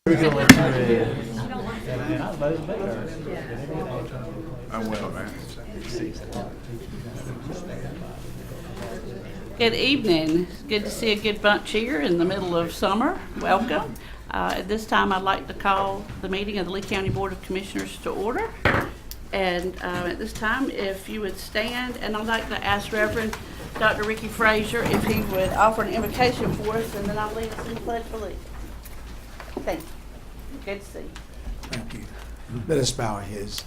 We're gonna let you in. I'm well, man. Good evening. It's good to see a good bunch here in the middle of summer. Welcome. At this time, I'd like to call the meeting of the Lee County Board of Commissioners to order. And at this time, if you would stand, and I'd like to ask Reverend Dr. Ricky Frazier if he would offer an invocation for us, and then I'll lead us in the Pledge of Allegiance. Thank you. Good to see you. Thank you. Let us bow our heads.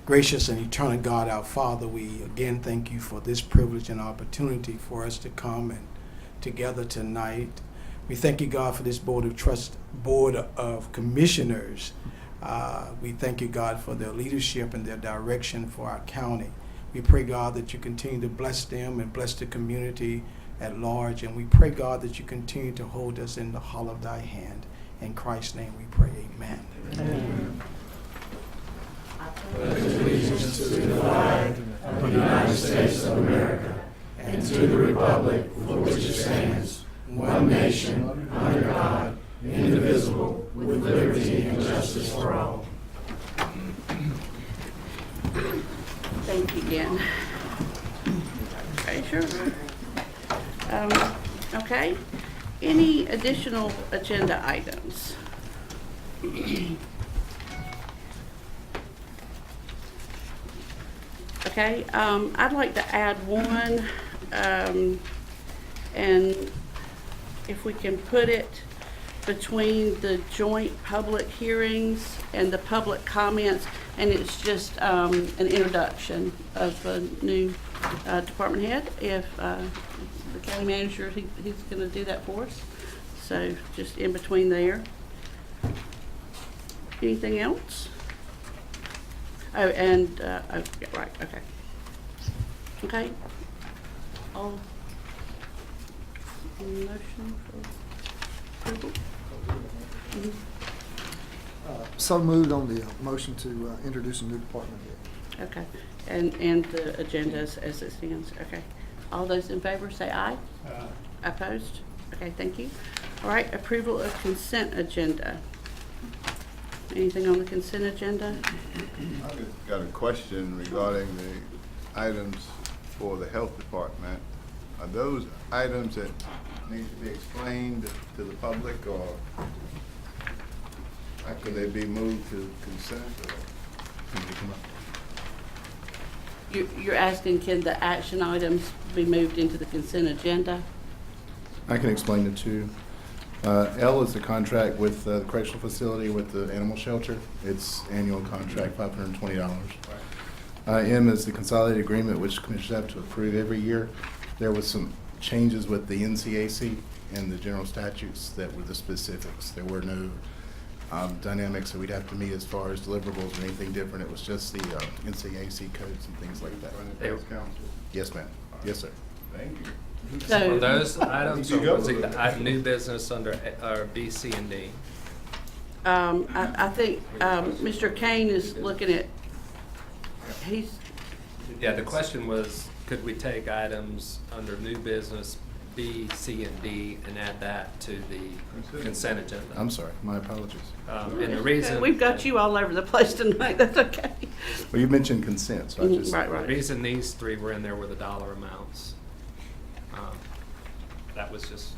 Gracious and eternal God, our Father, we again thank you for this privilege and opportunity for us to come and together tonight. We thank you, God, for this Board of Commissioners. We thank you, God, for their leadership and their direction for our county. We pray, God, that you continue to bless them and bless the community at large. And we pray, God, that you continue to hold us in the hollow of thy hand. In Christ's name we pray, amen. Amen. Pledge allegiance to the flag of the United States of America and to the republic for which it stands, one nation, under God, indivisible, with liberty and justice for all. Thank you again. Okay, sure. Okay. Any additional agenda items? Okay, I'd like to add one, and if we can put it between the joint public hearings and the public comments, and it's just an introduction of a new department head. If the county manager, he's going to do that for us. So just in between there. Anything else? Oh, and, yeah, right, okay. Okay. All motion for approval? Mhm. So moved on the motion to introduce a new department head. Okay, and the agenda as it stands, okay. All those in favor say aye. Opposed? Okay, thank you. All right, approval of consent agenda. Anything on the consent agenda? I just got a question regarding the items for the health department. Are those items that need to be explained to the public, or could they be moved to consent? Or can they come up? You're asking, can the action items be moved into the consent agenda? I can explain it too. L is the contract with the correctional facility with the animal shelter. It's annual contract, $520. M is the consolidated agreement which commissioners have to approve every year. There was some changes with the NCAC and the general statutes that were the specifics. There were no dynamics that we'd have to meet as far as deliverables or anything different. It was just the NCAC codes and things like that. Run it past council? Yes, ma'am. Yes, sir. Thank you. So, Were those items, or was it the new business under B, C, and D? I think Mr. Kane is looking at, Yeah, the question was, could we take items under new business B, C, and D and add that to the consent agenda? I'm sorry. My apologies. And the reason. we've got you all over the place tonight, that's okay. Well, you mentioned consent, so I just. Right, The right. reason these three were in there were the dollar amounts. That was just,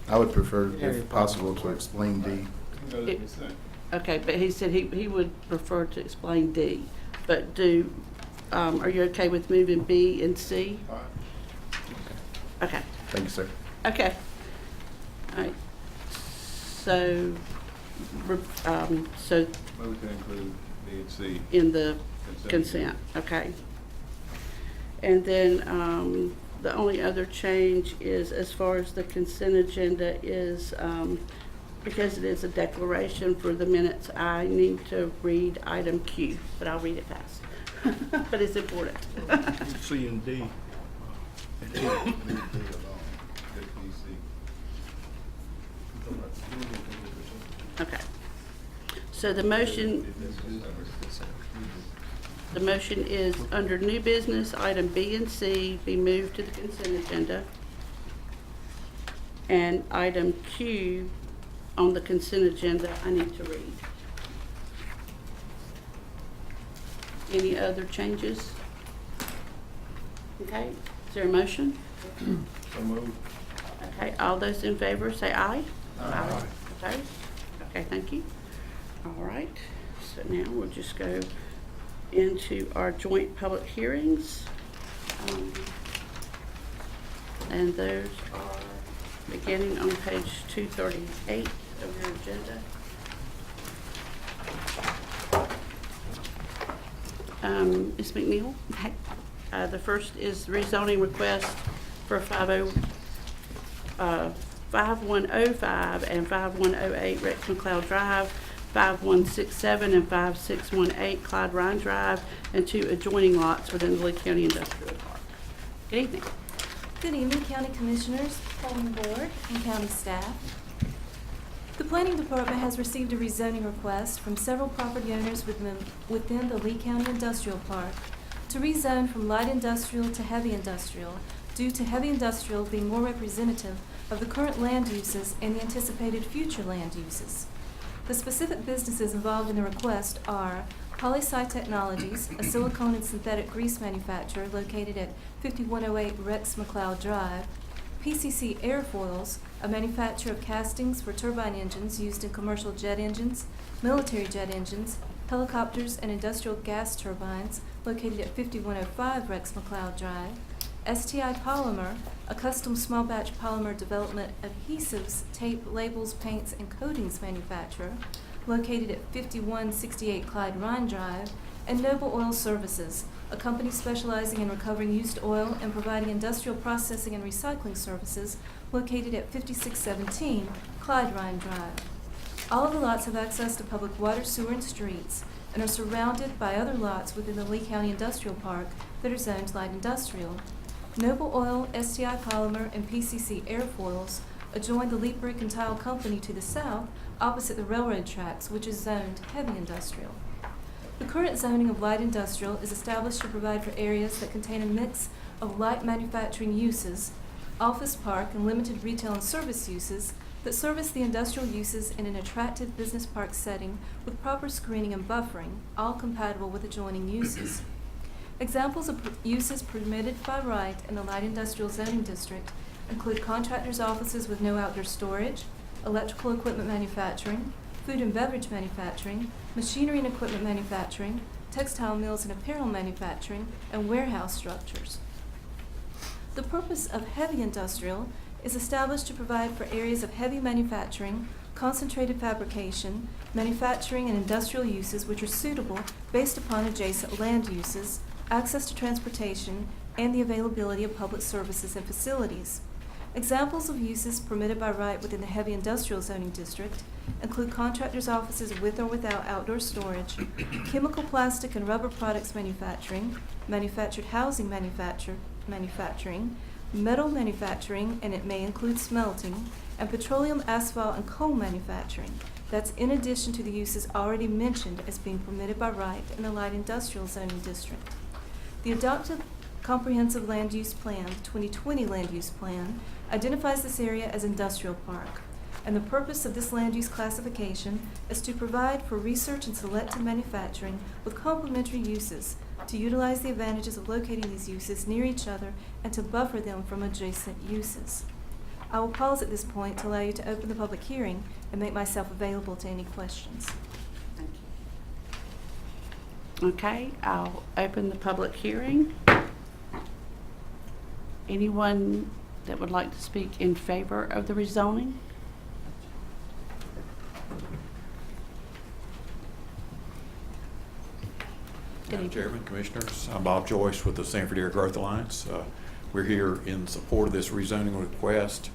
I would prefer, if possible, to explain D. Go to consent. Okay, but he said he would prefer to explain D, but are you okay with moving B and C? All right. Okay, Thank you, sir. okay. All right, so, so Move to include B and C. in the consent, okay. And then the only other change is, as far as the consent agenda is, because it is a declaration for the minutes, I need to read item Q, but I'll read it fast. But it's important. C and D. Leave D alone. Just B, C. Okay. So the motion is under new business, item B and C be moved to the consent agenda. And item Q on the consent agenda I need to read. Any other changes? Okay, is there a motion? So moved. Okay, all those in favor say aye. Aye. Opposed? Okay, thank you. All right, so now we'll just go into our joint public hearings. And those are beginning on page 238 of your agenda. Ms. McNeil? The first is rezoning request for 5105 and 5108 Rex McLeod Drive, 5167 and 5618 Clyde Ryan Drive, and 2 adjoining lots within the Lee County Industrial Park. Good evening. Good evening, County Commissioners, Planning Board, and County staff. The Planning Department has received a rezoning request from several property owners within the Lee County Industrial Park to rezone from light industrial to heavy industrial, due to heavy industrial being more representative of the current land uses and the anticipated future land uses. The specific businesses involved in the request are PolySci Technologies, a silicone and synthetic grease manufacturer located at 5108 Rex McLeod Drive; PCC Airfoils, a manufacturer of castings for turbine engines used in commercial jet engines, military jet engines, helicopters, and industrial gas turbines, located at 5105 Rex McLeod Drive; STI Polymer, a custom small batch polymer development adhesives, tape, labels, paints, and coatings manufacturer, located at 5168 Clyde Ryan Drive; and Noble Oil Services, a company specializing in recovering used oil and providing industrial processing and recycling services, located at 5617 Clyde Ryan Drive. All of the lots have access to public water, sewer, and streets, and are surrounded by other lots within the Lee County Industrial Park that are zoned light industrial. Noble Oil, STI Polymer, and PCC Airfoils adjoin the Leap Brick and Tile Company to the south, opposite the railroad tracks, which is zoned heavy industrial. The current zoning of light industrial is established to provide for areas that contain a mix of light manufacturing uses, office park, and limited retail and service uses that service the industrial uses in an attractive business park setting with proper screening and buffering, all compatible with adjoining uses. Examples of uses permitted by right in the light industrial zoning district include contractors' offices with no outdoor storage, electrical equipment manufacturing, food and beverage manufacturing, machinery and equipment manufacturing, textile mills and apparel manufacturing, and warehouse structures. The purpose of heavy industrial is established to provide for areas of heavy manufacturing, concentrated fabrication, manufacturing, and industrial uses which are suitable based upon adjacent land uses, access to transportation, and the availability of public services and facilities. Examples of uses permitted by right within the heavy industrial zoning district include contractors' offices with or without outdoor storage, chemical, plastic, and rubber products manufacturing, manufactured housing manufacturing, metal manufacturing, and it may include smelting, and petroleum, asphalt, and coal manufacturing. That's in addition to the uses already mentioned as being permitted by right in the light industrial zoning district. The adopted Comprehensive Land Use Plan, the 2020 Land Use Plan, identifies this area as industrial park, and the purpose of this land use classification is to provide for research and selective manufacturing with complementary uses, to utilize the advantages of locating these uses near each other and to buffer them from adjacent uses. I will pause at this point to allow you to open the public hearing and make myself available to any questions. Thank you. Okay, I'll open the public hearing. Anyone that would like to speak in favor of the rezoning? Madam Chairman, Commissioners, I'm Bob Joyce with the Sanford Area Growth Alliance. We're here in support of this rezoning request.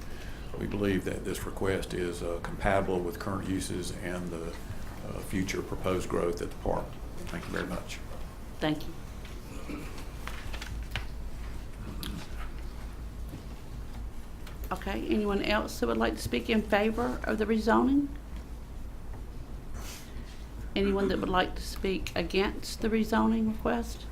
We believe that this request is compatible with current uses and the future proposed growth at the park. Thank you very much. Thank you. Okay, anyone else that would like to speak in favor of the rezoning? Anyone that would like to speak against the rezoning request?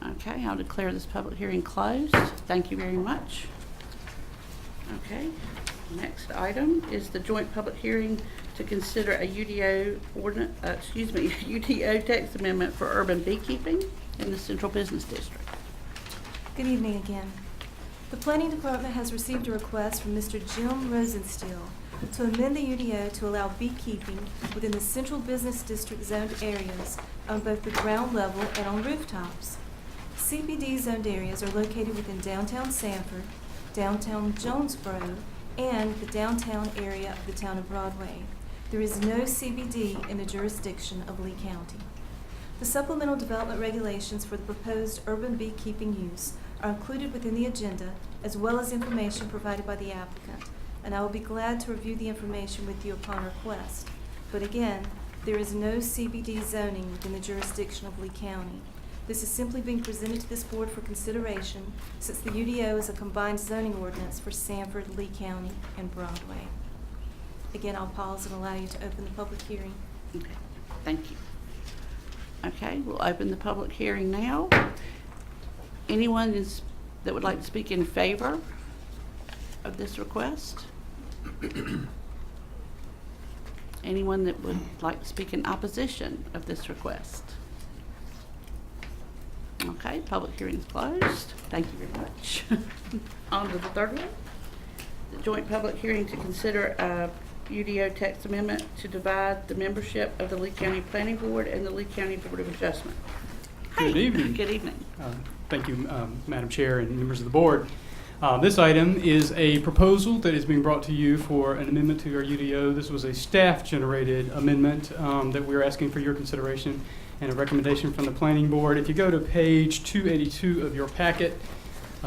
Okay, I'll declare this public hearing closed. Thank you very much. Okay. Next item is the joint public hearing to consider a UDO UDO text amendment for urban beekeeping in the Central Business District. Good evening again. The Planning Department has received a request from Mr. Jim Rosensteel to amend the UDO to allow beekeeping within the Central Business District zoned areas on both the ground level and on rooftops. CBD zoned areas are located within downtown Sanford, downtown Jonesboro, and the downtown area of the town of Broadway. There is no CBD in the jurisdiction of Lee County. The supplemental development regulations for the proposed urban beekeeping use are included within the agenda, as well as information provided by the applicant, and I will be glad to review the information with you upon request. But again, there is no CBD zoning within the jurisdiction of Lee County. This is simply being presented to this board for consideration, since the UDO is a combined zoning ordinance for Sanford, Lee County, and Broadway. Again, I'll pause and allow you to open the public hearing. Okay, thank you. Okay, we'll open the public hearing now. Anyone that would like to speak in favor of this request? Anyone that would like to speak in opposition of this request? Okay, public hearing is closed. Thank you very much. On to the third one. The joint public hearing to consider a UDO text amendment to divide the membership of the Lee County Planning Board and the Lee County Board of Adjustment. Good evening. Good evening. Thank you, Madam Chair and members of the board. This item is a proposal that is being brought to you for an amendment to our UDO. This was a staff-generated amendment that we're asking for your consideration and a recommendation from the Planning Board. If you go to page 282 of your packet,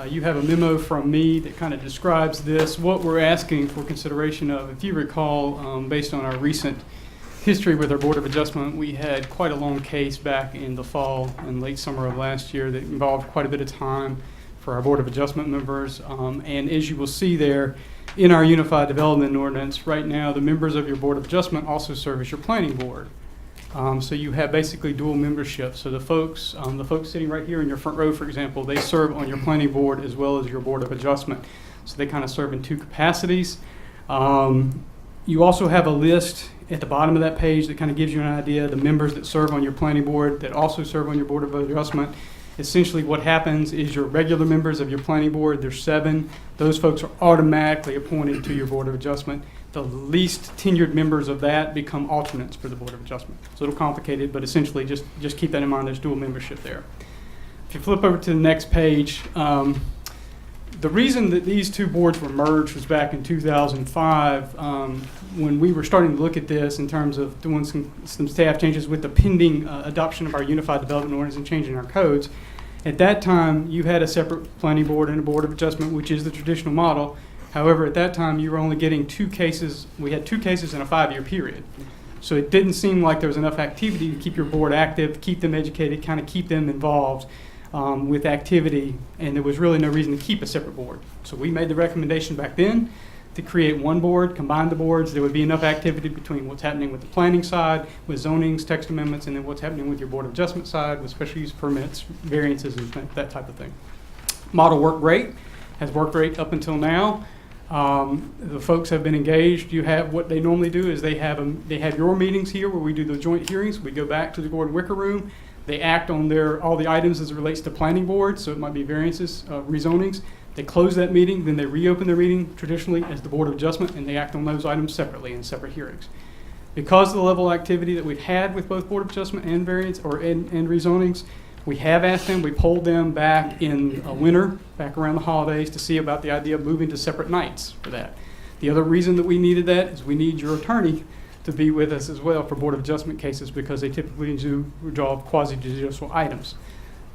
you have a memo from me that kind of describes this. What we're asking for consideration of, if you recall, based on our recent history with our Board of Adjustment, we had quite a long case back in the fall and late summer of last year that involved quite a bit of time for our Board of Adjustment members. And as you will see there in our Unified Development Ordinance, right now the members of your Board of Adjustment also serve as your Planning Board. So you have basically dual membership. So the folks sitting right here in your front row, for example, they serve on your Planning Board as well as your Board of Adjustment. So they kind of serve in two capacities. You also have a list at the bottom of that page that kind of gives you an idea of the members that serve on your Planning Board that also serve on your Board of Adjustment. Essentially what happens is your regular members of your Planning Board, there's 7. Those folks are automatically appointed to your Board of Adjustment. The least tenured members of that become alternates for the Board of Adjustment. It's a little complicated, but essentially just keep that in mind. There's dual membership there. If you flip over to the next page, the reason that these two boards were merged was back in 2005 when we were starting to look at this in terms of doing some staff changes with the pending adoption of our Unified Development Ordinance and changing our codes. At that time, you had a separate Planning Board and a Board of Adjustment, which is the traditional model. However, at that time, you were only getting 2 cases. We had 2 cases in a 5-year period. So it didn't seem like there was enough activity to keep your board active, keep them educated, kind of keep them involved with activity, and there was really no reason to keep a separate board. So we made the recommendation back then to create one board, combine the boards. There would be enough activity between what's happening with the planning side, with zonings, text amendments, and then what's happening with your Board of Adjustment side, with special use permits, variances, and that type of thing. Model worked great, has worked great up until now. The folks have been engaged. You have what they normally do is they have your meetings here where we do the joint hearings. We go back to the Gordon Wicker Room. They act on all the items as it relates to planning board, so it might be variances, rezonings. They close that meeting, then they reopen their meeting traditionally as the Board of Adjustment, and they act on those items separately in separate hearings. Because of the level of activity that we've had with both Board of Adjustment and variance and rezonings, we have asked them, we polled them back in winter, back around the holidays, to see about the idea of moving to separate nights for that. The other reason that we needed that is we need your attorney to be with us as well for Board of Adjustment cases because they typically do resolve quasi-judicial items.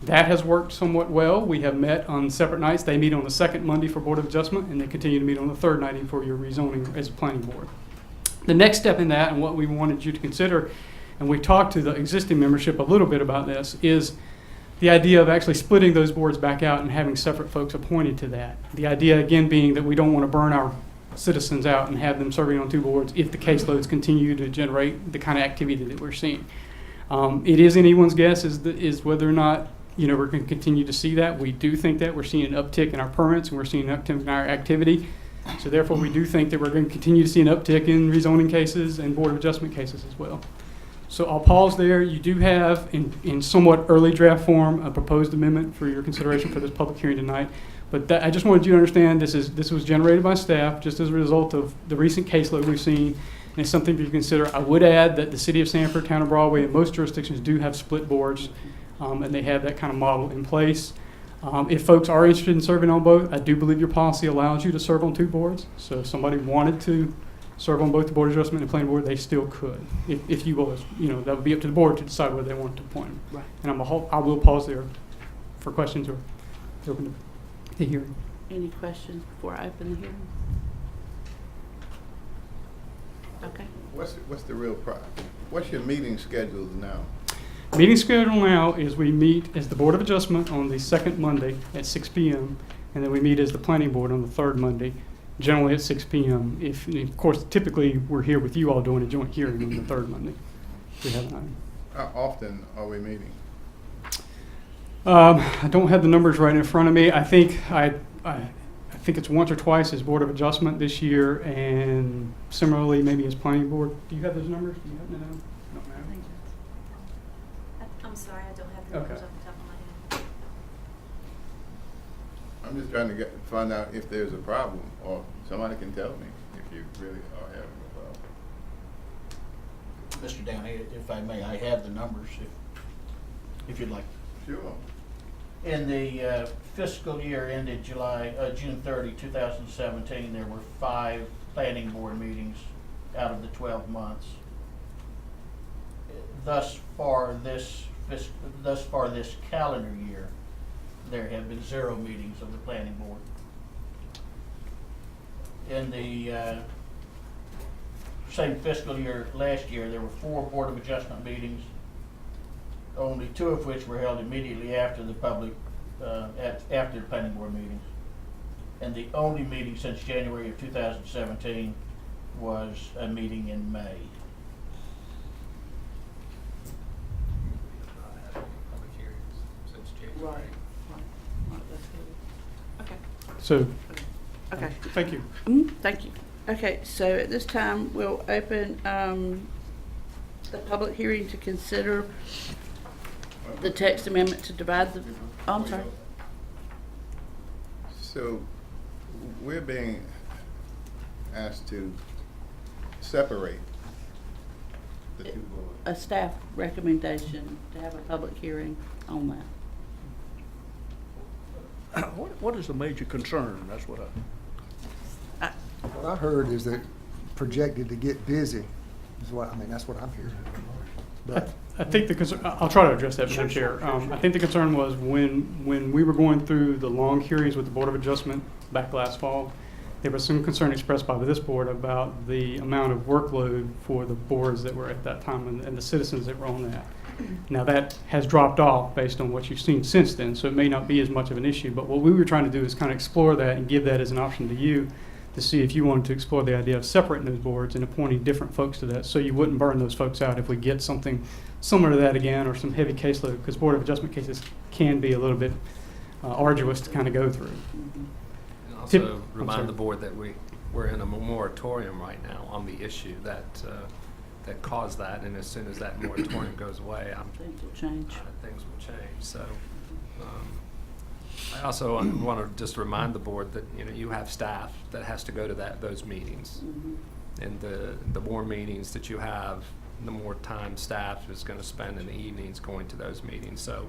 That has worked somewhat well. We have met on separate nights. They meet on the second Monday for Board of Adjustment, and they continue to meet on the third night for your rezoning as a planning board. The next step in that, and what we wanted you to consider, and we talked to the existing membership a little bit about this, is the idea of actually splitting those boards back out and having separate folks appointed to that. The idea, again, being that we don't want to burn our citizens out and have them serving on 2 boards if the caseloads continue to generate the kind of activity that we're seeing. It is anyone's guess is whether or not we're going to continue to see that. We do think that we're seeing an uptick in our permits and we're seeing an uptick in our activity. So therefore, we do think that we're going to continue to see an uptick in rezoning cases and Board of Adjustment cases as well. So I'll pause there. You do have, in somewhat early draft form, a proposed amendment for your consideration for this public hearing tonight. But I just wanted you to understand this was generated by staff just as a result of the recent caseload we've seen, and it's something for you to consider. I would add that the City of Sanford, Town of Broadway, and most jurisdictions do have split boards, and they have that kind of model in place. If folks are interested in serving on both, I do believe your policy allows you to serve on 2 boards. So if somebody wanted to serve on both the Board of Adjustment and Planning Board, they still could. If you will, that would be up to the board to decide whether they want to appoint them. Right. And I will pause there for questions or open the hearing. Any questions before I open the hearing? Okay. What's the real what's your meeting schedule now? Meeting schedule now is we meet as the Board of Adjustment on the second Monday at 6 p.m. and then we meet as the Planning Board on the third Monday, generally at 6 p.m. Of course, typically we're here with you all doing a joint hearing on the third Monday. We have an item. How often are we meeting? I don't have the numbers right in front of me. I think it's once or twice as Board of Adjustment this year, and similarly maybe as Planning Board. Do you have those numbers? Do you happen to know? Don't matter. I'm sorry, I don't have the numbers Okay. off the top of my head. I'm just trying to find out if there's a problem, or somebody can tell me if you really are having a problem. Mr. Downey, if I may, I have the numbers if you'd like. Sure. In the fiscal year ended June 30, 2017, there were 5 planning board meetings out of the 12 months. Thus far this calendar year, there have been 0 meetings of the planning board. In the same fiscal year last year, there were 4 Board of Adjustment meetings, only 2 of which were held immediately after the after the planning board meetings. And the only meeting since January of 2017 was a meeting in May. Right. That's good. Okay. So, Okay. thank you. Thank you. Okay, so at this time, we'll open the public hearing to consider the text amendment to divide the, oh, I'm sorry. So we're being asked to separate the 2 boards. A staff recommendation to have a public hearing on that. What is the major concern? That's what What I heard is that projected to get busy is that's what I'm hearing. But I think the concern, I'll try to address that, Madam Chair. I think the concern was when we were going through the long hearings with the Board of Adjustment back last fall, there was some concern expressed by this board about the amount of workload for the boards that were at that time and the citizens that were on that. Now that has dropped off based on what you've seen since then, so it may not be as much of an issue. But what we were trying to do is kind of explore that and give that as an option to you to see if you wanted to explore the idea of separating those boards and appointing different folks to that, so you wouldn't burn those folks out if we get something similar to that again or some heavy caseload, because Board of Adjustment cases can be a little bit arduous to kind of go through. And Tip- also I'm sorry. remind the board that we're in a moratorium right now on the issue that caused that, and as soon as that moratorium goes away, Things will change. things will change. So I also want to just remind the board that you have staff that has to go to those meetings, and the more meetings that you have, the more time staff is going to spend in the evenings going to those meetings. So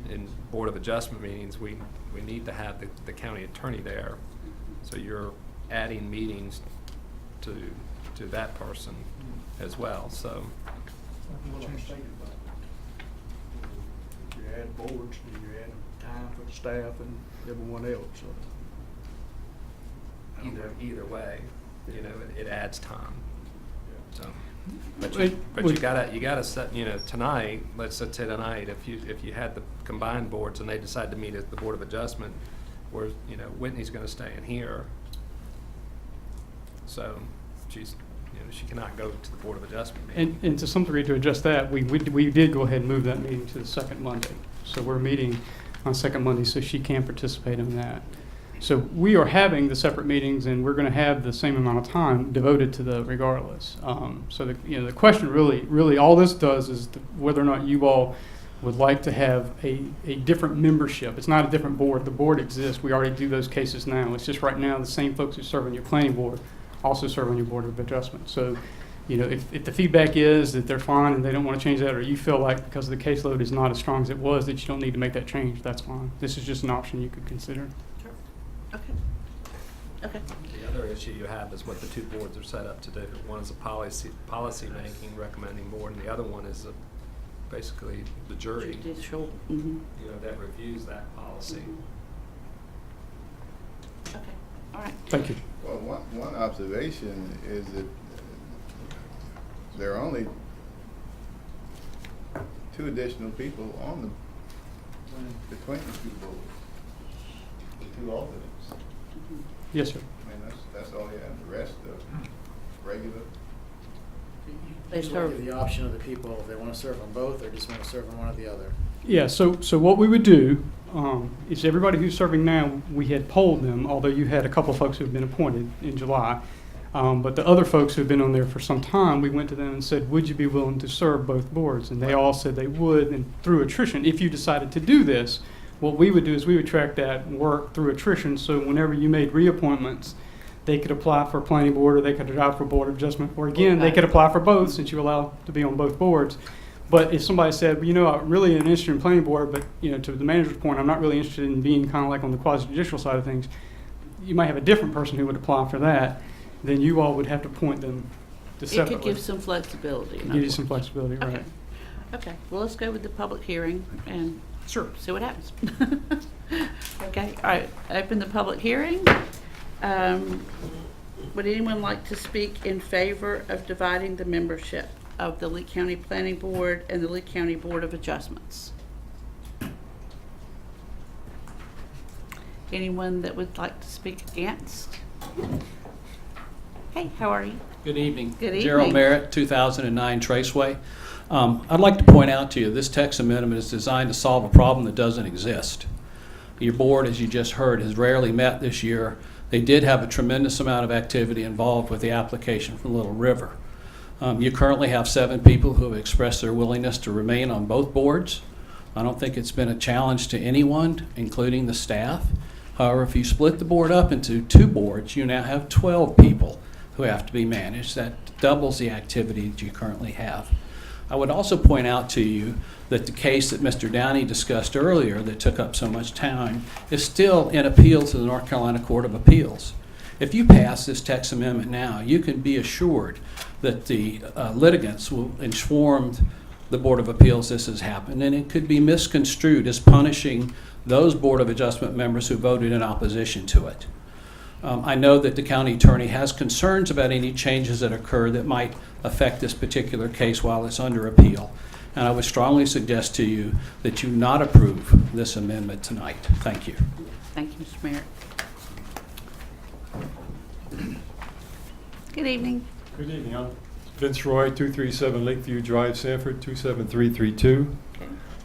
in Board of Adjustment meetings, we need to have the county attorney there. So you're adding meetings to that person as well. So you add boards, and you add time for the staff and everyone else. either way, it adds time. So, but Wait, you gotta set, tonight, let's say tonight, if you had the combined boards and they decide to meet at the Board of Adjustment, where, Whitney's gonna stay in here. So she cannot go to the Board of Adjustment meeting. And to some degree, to address that, we did go ahead and move that meeting to the second Monday. So we're meeting on second Monday, so she can participate in that. So we are having the separate meetings, and we're going to have the same amount of time devoted to the regardless. So the question really, all this does is whether or not you all would like to have a different membership. It's not a different board. The board exists. We already do those cases now. It's just right now the same folks who serve on your planning board also serve on your board of adjustment. So, if the feedback is that they're fine and they don't want to change that, or you feel like because the caseload is not as strong as it was that you don't need to make that change, that's fine. This is just an option you could consider. Sure. Okay. The other issue you have is what the two boards are set up to do. One is a policy making, recommending board, and the other one is basically the jury, Judicial. Mhm. that reviews that policy. Okay. All right. Thank you. Well, one observation is that there are only 2 additional people on between the 2 boards, the 2 alternates. Yes, sir. I mean, that's all you have. The rest are regular. They Just serve. give the option of the people if they want to serve on both or just want to serve on one or the other. Yeah, so what we would do is everybody who's serving now, we had polled them, although you had a couple of folks who have been appointed in July. But the other folks who have been on there for some time, we went to them and said, would you be willing to serve both boards? And they all said they would. And through attrition, if you decided to do this, what we would do is we would track that work through attrition. So whenever you made reappointments, they could apply for planning board, or they could apply for board of adjustment, or again, they could apply for both since you're allowed to be on both boards. But if somebody said, well, I'm really interested in planning board, but to the manager's point, I'm not really interested in being kind of like on the quasi-judicial side of things, you might have a different person who would apply for that. Then you all would have to point them to separately. It could give some flexibility. Give you some flexibility, right? Okay. Okay. Well, let's go with the public hearing and Sure. see what happens. Okay. All right. Open the public hearing. Would anyone like to speak in favor of dividing the membership of the Lee County Planning Board and the Lee County Board of Adjustments? Anyone that would like to speak against? Hey, how are you? Good evening. Good evening. Gerald Merritt, 2009 Traceway. I'd like to point out to you, this text amendment is designed to solve a problem that doesn't exist. Your board, as you just heard, has rarely met this year. They did have a tremendous amount of activity involved with the application from Little River. You currently have 7 people who have expressed their willingness to remain on both boards. I don't think it's been a challenge to anyone, including the staff. However, if you split the board up into 2 boards, you now have 12 people who have to be managed. That doubles the activity that you currently have. I would also point out to you that the case that Mr. Downey discussed earlier that took up so much time is still in appeal to the North Carolina Court of Appeals. If you pass this text amendment now, you can be assured that the litigants will inform the Board of Appeals this has happened, and it could be misconstrued as punishing those Board of Adjustment members who voted in opposition to it. I know that the county attorney has concerns about any changes that occur that might affect this particular case while it's under appeal. And I would strongly suggest to you that you not approve this amendment tonight. Thank you. Thank you, Mr. Merritt. Good evening. Good evening. I'm Vince Roy, 237 Lakeview Drive, Sanford, 27332.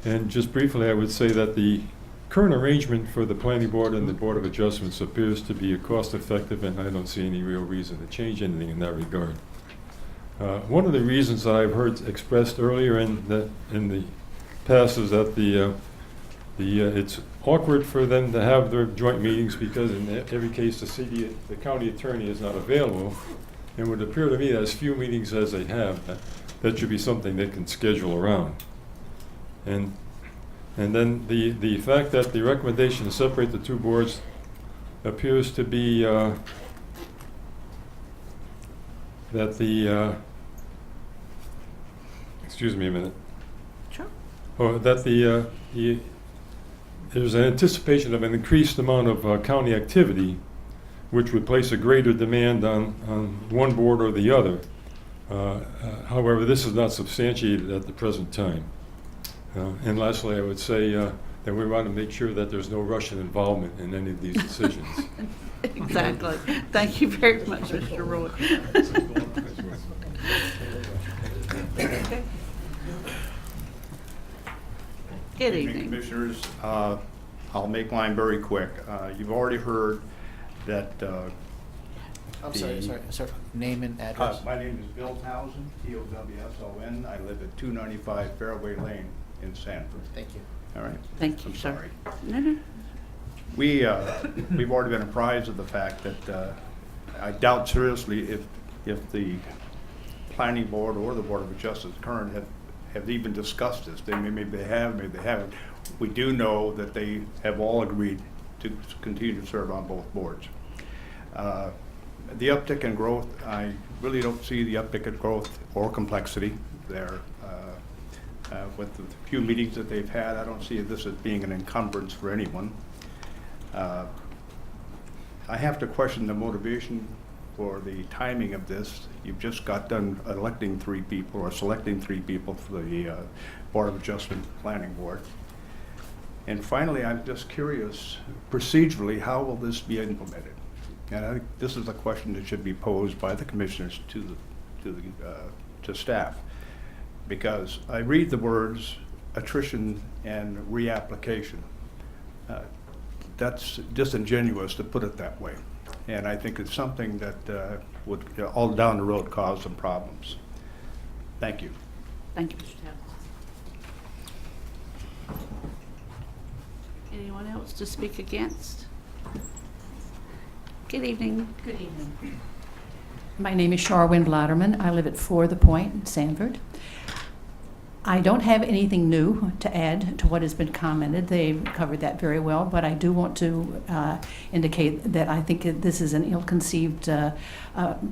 And just briefly, I would say that the current arrangement for the Planning Board and the Board of Adjustments appears to be cost-effective, and I don't see any real reason to change anything in that regard. One of the reasons that I've heard expressed earlier in the past is that it's awkward for them to have their joint meetings because in every case the county attorney is not available. It would appear to me that as few meetings as they have, that should be something they can schedule around. And then the fact that the recommendation to separate the 2 boards appears to be that the excuse me a minute. Sure. Or that there's an anticipation of an increased amount of county activity, which would place a greater demand on one board or the other. However, this is not substantiated at the present time. And lastly, I would say that we want to make sure that there's no Russian involvement in any of these decisions. Exactly. Thank you very much, Mr. Roy. Good evening. Commissioners, I'll make mine very quick. You've already heard that. I'm sorry, name and address. My name is Bill Townsend, Towson. I live at 295 Fairway Lane in Sanford. Thank you. All right? Thank you, I'm sir. sorry. No. We've already been apprised of the fact that I doubt seriously if the planning board or the Board of Adjustment current have even discussed this. Maybe they have, maybe they haven't. We do know that they have all agreed to continue to serve on both boards. The uptick in growth, I really don't see the uptick in growth or complexity there. With the few meetings that they've had, I don't see this as being an encumbrance for anyone. I have to question the motivation for the timing of this. You've just got done electing 3 people or selecting 3 people for the Board of Adjustment Planning Board. And finally, I'm just curious, procedurally, how will this be implemented? And I think this is a question that should be posed by the commissioners to staff, because I read the words attrition and reapplication. That's disingenuous to put it that way, and I think it's something that would all down the road cause some problems. Thank you. Thank you, Mr. Townsend. Anyone else to speak against? Good evening. Good evening. My name is Sharwin Blatterman. I live at 4 The Point in Sanford. I don't have anything new to add to what has been commented. They've covered that very well, but I do want to indicate that I think this is an ill-conceived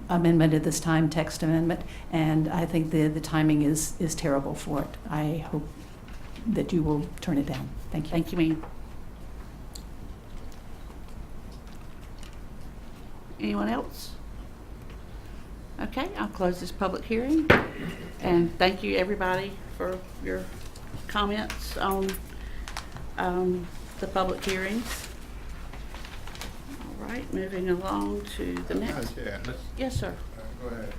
amendment at this time, text amendment, and I think the timing is terrible for it. I hope that you will turn it down. Thank you. Thank you, ma'am. Anyone else? Okay, I'll close this public hearing. And thank you, everybody, for your comments on the public hearings. All right, moving along to the next. Yeah. Yes, sir. Go ahead.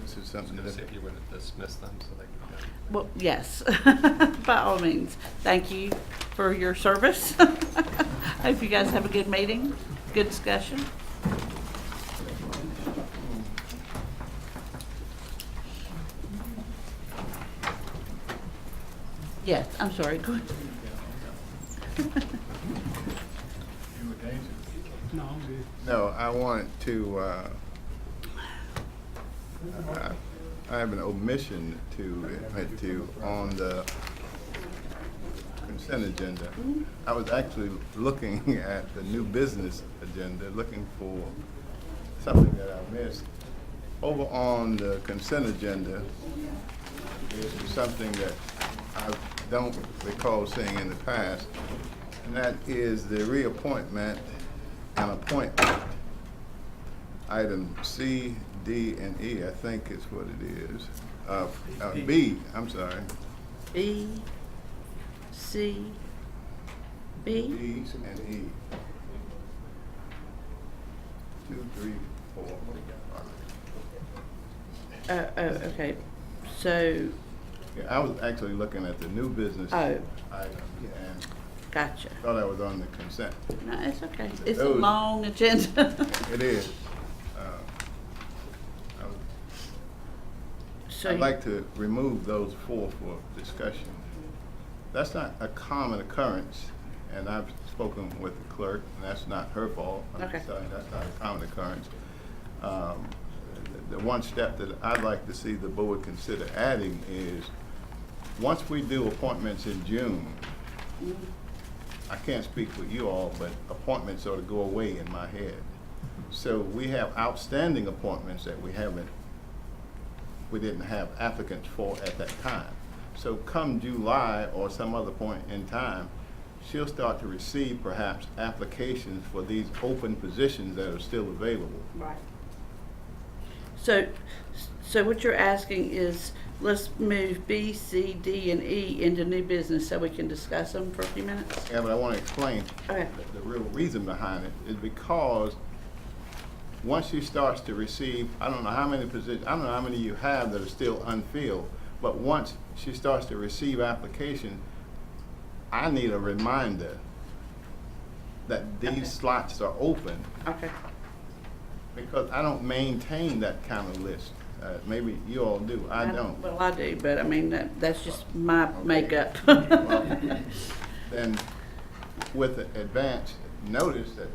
This is something Just that. if you would dismiss them so they can go. Well, yes, by all means. Thank you for your service. Hope you guys have a good meeting, good discussion. Yes, I'm sorry. Go ahead. No, I'm good. No, I wanted to, I have an omission to admit to on the consent agenda. I was actually looking at the new business agenda, looking for something that I missed. Over on the consent agenda is something that I don't recall seeing in the past, and that is the reappointment and appointment. Item C, D, and E, I think is what it is. B, I'm sorry. B, C, B. D and E. 2, 3, 4, 5. Okay, so, Yeah, I was actually looking at the new business Oh. item and gotcha. thought I was on the consent. No, it's okay. It's a Those- long agenda. It is. So I'd like to remove those 4 for discussion. That's not a common occurrence, and I've spoken with the clerk, and that's not her fault. I'm just Okay. telling you, that's not a common occurrence. The one step that I'd like to see the board consider adding is, once we do appointments in June, I can't speak for you all, but appointments sort of go away in my head. So we have outstanding appointments that we didn't have applicants for at that time. So come July or some other point in time, she'll start to receive perhaps applications for these open positions that are still available. Right. So what you're asking is, let's move B, C, D, and E into new business so we can discuss them for a few minutes? Yeah, but I want to explain Okay. the real reason behind it is because once she starts to receive, I don't know how many positions, I don't know how many you have that are still unfilled, but once she starts to receive application, I need a reminder that these Okay. slots are open, Okay. because I don't maintain that kind of list. Maybe you all do, I don't. Well, I do, but I mean, that's just my makeup. Then with the advance notice that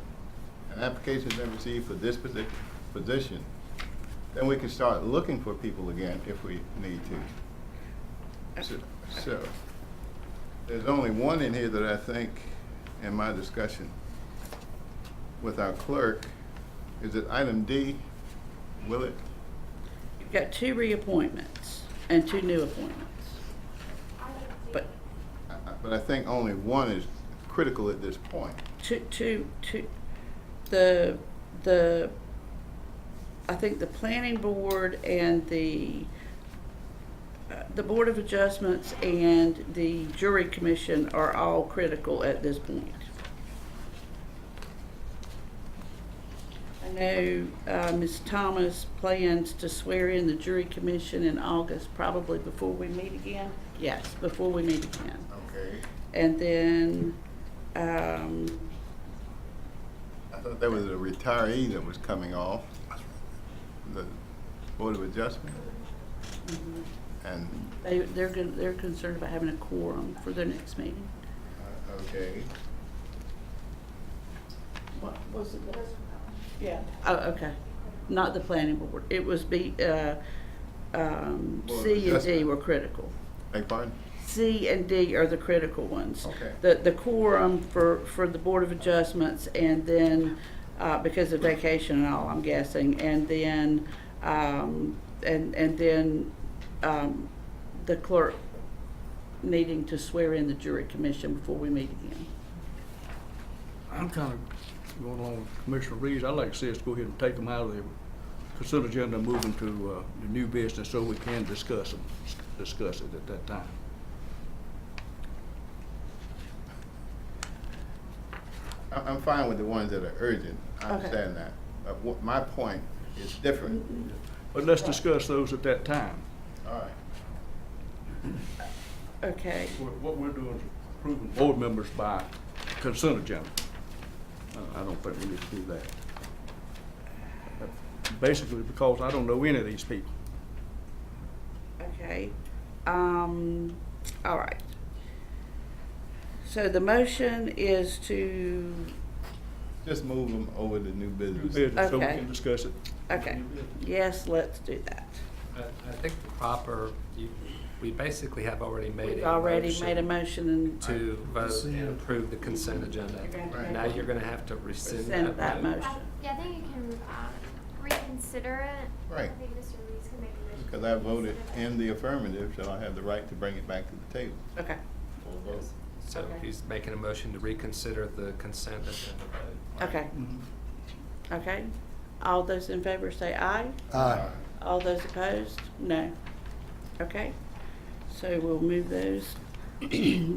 an application has been received for this position, then we can start looking for people again if we need to. So, there's only one in here that I think, in my discussion with our clerk, is it item D, will it? You've got 2 reappointments and 2 new appointments. But But I think only one is critical at this point. I think the planning board and the Board of Adjustments and the jury commission are all critical at this point. I know Ms. Thomas plans to swear in the jury commission in August, probably before we meet again. Yes, before we meet again. Okay. And then, I thought there was a retiree that was coming off, the Board of Adjustment. And, they're concerned about having a quorum for their next meeting. okay, What was it? Yeah. Oh, okay. Not the planning board. It was C and D were critical. beg pardon? C and D are the critical ones. Okay. The quorum for the Board of Adjustments, and then, because of vacation and all, I'm guessing, and then, the clerk needing to swear in the jury commission before we meet again. I'm kind of going along with Commissioner Reeves. I'd like to see us go ahead and take them out of the consent agenda and move them to the new business so we can discuss it at that time. I'm fine with the ones that are urgent, I Okay. understand that. But my point is different. But let's discuss those at that time. All right. Okay. What we're doing is approving board members by consent agenda. I don't think we need to do that. Basically because I don't know any of these people. Okay, all right. So the motion is to, Just move them over to new business. So we Okay. can discuss it. okay, yes, let's do that. I think the proper, we basically have already made We've a already motion made a motion and to vote and approve the consent agenda. Right. Now you're gonna have to rescind Rescind that vote. motion. Yeah, I think you can reconsider it. Right. I think Mr. Reeves can make a motion. Because I voted in the affirmative, so I have the right to bring it back to the table. Okay, Full vote. So Okay. he's making a motion to reconsider the consent agenda vote. okay. Okay, all those in favor say aye. Aye. All those opposed, no. Okay, so we'll move those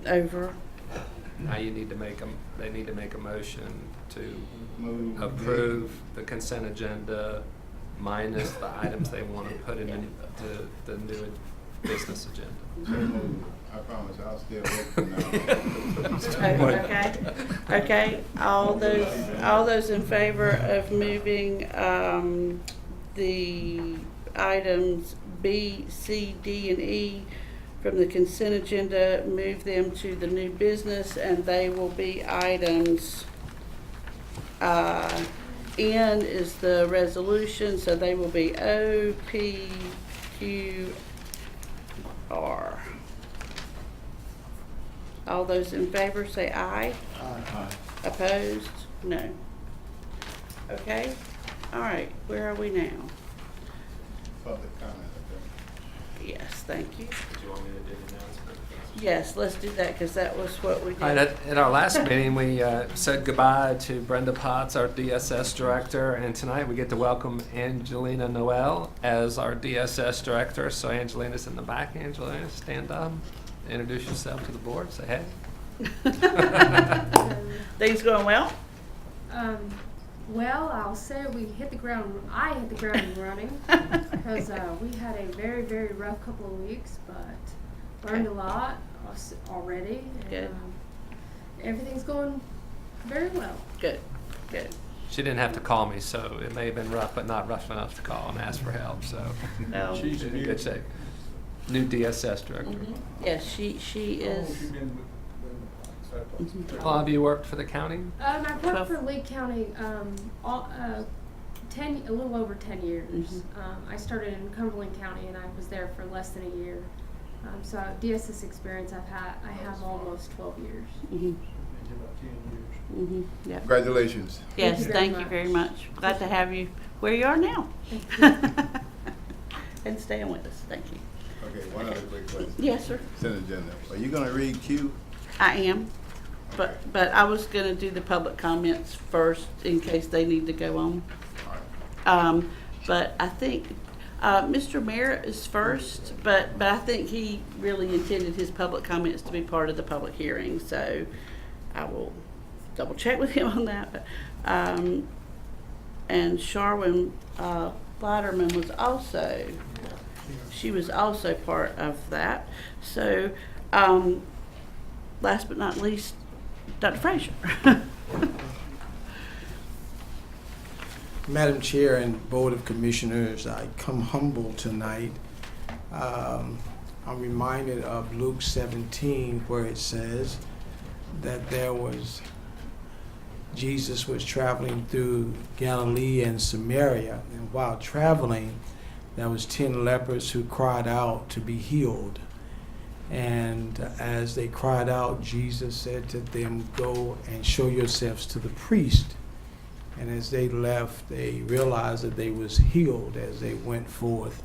over. Now you need to they need to make a motion to Move approve the consent agenda minus the items they want to put in the new business agenda. So moved. I promise I'll still vote for now. Okay, all those in favor of moving, the items B, C, D, and E from the consent agenda, move them to the new business, and they will be items, N is the resolution, so they will be O, P, Q, R. All those in favor say aye. Aye. Opposed? No. Okay, all right, where are we now? Public comment, I think. Yes, thank you. Did you want me to do the announcement? Yes, let's do that, because that was what we did. All right, at our last meeting, we said goodbye to Brenda Potts, our DSS director, and tonight we get to welcome Angelina Noel as our DSS director. So Angelina's in the back. Angelina, stand up, introduce yourself to the board, say hey. Things going well? Well, I'll say I hit the ground running because we had a very, very rough couple of weeks, but learned a lot already. And, Good. everything's going very well. Good, good. She didn't have to call me, so it may have been rough, but not rough enough to call and ask for help, so. No. She's in good shape. New DSS director. Yes, she is. How long have you worked for the county? I've worked 12. for Lee County, a little over 10 years. I started in Cumberland County and I was there for less than a year. So DSS experience I have almost 12 years. Yeah. Congratulations. Yes, Thank thank you very you much. very much. Glad to have you where you are now. Thank you. And staying with us, thank you. Okay, one other quick question. Yes, sir. Consent agenda. Are you gonna read Q? I am, but I was gonna do the public comments first in case they need to go on. All right. But I think, Mr. Merritt is first, but I think he really intended his public comments to be part of the public hearing, so I will double check with him on that. But, and Sharwin, Blatterman was also, she was also part of that. So, last but not least, Dr. Frazier. Madam Chair and Board of Commissioners, I come humble tonight. I'm reminded of Luke 17 where it says that Jesus was traveling through Galilee and Samaria, and while traveling, there was 10 lepers who cried out to be healed. And as they cried out, Jesus said to them, "Go and show yourselves to the priest." And as they left, they realized that they was healed as they went forth.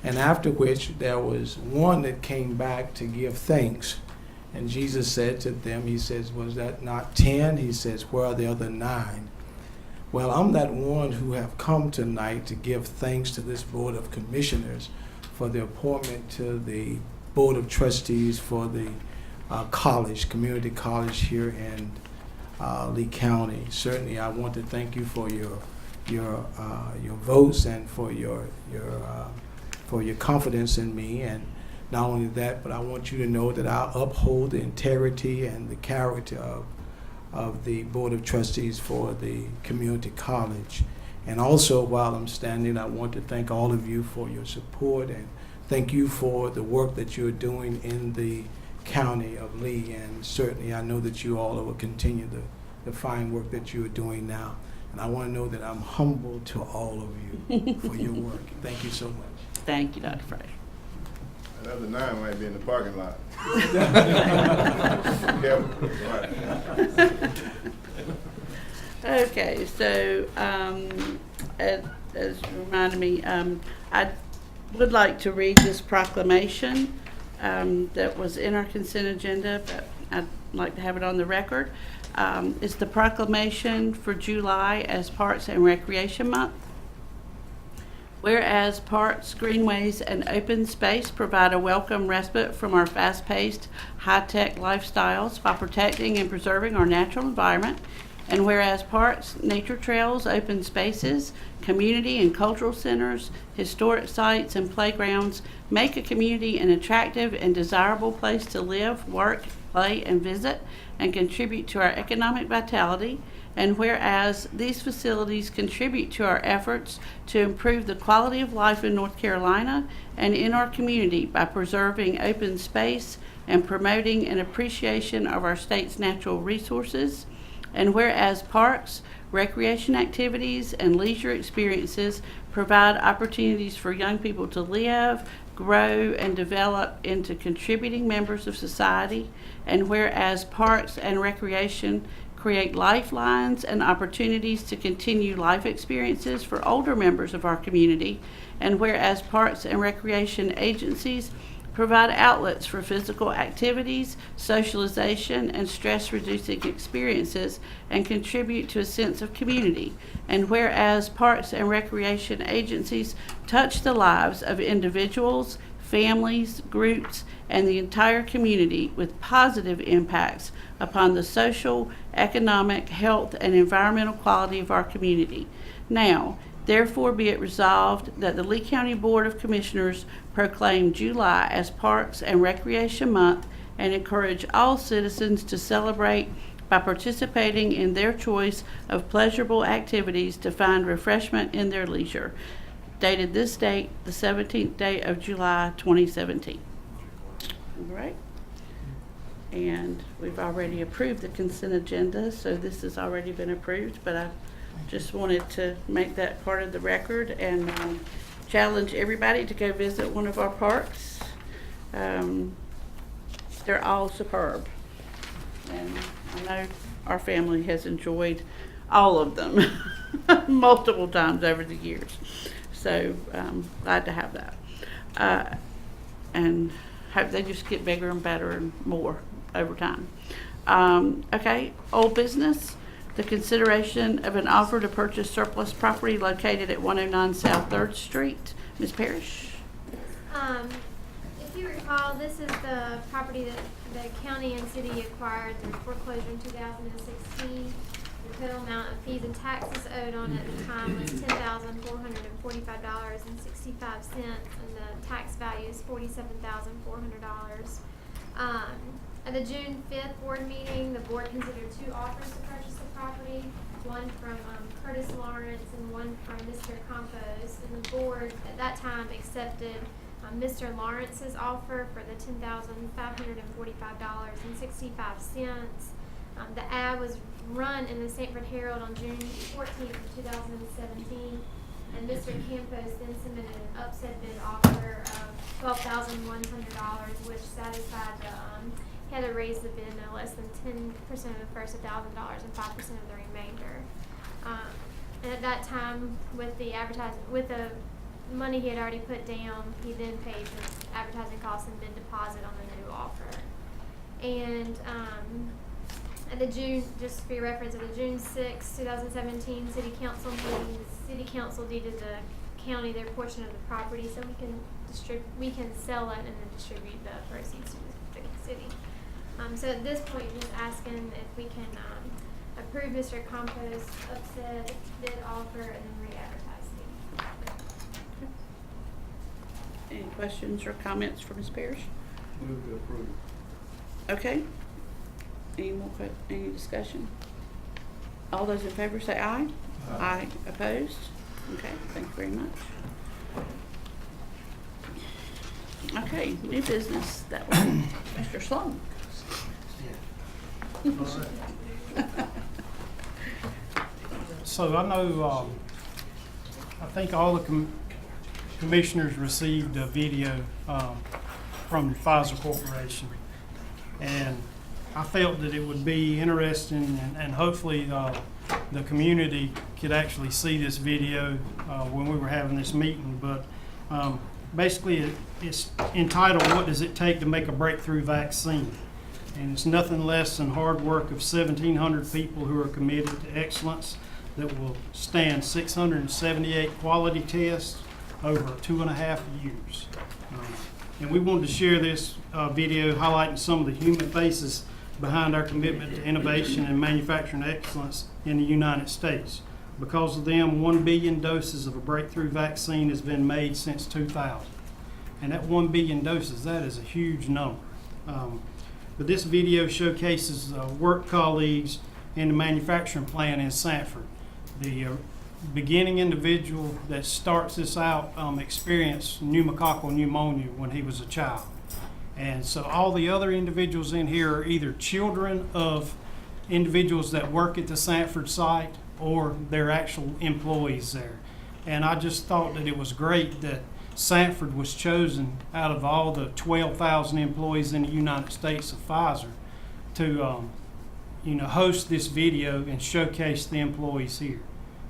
And after which, there was one that came back to give thanks. And Jesus said to them, he says, "Was that not 10? He says, "Where are the other 9? Well, I'm that one who have come tonight to give thanks to this Board of Commissioners for the appointment to the Board of Trustees for the college, community college here in Lee County. Certainly, I want to thank you for your votes and for your confidence in me. And not only that, but I want you to know that I uphold the integrity and the character of the Board of Trustees for the community college. And also, while I'm standing, I want to thank all of you for your support and thank you for the work that you're doing in the county of Lee. And certainly, I know that you all will continue the fine work that you are doing now. And I want to know that I'm humble to all of you for your work. Thank you so much. Thank you, Dr. Frazier. Another 9 might be in the parking lot. Careful. All right. Okay, so as reminded me, I would like to read this proclamation that was in our consent agenda, but I'd like to have it on the record. It's the proclamation for July as Parks and Recreation Month. Whereas parks, greenways, and open space provide a welcome respite from our fast-paced, high-tech lifestyles while protecting and preserving our natural environment. And whereas parks, nature trails, open spaces, community and cultural centers, historic sites, and playgrounds make a community an attractive and desirable place to live, work, play, and visit, and contribute to our economic vitality. And whereas these facilities contribute to our efforts to improve the quality of life in North Carolina and in our community by preserving open space and promoting an appreciation of our state's natural resources. And whereas parks, recreation activities, and leisure experiences provide opportunities for young people to live, grow, and develop into contributing members of society. And whereas parks and recreation create lifelines and opportunities to continue life experiences for older members of our community. And whereas parks and recreation agencies provide outlets for physical activities, socialization, and stress-reducing experiences, and contribute to a sense of community. And whereas parks and recreation agencies touch the lives of individuals, families, groups, and the entire community with positive impacts upon the social, economic, health, and environmental quality of our community. Now, therefore be it resolved that the Lee County Board of Commissioners proclaim July as Parks and Recreation Month and encourage all citizens to celebrate by participating in their choice of pleasurable activities to find refreshment in their leisure. Dated this date, the 17th day of July, 2017. All right. And we've already approved the consent agenda, so this has already been approved, but I just wanted to make that part of the record and challenge everybody to go visit one of our parks. They're all superb, and I know our family has enjoyed all of them multiple times over the years. So glad to have that, and hope they just get bigger and better and more over time. Okay, old business. The consideration of an offer to purchase surplus property located at 109 South 3rd Street. Ms. Parrish? If you recall, this is the property that the county and city acquired through foreclosure in 2016. The total amount of fees and taxes owed on it at the time was $10,445.65, and the tax value is $47,400. At the June 5th board meeting, the board considered 2 offers to purchase the property, one from Curtis Lawrence and one from Mr. Campos. And the board at that time accepted Mr. Lawrence's offer for the $10,545.65. The ad was run in the Sanford Herald on June 14th of 2017. And Mr. Campos then submitted an upset bid offer of $12,100, which satisfied the he had to raise the bid no less than 10% of the first $1,000 and 5% of the remainder. And at that time, with the the money he had already put down, he then paid the advertising costs and bid deposit on the new offer. And at the June, just for your reference, at the June 6, 2017 City Council meeting, the City Council deeded the county their portion of the property, so we can sell it and then distribute the proceeds to the city. So at this point, just asking if we can approve Mr. Campos' upset bid offer and then re-advertise it. Any questions or comments for Ms. Parrish? Move to approve. Okay. Any discussion? All those in favor say aye. Aye. Opposed? Okay, thank you very much. Okay, new business, that one. Mr. Sloan. So I know, I think all the commissioners received a video from Pfizer Corporation, and I felt that it would be interesting and hopefully the community could actually see this video when we were having this meeting. But basically it's entitled, "What Does It Take to Make a Breakthrough Vaccine?" And it's nothing less than hard work of 1,700 people who are committed to excellence that will stand 678 quality tests over 2.5 years. And we wanted to share this video highlighting some of the human faces behind our commitment to innovation and manufacturing excellence in the United States. Because of them, 1 billion doses of a breakthrough vaccine has been made since 2000. And that 1 billion doses, that is a huge number. But this video showcases work colleagues in the manufacturing plant in Sanford. The beginning individual that starts this out experienced pneumococcal pneumonia when he was a child. And so all the other individuals in here are either children of individuals that work at the Sanford site or they're actual employees there. And I just thought that it was great that Sanford was chosen out of all the 12,000 employees in the United States of Pfizer to host this video and showcase the employees here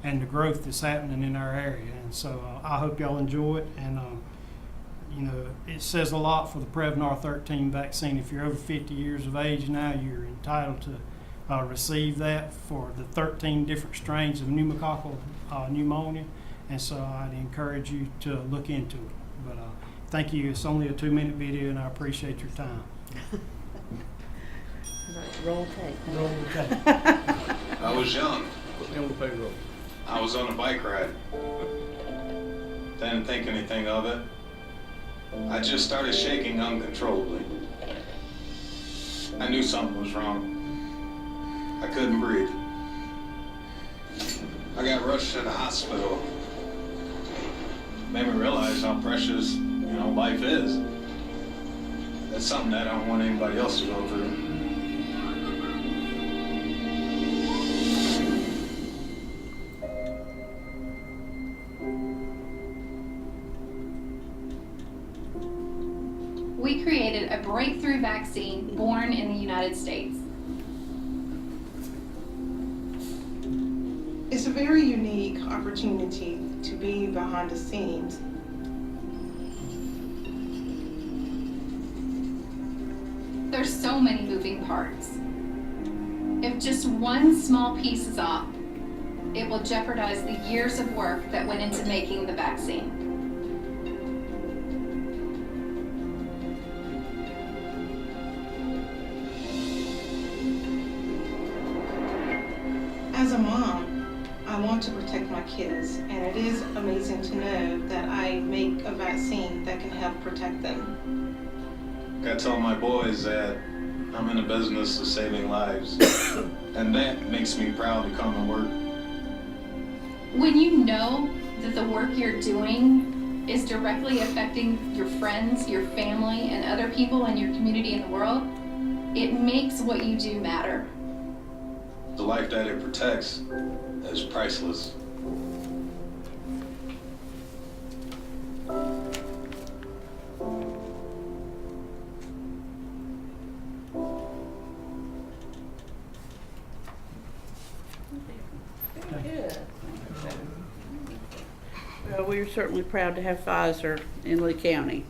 and the growth that's happening in our area. And so I hope y'all enjoy it. And it says a lot for the Prevnar 13 vaccine. If you're over 50 years of age now, you're entitled to receive that for the 13 different strains of pneumococcal pneumonia. And so I'd encourage you to look into it. But thank you. It's only a 2-minute video, and I appreciate your time. Roll tape. Roll tape. I was young. Put me on the payroll. I was on a bike ride. Didn't think anything of it. I just started shaking uncontrollably. I knew something was wrong. I couldn't breathe. I got rushed to the hospital. Made me realize how precious, life is. That's something that I don't want anybody else to go through. We created a breakthrough vaccine born in the United States. It's a very unique opportunity to be behind the scenes. There's so many moving parts. If just one small piece is off, it will jeopardize the years of work that went into making the vaccine. As a mom, I want to protect my kids, and it is amazing to know that I make a vaccine that can help protect them. I tell my boys that I'm in the business of saving lives, and that makes me proud to come and work. When you know that the work you're doing is directly affecting your friends, your family, and other people in your community and the world, it makes what you do matter. The life that it protects is priceless. Very good. Well, we're certainly proud to have Pfizer in Lee County,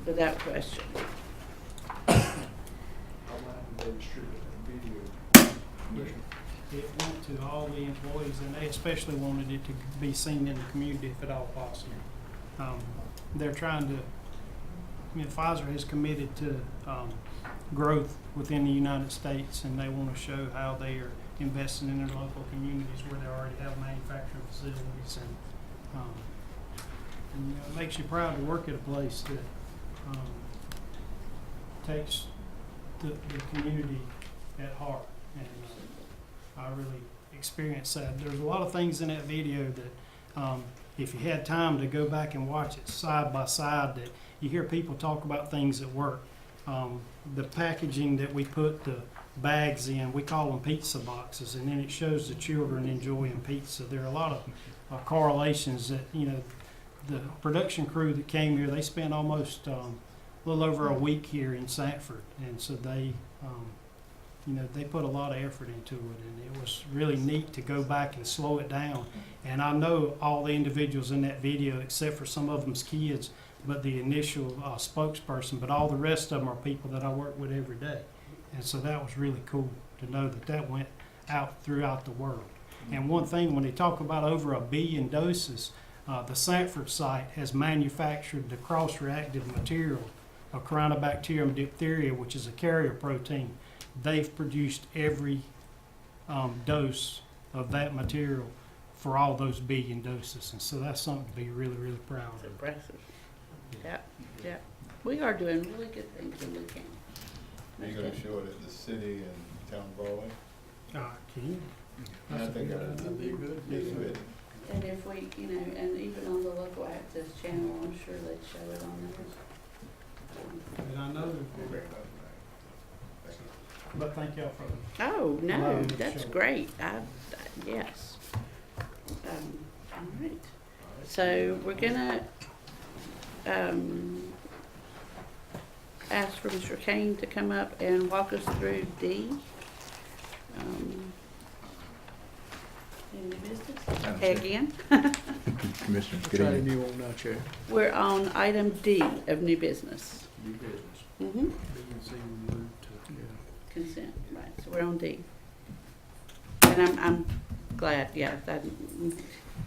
without question. It went to all the employees, and they especially wanted it to be seen in the community if at all possible. They're trying to, Pfizer has committed to growth within the United States, and they want to show how they are investing in their local communities where they already have manufacturing facilities. And it makes you proud to work at a place that takes the community at heart. And I really experienced that. There's a lot of things in that video that if you had time to go back and watch it side by side, that you hear people talk about things at work. The packaging that we put the bags in, we call them pizza boxes, and then it shows the children enjoying pizza. There are a lot of correlations that, the production crew that came here, they spent almost a little over a week here in Sanford, and so they put a lot of effort into it, and it was really neat to go back and slow it down. And I know all the individuals in that video, except for some of them's kids, but the initial spokesperson, but all the rest of them are people that I work with every day. And so that was really cool to know that that went out throughout the world. And one thing, when they talk about over 1 billion doses, the Sanford site has manufactured the cross-reactive material of Corynebacterium diphtheria, which is a carrier protein. They've produced every dose of that material for all those 1 billion doses. And so that's something to be really, really proud of. It's impressive. Yeah. We are doing really good things in Lee County. Are you going to show it at the city and town Broadway? Can you? I think that'd be good. And if we, and even on the local access channel, I'm sure they'd show it on there. And I know, but thank y'all for Oh, no, allowing me to that's show it. great. Yes. All right. So we're gonna ask for Mr. Kane to come up and walk us through D. Any business? Hey again. Commissioner, I'll good try to evening. new on now, Chair. We're on item D of new business. New business. Mm-hmm. B and C we moved to, Consent, right, so we're on D. And I'm glad, yeah, that,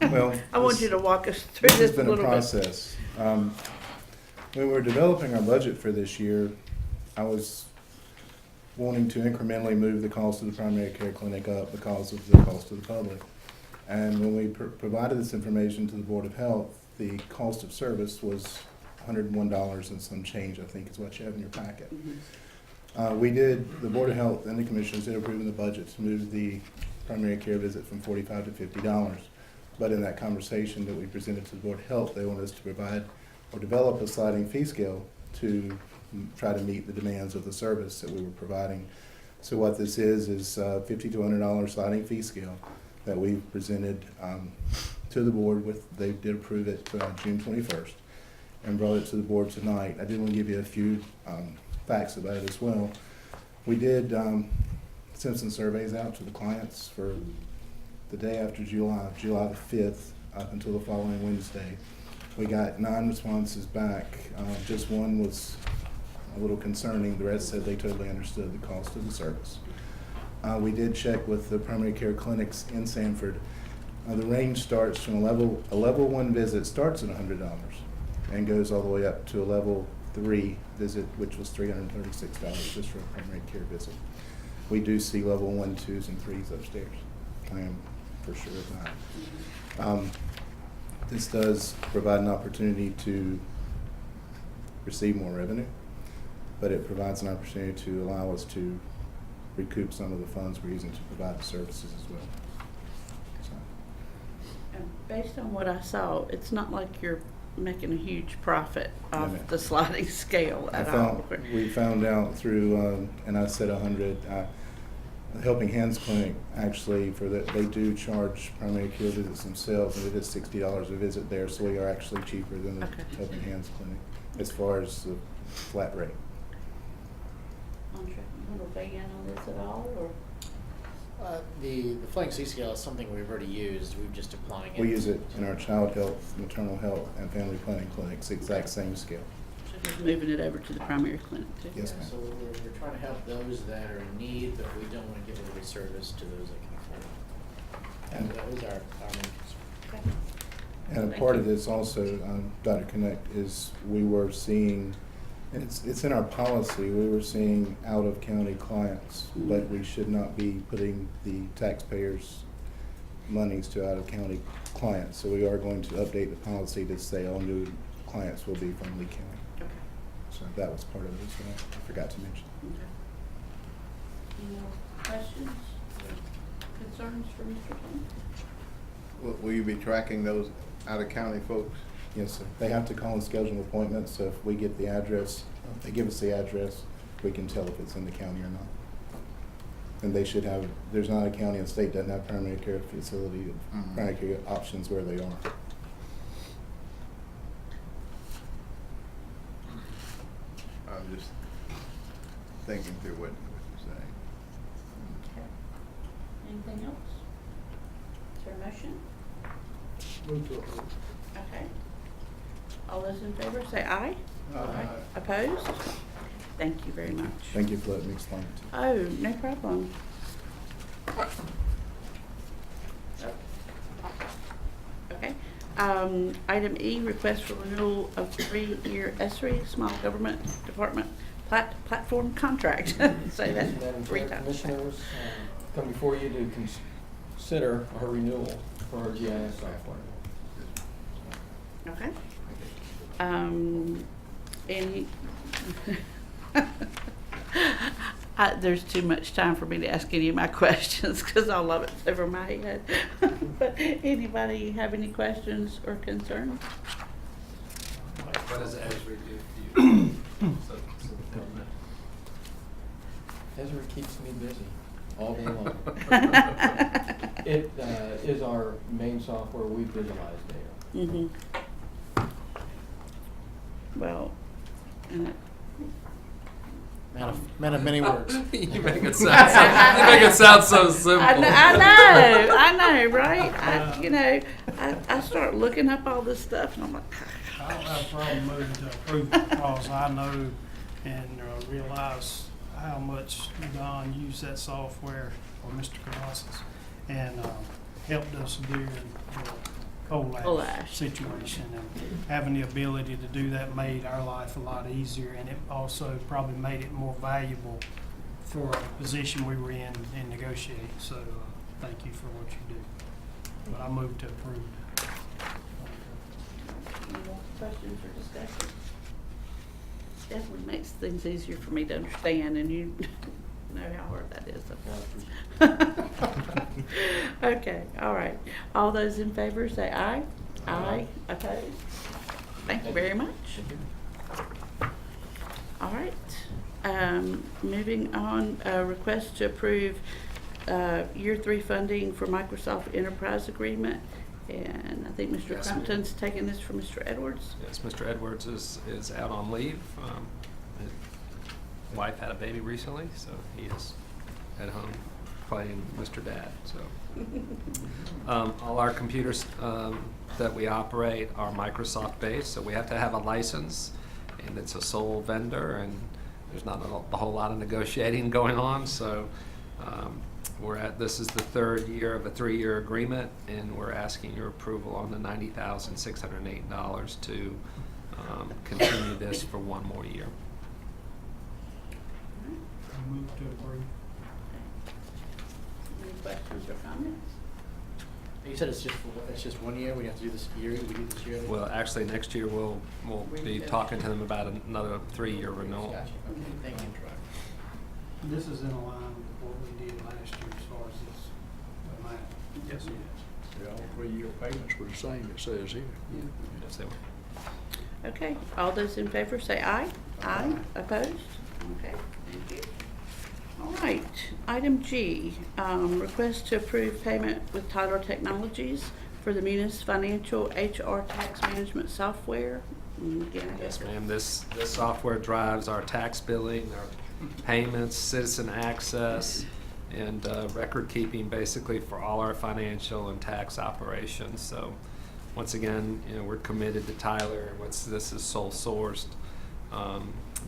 Well, I want this- you to walk us through This has this a been a little bit. process. When we were developing our budget for this year, I was wanting to incrementally move the cost of the primary care clinic up because of the cost to the public. And when we provided this information to the Board of Health, the cost of service was $101 and some change, I think is what you have in your packet. The Board of Health and the Commissioners did approve in the budget to move the primary care visit from $45 to $50. But in that conversation that we presented to the Board of Health, they wanted us to provide or develop a sliding fee scale to try to meet the demands of the service that we were providing. So what this is $50 to $100 sliding fee scale that we presented to the board with. They did approve it June 21st and brought it to the board tonight. I did want to give you a few facts about it as well. We did send some surveys out to the clients for the day after July the 5th up until the following Wednesday. We got 9 responses back. Just one was a little concerning. The rest said they totally understood the cost of the service. We did check with the primary care clinics in Sanford. The range starts from a level 1 visit starts at $100 and goes all the way up to a level 3 visit, which was $336 just for a primary care visit. We do see level 1, 2s, and 3s upstairs. I am for sure of that. This does provide an opportunity to receive more revenue, but it provides an opportunity to allow us to recoup some of the funds we're using to provide the services as well. And based on what I saw, it's not like you're making a huge profit off the sliding scale at all. We found out through, and I said 100, Helping Hands Clinic actually they do charge primary care visits themselves, and it is $60 a visit there, so we are actually cheaper than the Helping Hands Clinic as far as the flat rate. Andre, you want to weigh in on this at all, or? The flying C scale is something we've already used. We're just applying it. We use it in our child health, maternal health, and family planning clinics, the exact same scale. So just moving it over to the primary clinic too? Yes, ma'am. So we're trying to help those that are in need, but we don't want to give every service to those that can afford it. That was our main concern. And a part of this also, Dr. Connect, is we were seeing, and it's in our policy, we were seeing out-of-county clients, but we should not be putting the taxpayers' monies to out-of-county clients. So we are going to update the policy to say all new clients will be from Lee County. Okay. So that was part of it as well. I forgot to mention. Okay. Any more questions or concerns for Mr. King? Will you be tracking those out-of-county folks? Yes, sir. They have to call and schedule appointments, so if we get the address, if they give us the address, we can tell if it's in the county or not. And they should have, there's not a county and state doesn't have primary care facility, primary care options where they are. I'm just thinking through what you're saying. Okay. Anything else? Is there a motion? Move to approve. Okay. All those in favor say aye. Aye. Opposed? Thank you very much. Thank you for letting me explain it to you. Oh, no problem. Okay. Item E, request for renewal of 3-year ESRI Small Government Department Platform Contract. Say that Madam 3 Chair, times. Commissioners, come before you to consider our renewal for our GIS software. Okay. Any, there's too much time for me to ask any of my questions because all of it's over my head. But anybody have any questions or concerns? What does Esri do for you? Ezra keeps me busy all day long. It is our main software. We visualize data. Mm-hmm. Well, and it, Man of many words. You make it sound so simple. I know, right? I start looking up all this stuff, and I'm like, I don't have a problem moving to approve because I know and realize how much Don used that software, or Mr. Colossus, and helped us during the coal ash situation. And having the ability to do that made our life a lot easier, and it also probably made it more valuable for the position we were in negotiating. So thank you for what you do. But I move to approve. any more questions or discussion? definitely makes things easier for me to understand, and you know how hard that is. Okay, all right. All those in favor say aye. Aye. Opposed? Thank you very much. All right. Moving on, request to approve year 3 funding for Microsoft Enterprise Agreement. And I think Mr. Yes, Crumpton's taking this from Mr. Edwards. Yes, Mr. Edwards is out on leave. His wife had a baby recently, so he is at home playing Mr. Dad. So all our computers that we operate are Microsoft based, so we have to have a license, and it's a sole vendor, and there's not a whole lot of negotiating going on. So this is the 3rd year of a 3-year agreement, and we're asking your approval on the $90,608 to continue this for 1 more year. Move to approve. Any questions or comments? You said it's just 1 year, we have to do this year, we do this year? Well, actually, next year we'll be talking to them about another 3-year renewal. Gotcha, okay, thank you. This is in line with what we did last year as far as this amount. Yes. Yeah, all 3-year payments were the same, it says here. Yes, they were. Okay, all those in favor say aye. Aye. Opposed? Okay, thank you. All right, item G, request to approve payment with Tyler Technologies for the Munis Financial HR Tax Management Software. Again, I guess Yes, ma'am. This software drives our tax billing, our payments, citizen access, and record keeping basically for all our financial and tax operations. So once again, we're committed to Tyler, and this is sole sourced.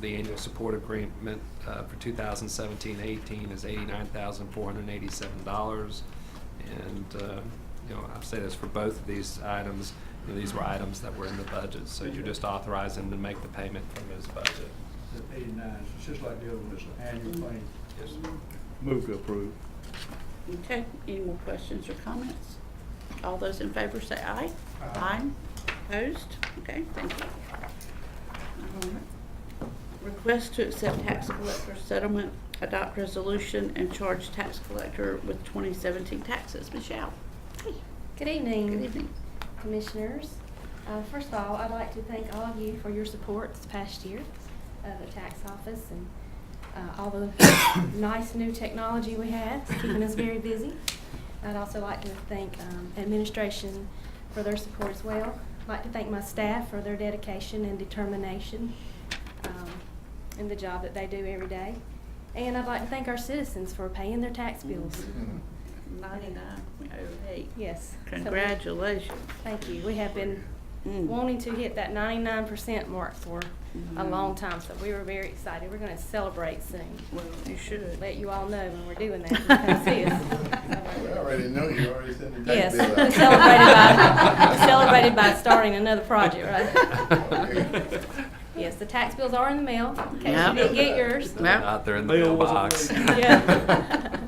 The annual support agreement for 2017-18 is $89,487, and I'll say this for both of these items. These were items that were in the budget, so you're just authorizing to make the payment from his budget. The 89, it's just like the other one, it's an annual thing. Yes. Move to approve. Okay, any more questions or comments? All those in favor say aye. Aye. Opposed? Okay, thank you. Request to accept tax collector settlement, adopt resolution, and charge tax collector with 2017 taxes. Michelle. Hey. Good evening. Good evening. Commissioners. First of all, I'd like to thank all of you for your support this past year of the tax office and all the nice new technology we have. It's keeping us very busy. I'd also like to thank administration for their support as well. I'd like to thank my staff for their dedication and determination in the job that they do every day. And I'd like to thank our citizens for paying their tax bills. 99.08. Yes. Congratulations. Thank you. We have been wanting to hit that 99% mark for a long time, so we were very excited. We're going to celebrate soon. Well, you should. Let you all know when we're doing that. Come see us. We already know you already sent your Yes, tax bill we out. celebrated by starting another project, right? Okay. Yes, the tax bills are in the mail, in case Yep. you didn't get yours. Out there in the mailbox. Yeah.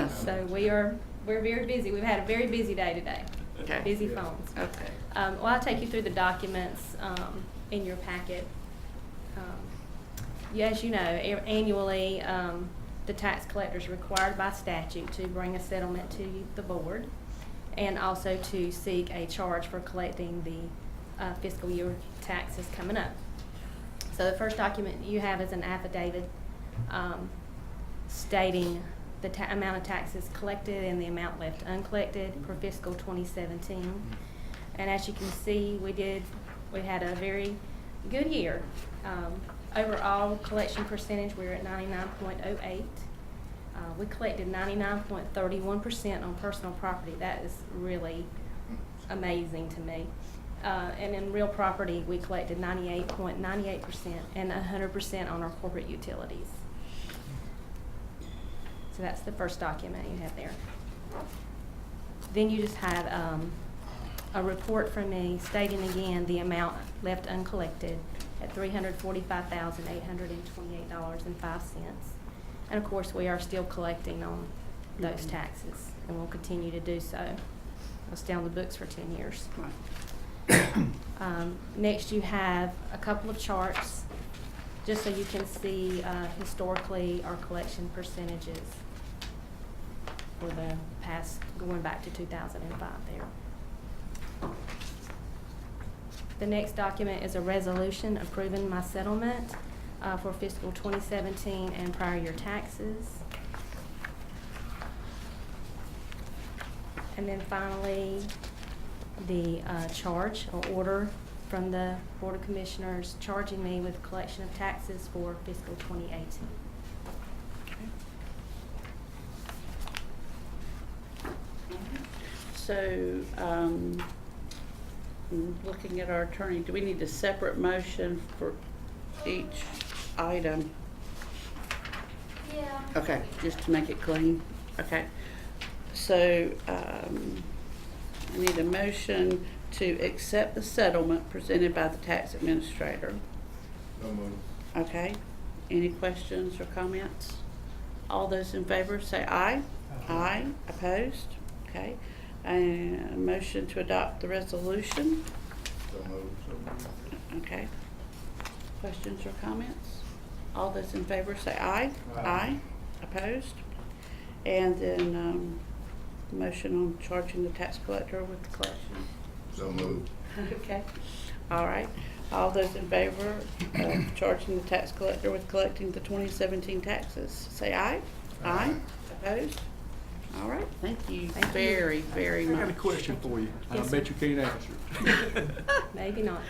So we're very busy. We've had a very busy day today. Okay. Busy phones. Okay. Well, I'll take you through the documents in your packet. As you know, annually, the tax collector is required by statute to bring a settlement to the board and also to seek a charge for collecting the fiscal year taxes coming up. So the first document you have is an affidavit stating the amount of taxes collected and the amount left uncollected for fiscal 2017. And as you can see, we had a very good year. Overall collection percentage, we're at 99.08. We collected 99.31% on personal property. That is really amazing to me. And in real property, we collected 98.98% and 100% on our corporate utilities. So that's the first document you have there. Then you just have a report from me stating again the amount left uncollected at $345,828.05. And of course, we are still collecting on those taxes, and we'll continue to do so. I'll stay on the books for 10 years. Next, you have a couple of charts just so you can see historically our collection percentages for the past, going back to 2005 there. The next document is a resolution approving my settlement for fiscal 2017 and prior year taxes. And then finally, the charge or order from the Board of Commissioners charging me with collection of taxes for fiscal 2018. So, looking at our attorney, do we need a separate motion for each item? Yeah. Okay, just to make it clean. Okay. So, I need a motion to accept the settlement presented by the tax administrator. So moved. Okay. Any questions or comments? All those in favor say aye. Aye. Opposed? Okay. And a motion to adopt the resolution. So moved. Okay. Questions or comments? All those in favor say aye. Aye. Opposed? And then motion on charging the tax collector with the collection. So moved. Okay. All right. All those in favor of charging the tax collector with collecting the 2017 taxes, say aye. Aye. Opposed? All right. Thank you very, very much. I got a question for you, and Yes, I bet you can't answer it. Maybe not.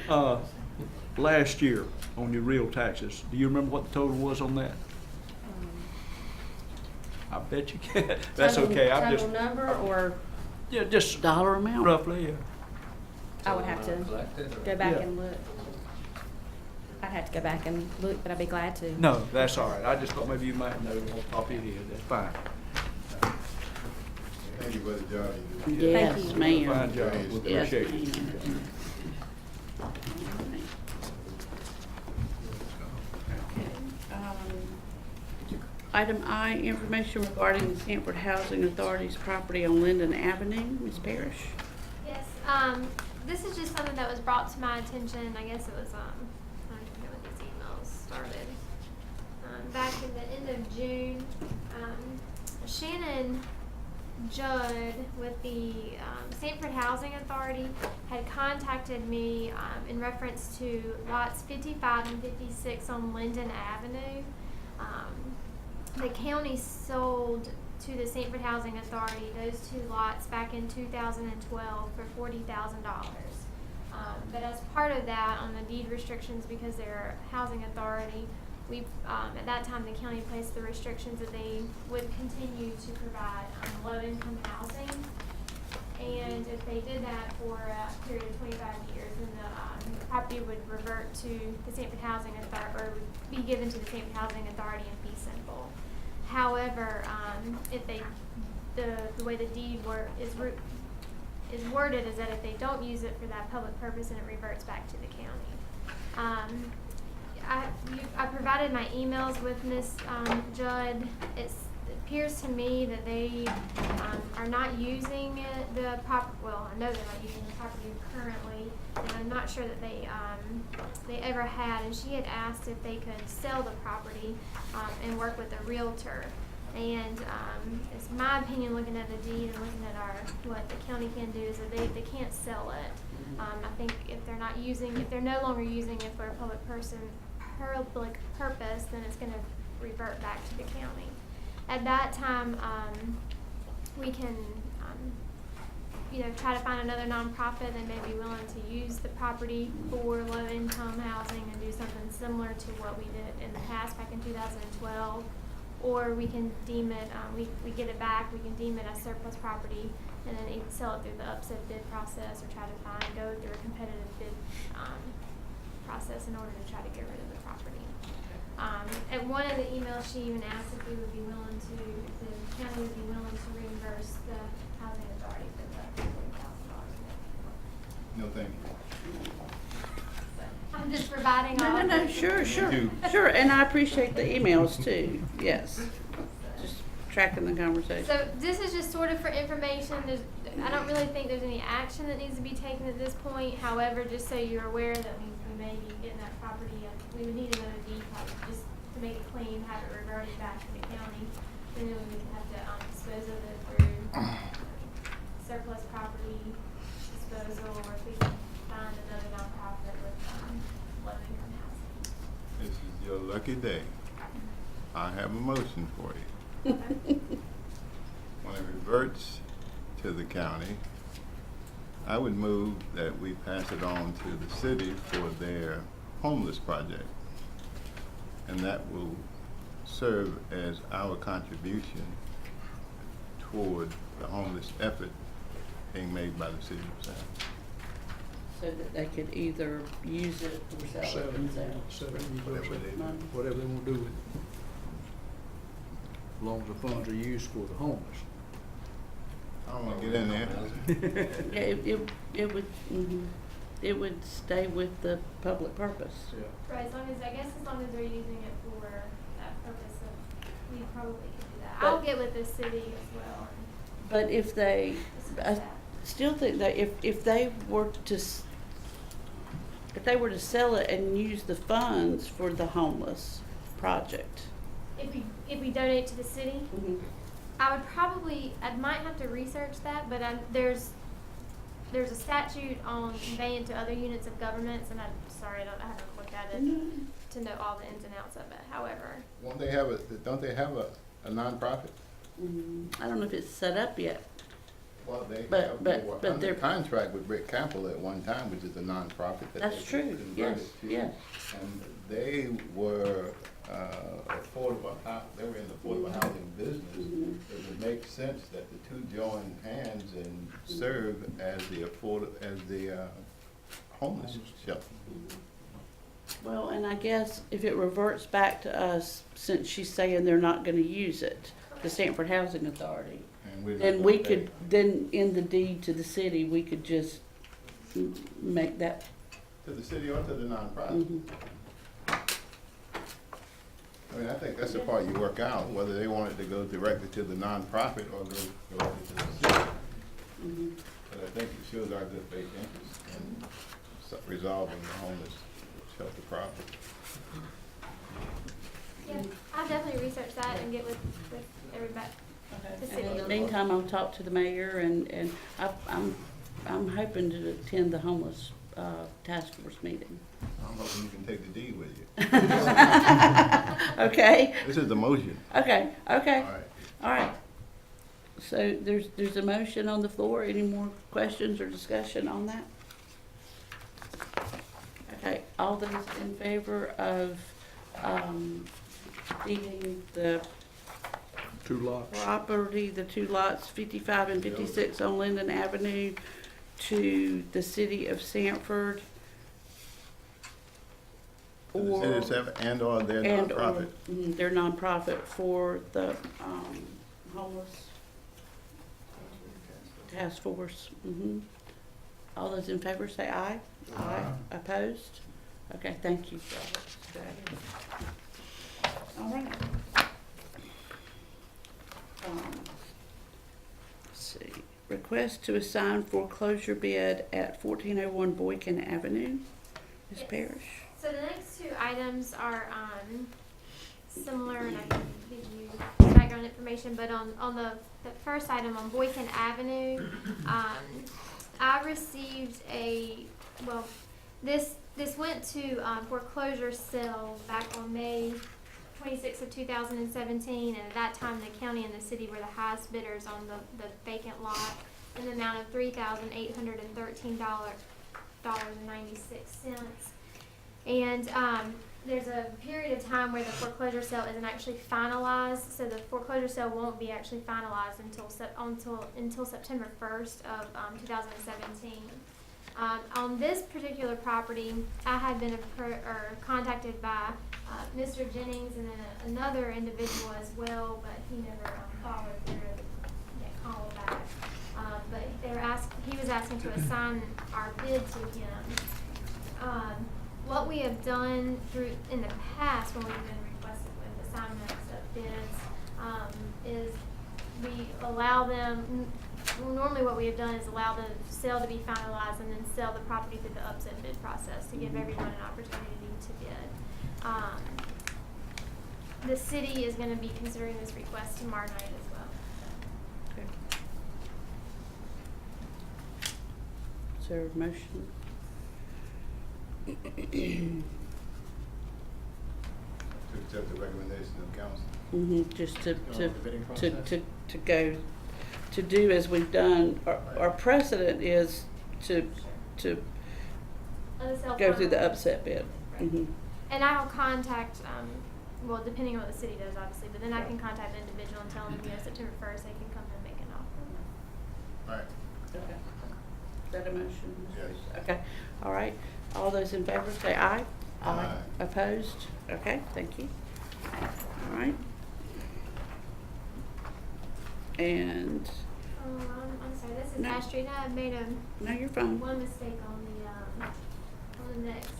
Last year, on your real taxes, do you remember what the total was on that? I bet you can't. That's okay. I'm just, Total number, or yeah, just Dollar amount? roughly, yeah. I would have to go back and look. I'd have to go back and look, but I'd be glad to. No, that's all right. I just thought maybe you might know off the top of your head. That's fine. Thank you for the job you do. Yes, Thank you. ma'am. Fine job. We Yes, appreciate it. ma'am. Item I, information regarding the Sanford Housing Authority's property on Linden Avenue. Ms. Parrish? Yes, this is just something that was brought to my attention, I guess it was, I don't know when these emails started. Back in the end of June, Shannon Judd with the Sanford Housing Authority had contacted me in reference to lots 55 and 56 on Linden Avenue. The county sold to the Sanford Housing Authority those two lots back in 2012 for $40,000. But as part of that, on the deed restrictions, because they're a housing authority, we at that time the county placed the restrictions that they would continue to provide low-income housing. And if they did that for a period of 25 years, then the property would revert to the Sanford Housing Authority, or would be given to the Sanford Housing Authority in fee simple. However, if they, the way the deed is worded is that if they don't use it for that public purpose, then it reverts back to the county. I provided my emails with Ms. Judd. It appears to me that they are not using it, well, I know they're not using the property currently, and I'm not sure that they ever had. And she had asked if they could sell the property and work with a realtor. And it's my opinion, looking at the deed and looking at what the county can do, is that they can't sell it. I think if they're no longer using it for a public purpose, then it's going to revert back to the county. At that time, we can, try to find another nonprofit that may be willing to use the property for low-income housing and do something similar to what we did in the past back in 2012. Or we can deem it, we get it back, we can deem it as surplus property, and then either sell it through the upset bid process, or try to go through a competitive bid process in order to try to get rid of the property. At one of the emails, she even asked if we would be willing to, if the county would be willing to reimburse the housing authority for the $40,000. No, thank you. I'm just providing all. No, sure. Sure, and I appreciate the emails too, yes. Just tracking the conversation. So this is just sort of for information. I don't really think there's any action that needs to be taken at this point. However, just so you're aware that we we may be getting that property, and we would need another deed probably just to make it clean, have it reverted back to the county. And then we would have to dispose of it through surplus property disposal, or if we can find another nonprofit with low income housing. This is your lucky day. I have a motion for you. When it reverts to the county, I would move that we pass it on to the city for their homeless project. And that will serve as our contribution toward the homeless effort being made by the city of Sanford. So that they could either use it or sell it themselves. Whatever they want to do with it. As long as the funds are used for the homeless. I don't want to get in there. Yeah, it would, it would stay with the public purpose. Right, as long as they're using it for that purpose, we probably could do that. But- I'll get with the city as well. But if they, I still think that if they were to, if they were to sell it and use the funds for the homeless project. If we donate to the city, I might have to research that, but there's a statute on conveying to other units of governments, and I haven't looked at it to know all the ins and outs of it. However, Don't they have a nonprofit? I don't know if it's set up yet. Well, they But under they're contract with Rick Campbell at one time, which is a nonprofit that That's they true. converted Yes, to. yes. And they were affordable. They were in the affordable housing business. It would make sense that the two join hands and serve as the homeless shelter. Well, and I guess if it reverts back to us, since she's saying they're not gonna use it, the Sanford Housing Authority, And we're not then gonna we pay. could, then in the deed to the city, we could just make that. To the city or to the nonprofit. I mean, I think that's the part you work out, whether they want it to go directly to the nonprofit or go directly to the city. But I think it shows our good faith interest in resolving the homeless shelter problem. yeah, I'll definitely research that and get with everybody. The city. And in the meantime, I'll talk to the mayor, and I'm hoping to attend the homeless task force meeting. I'm hoping you can take the deed with you. Okay. This is the motion. Okay, okay. All right. All right. So there's a motion on the floor. Any more questions or discussion on that? Okay, all those in favor of deeding the Two lots. property, the two lots, 55 and 56 on Linden Avenue, to the city of Sanford, To the city of Sanford and/or their nonprofit. their nonprofit for the homeless task force. All those in favor say aye. Aye. Opposed? Okay, thank you. All right. Let's see. Request to assign foreclosure bid at 1401 Boykin Avenue. Ms. Yes. Parrish. So the next two items are similar, and I can give you background information, but on the first item on Boykin Avenue, I received this went to foreclosure sale back on May 26th of 2017, and at that time the county and the city were the highest bidders on the vacant lot in the amount of $3,813.96. And there's a period of time where the foreclosure sale isn't actually finalized, so the foreclosure sale won't be actually finalized until September 1st of 2017. On this particular property, I had been contacted by Mr. Jennings and then another individual as well, but he never followed through and called back. But he was asking to assign our bid to him. What we have done in the past when we've been requested with assignments of bids is we allow them, normally what we have done is allow the sale to be finalized and then sell the property through the upset bid process to give everyone an opportunity to bid. The city is gonna be considering this request tomorrow night as well. Okay. Is there a motion? To accept the recommendation of council. Just to the bidding process? go, to do as we've done, our precedent is to Let the sale go through the finalize. upset bid. Mhm. And I will contact, well, depending on what the city does, obviously, but then I can contact the individual and tell them, September 1st, they can come and make an offer. All right. Okay. Is that a motion? Yes. Okay, all right. All those in favor say aye. Aye. Opposed? Okay, thank you. All right. And, I'm sorry, this is No. Ash Street. I made no, you're fine. one mistake on the next,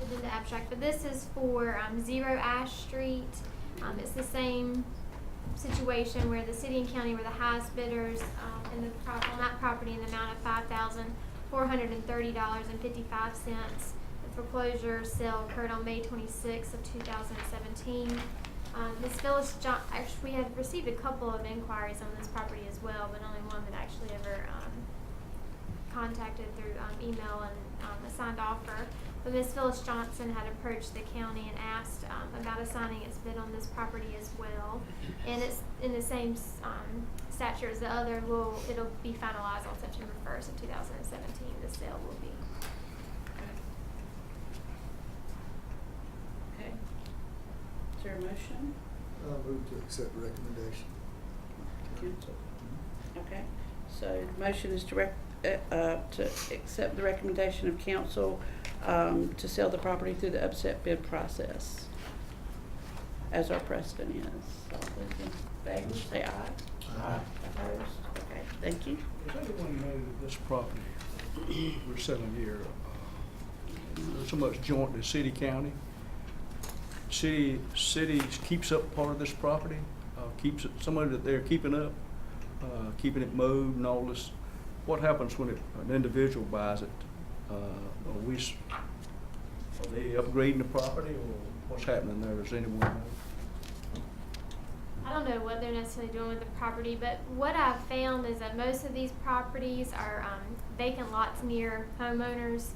in the abstract, but this is for 0 Ash Street. It's the same situation where the city and county were the highest bidders on that property in the amount of $5,430.55. The foreclosure sale occurred on May 26th of 2017. Ms. Phyllis actually, we have received a couple of inquiries on this property as well, but only one that actually ever contacted through email and a signed offer. But Ms. Phyllis Johnson had approached the county and asked about assigning its bid on this property as well. And it's in the same stature as the other. It'll be finalized on September 1st of 2017. The sale will be. Okay. Is there a motion? I'll move to accept the recommendation. Okay, so the motion is to accept the recommendation of council to sell the property through the upset bid process, as our precedent is. All those in favor say aye. Aye. Opposed? Okay, thank you. Does anyone know that this property we're selling here, there's so much joint to city county? City keeps up part of this property, keeps it, somebody that they're keeping up, keeping it mowed and all this. What happens when an individual buys it? Are they upgrading the property, or what's happening there? Does anyone know? I don't know what they're necessarily doing with the property, but what I've found is that most of these properties are vacant lots near homeowners.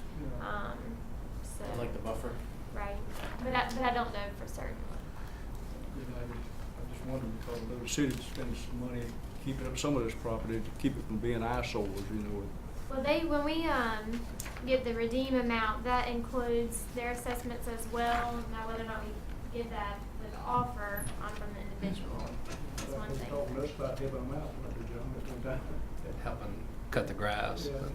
So Like the buffer? right, but I don't know for certain. I just wondered, because I know the city spends some money keeping up some of this property to keep it from being eyesores, you know. Well, when we give the redeem amount, that includes their assessments as well. Now, whether or not we give that with the offer from the individual is one thing. Talking to us about helping them out, what did John, at one time? Helping cut the grass. Yeah. But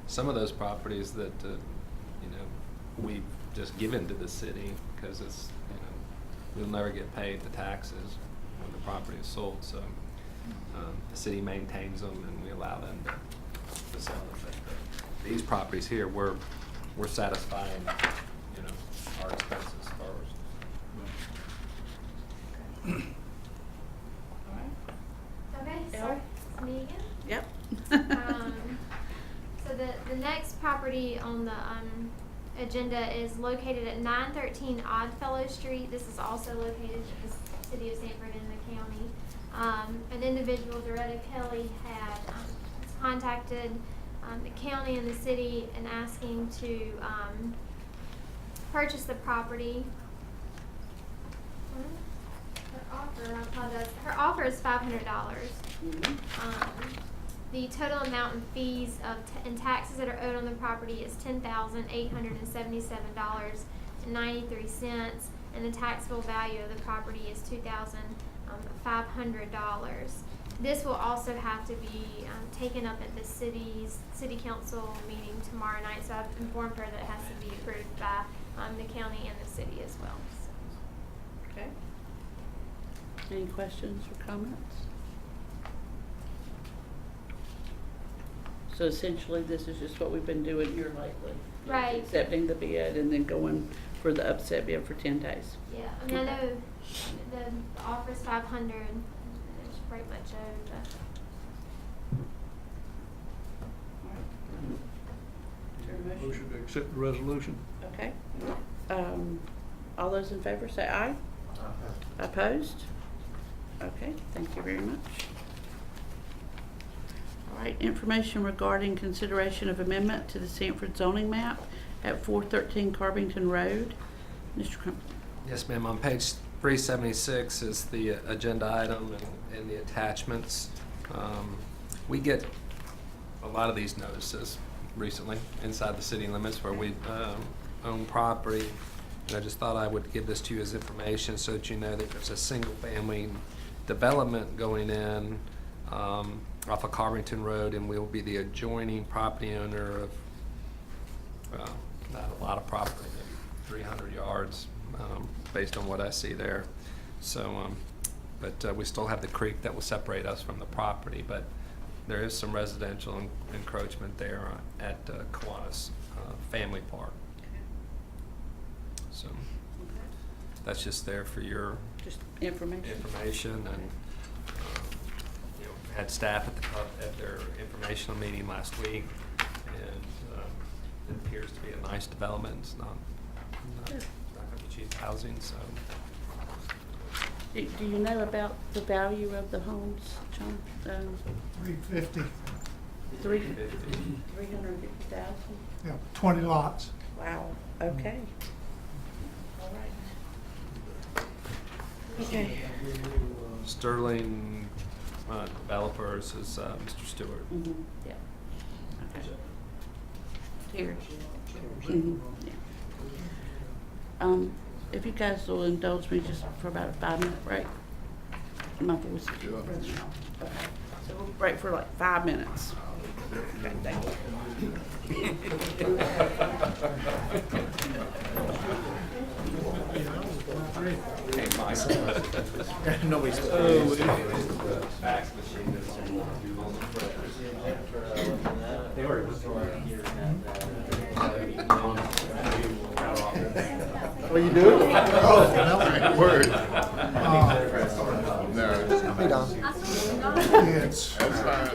some of those properties that, we've just given to the city, because it's, we'll never get paid the taxes when the property is sold, so the city maintains them and we allow them to sell them. But these properties here, we're satisfying, our expenses first. All right. Okay, Yeah. so it's me again. Yep. So the next property on the agenda is located at 913 Oddfellow Street. This is also located in the city of Sanford in the county. An individual, Doretta Kelly, had contacted the county and the city and asking to purchase the property. Her offer is $500. The total amount in fees and taxes that are owed on the property is $10,877.93, and the taxable value of the property is $2,500. This will also have to be taken up at the city council meeting tomorrow night. So I've informed her that it has to be approved by the county and the city as well. So. Okay. Any questions or comments? So essentially, this is just what we've been doing here lately. Right. Accepting the bid and then going for the upset bid for 10 days. Yeah, I mean, I know the offer is $500. It's pretty much over. accept the resolution. Okay. All those in favor say aye. Opposed? Okay, thank you very much. All right, information regarding consideration of amendment to the Sanford zoning map at 413 Carbington Road. Mr. Crumpler. Yes, ma'am. On page 376 is the agenda item and the attachments. We get a lot of these notices recently inside the city limits where we own property. And I just thought I would give this to you as information so that you know that there's a single-family development going in off of Carbington Road, and we'll be the adjoining property owner of, well, not a lot of property, maybe 300 yards, based on what I see there. So, but we still have the creek that will separate us from the property, but there is some residential encroachment there at Kiwanis Family Park. So that's just there for your Just information. and you know, had staff at their informational meeting last week, and it appears to be a nice development. It's not going to be cheap housing, so. Do you know about the value of the homes, John? 350, 350,000? yeah, 20 lots. Wow, okay. All right. Okay. Sterling Developers is Mr. Stewart. Mhm, yeah. Okay. Here. Mhm, yeah. If you guys will indulge me just for about a 5-minute break. My voice is running off. Okay. So we'll break for like 5 minutes. Okay, thank you. Hey, Mike. Nobody's. They already went through our year. What you doing? Oh, word. Hey, Don. Yes. That's fine.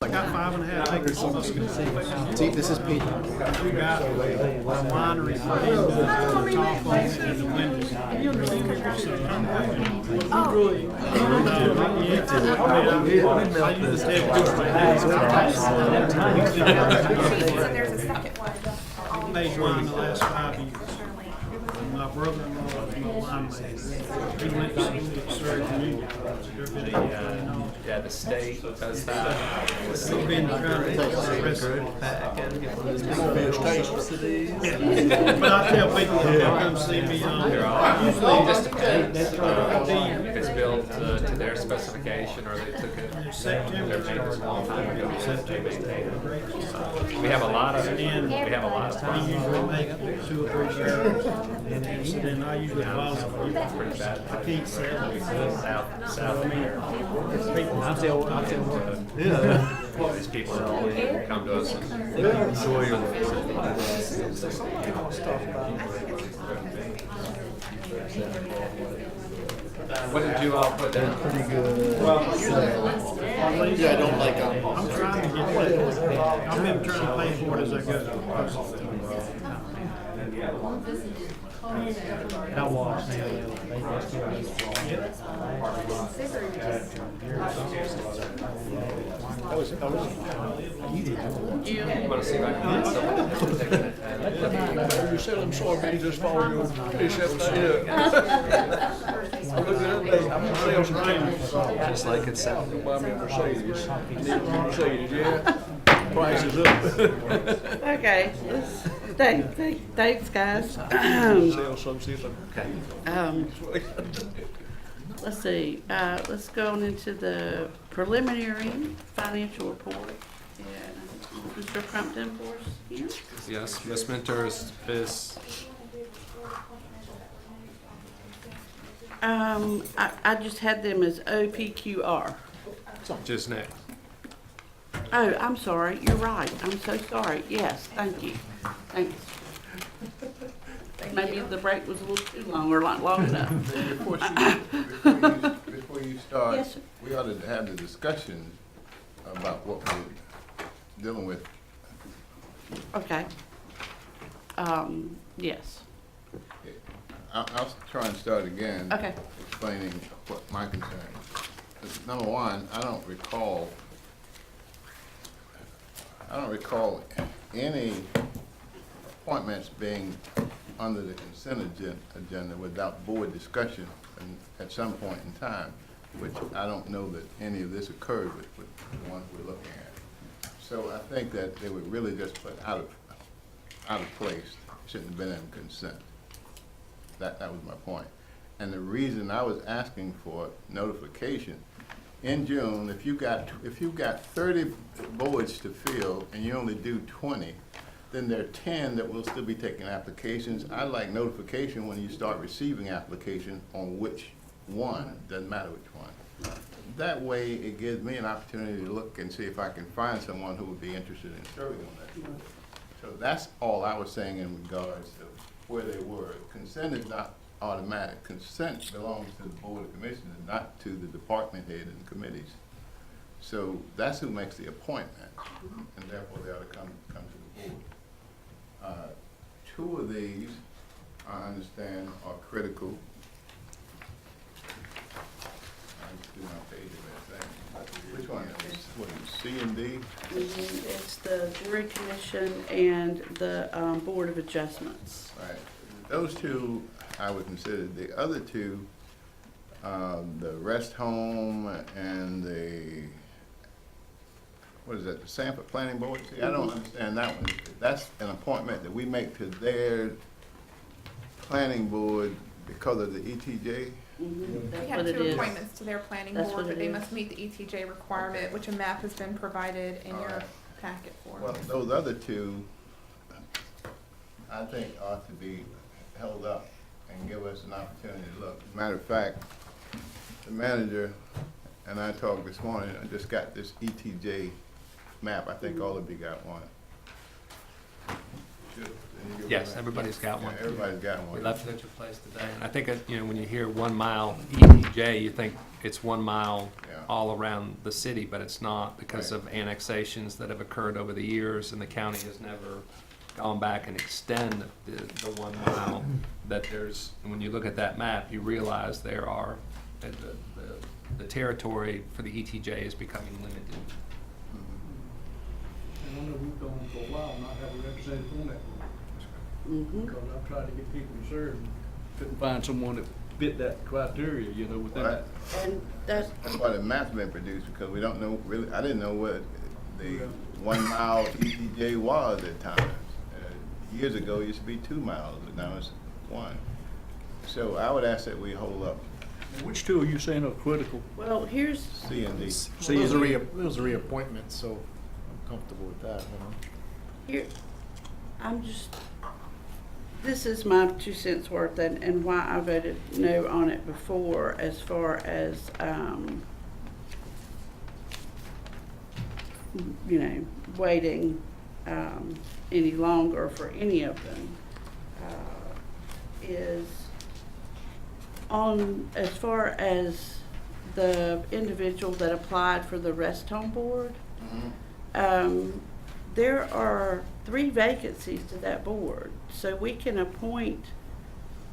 I got 5.5 acres on this. See, this is Pete. We got a winery and top and the windows. There's a second one. Made wine the last 5 years. My brother-in-law was my winemaker. He went to school at Surgeon. Yeah, the state does that. We've been trying to take the rest of it. But I tell people, they'll come see me They're all usually just depends if it's built to their specification or they took it, their maintenance a long time ago. They maintain it. We have a lot of we usually make 2 or 3 years. And I usually follow it. pretty bad. I can't sell it. South here. I'm still working. These people are all come to us and enjoy your What did you all put down? Pretty good. Well, yeah, I don't like them. I'm trying to get that. I've been trying to pay for it as I go. How was You want to see if I can find someone? You selling soybeans this fall, you'll accept that. I'm looking at that, I'm gonna sell some things. Just like it's South. Buy me a Mercedes. Mercedes, yeah. Price is up. Okay, thanks, guys. Sell some, see if I. Let's see, let's go on into the preliminary financial report. And Mr. Crumpton for us here. Yes, Ms. Minter is I just had them as OPQR. just next. Oh, I'm sorry, you're right, I'm so sorry, yes, thank you, thanks. Maybe the break was a little too long or not long enough. Before you start, Yes, sir. we ought to have the discussion about what we're dealing with. Okay. Yes. I'll try and start again. Okay. Explaining what my concern is. Number one, I don't recall any appointments being under the consent agenda without board discussion at some point in time, which I don't know that any of this occurred with the ones we're looking at. So I think that they were really just put out of place, shouldn't have been in consent. That was my point. And the reason I was asking for notification, in June, if you got 30 boards to fill and you only do 20, then there are 10 that will still be taking applications. I like notification when you start receiving applications on which one, doesn't matter which one. That way, it gives me an opportunity to look and see if I can find someone who would be interested in serving on that board. So that's all I was saying in regards to where they were. Consent is not automatic. Consent belongs to the Board of Commissioners, not to the department head and committees. So that's who makes the appointment, and therefore they ought to come to the board. 2 of these, I understand, are critical. I just do my page of that thing. Which one is it? What is it, C and D? It's the Jury Commission and the Board of Adjustments. Right. Those 2 I would consider. The other 2, the rest home and the, what is that, the Sanford Planning Board? See, I don't understand that one. That's an appointment that we make to their planning board because of the ETJ? We have 2 appointments to their planning board, but they must meet the ETJ requirement, which a map has been provided in your packet for. Well, those other 2, I think ought to be held up and give us an opportunity to look. Matter of fact, the manager and I talked this morning, I just got this ETJ map. I think all of you got one. Should, Yes, everybody's got one. Yeah, everybody's got one. We left it at your place today, and I think, when you hear 1 mile ETJ, you think it's 1 mile Yeah. all around the city, but it's not because Right. of annexations that have occurred over the years, and the county has never gone back and extend the 1 mile. That there's, when you look at that map, you realize there are, the territory for the ETJ is becoming limited. And I know we've gone for a while not have a representative on that board. Because I've tried to get people to serve and couldn't find someone that fit that criteria, within that. And that's, That's why the map's been produced, because we don't know, really, I didn't know what the 1 mile ETJ was at times. Years ago, it used to be 2 miles, but now it's 1. So I would ask that we hold up Which two are you saying are critical? well, here's, C and D. C is It was a reappointment, so I'm comfortable with that, here, this is my 2 cents worth and why I voted no on it before as far as, waiting, any longer for any of them, is on, as far as the individual that applied for the rest home board, there are 3 vacancies to that board. So we can appoint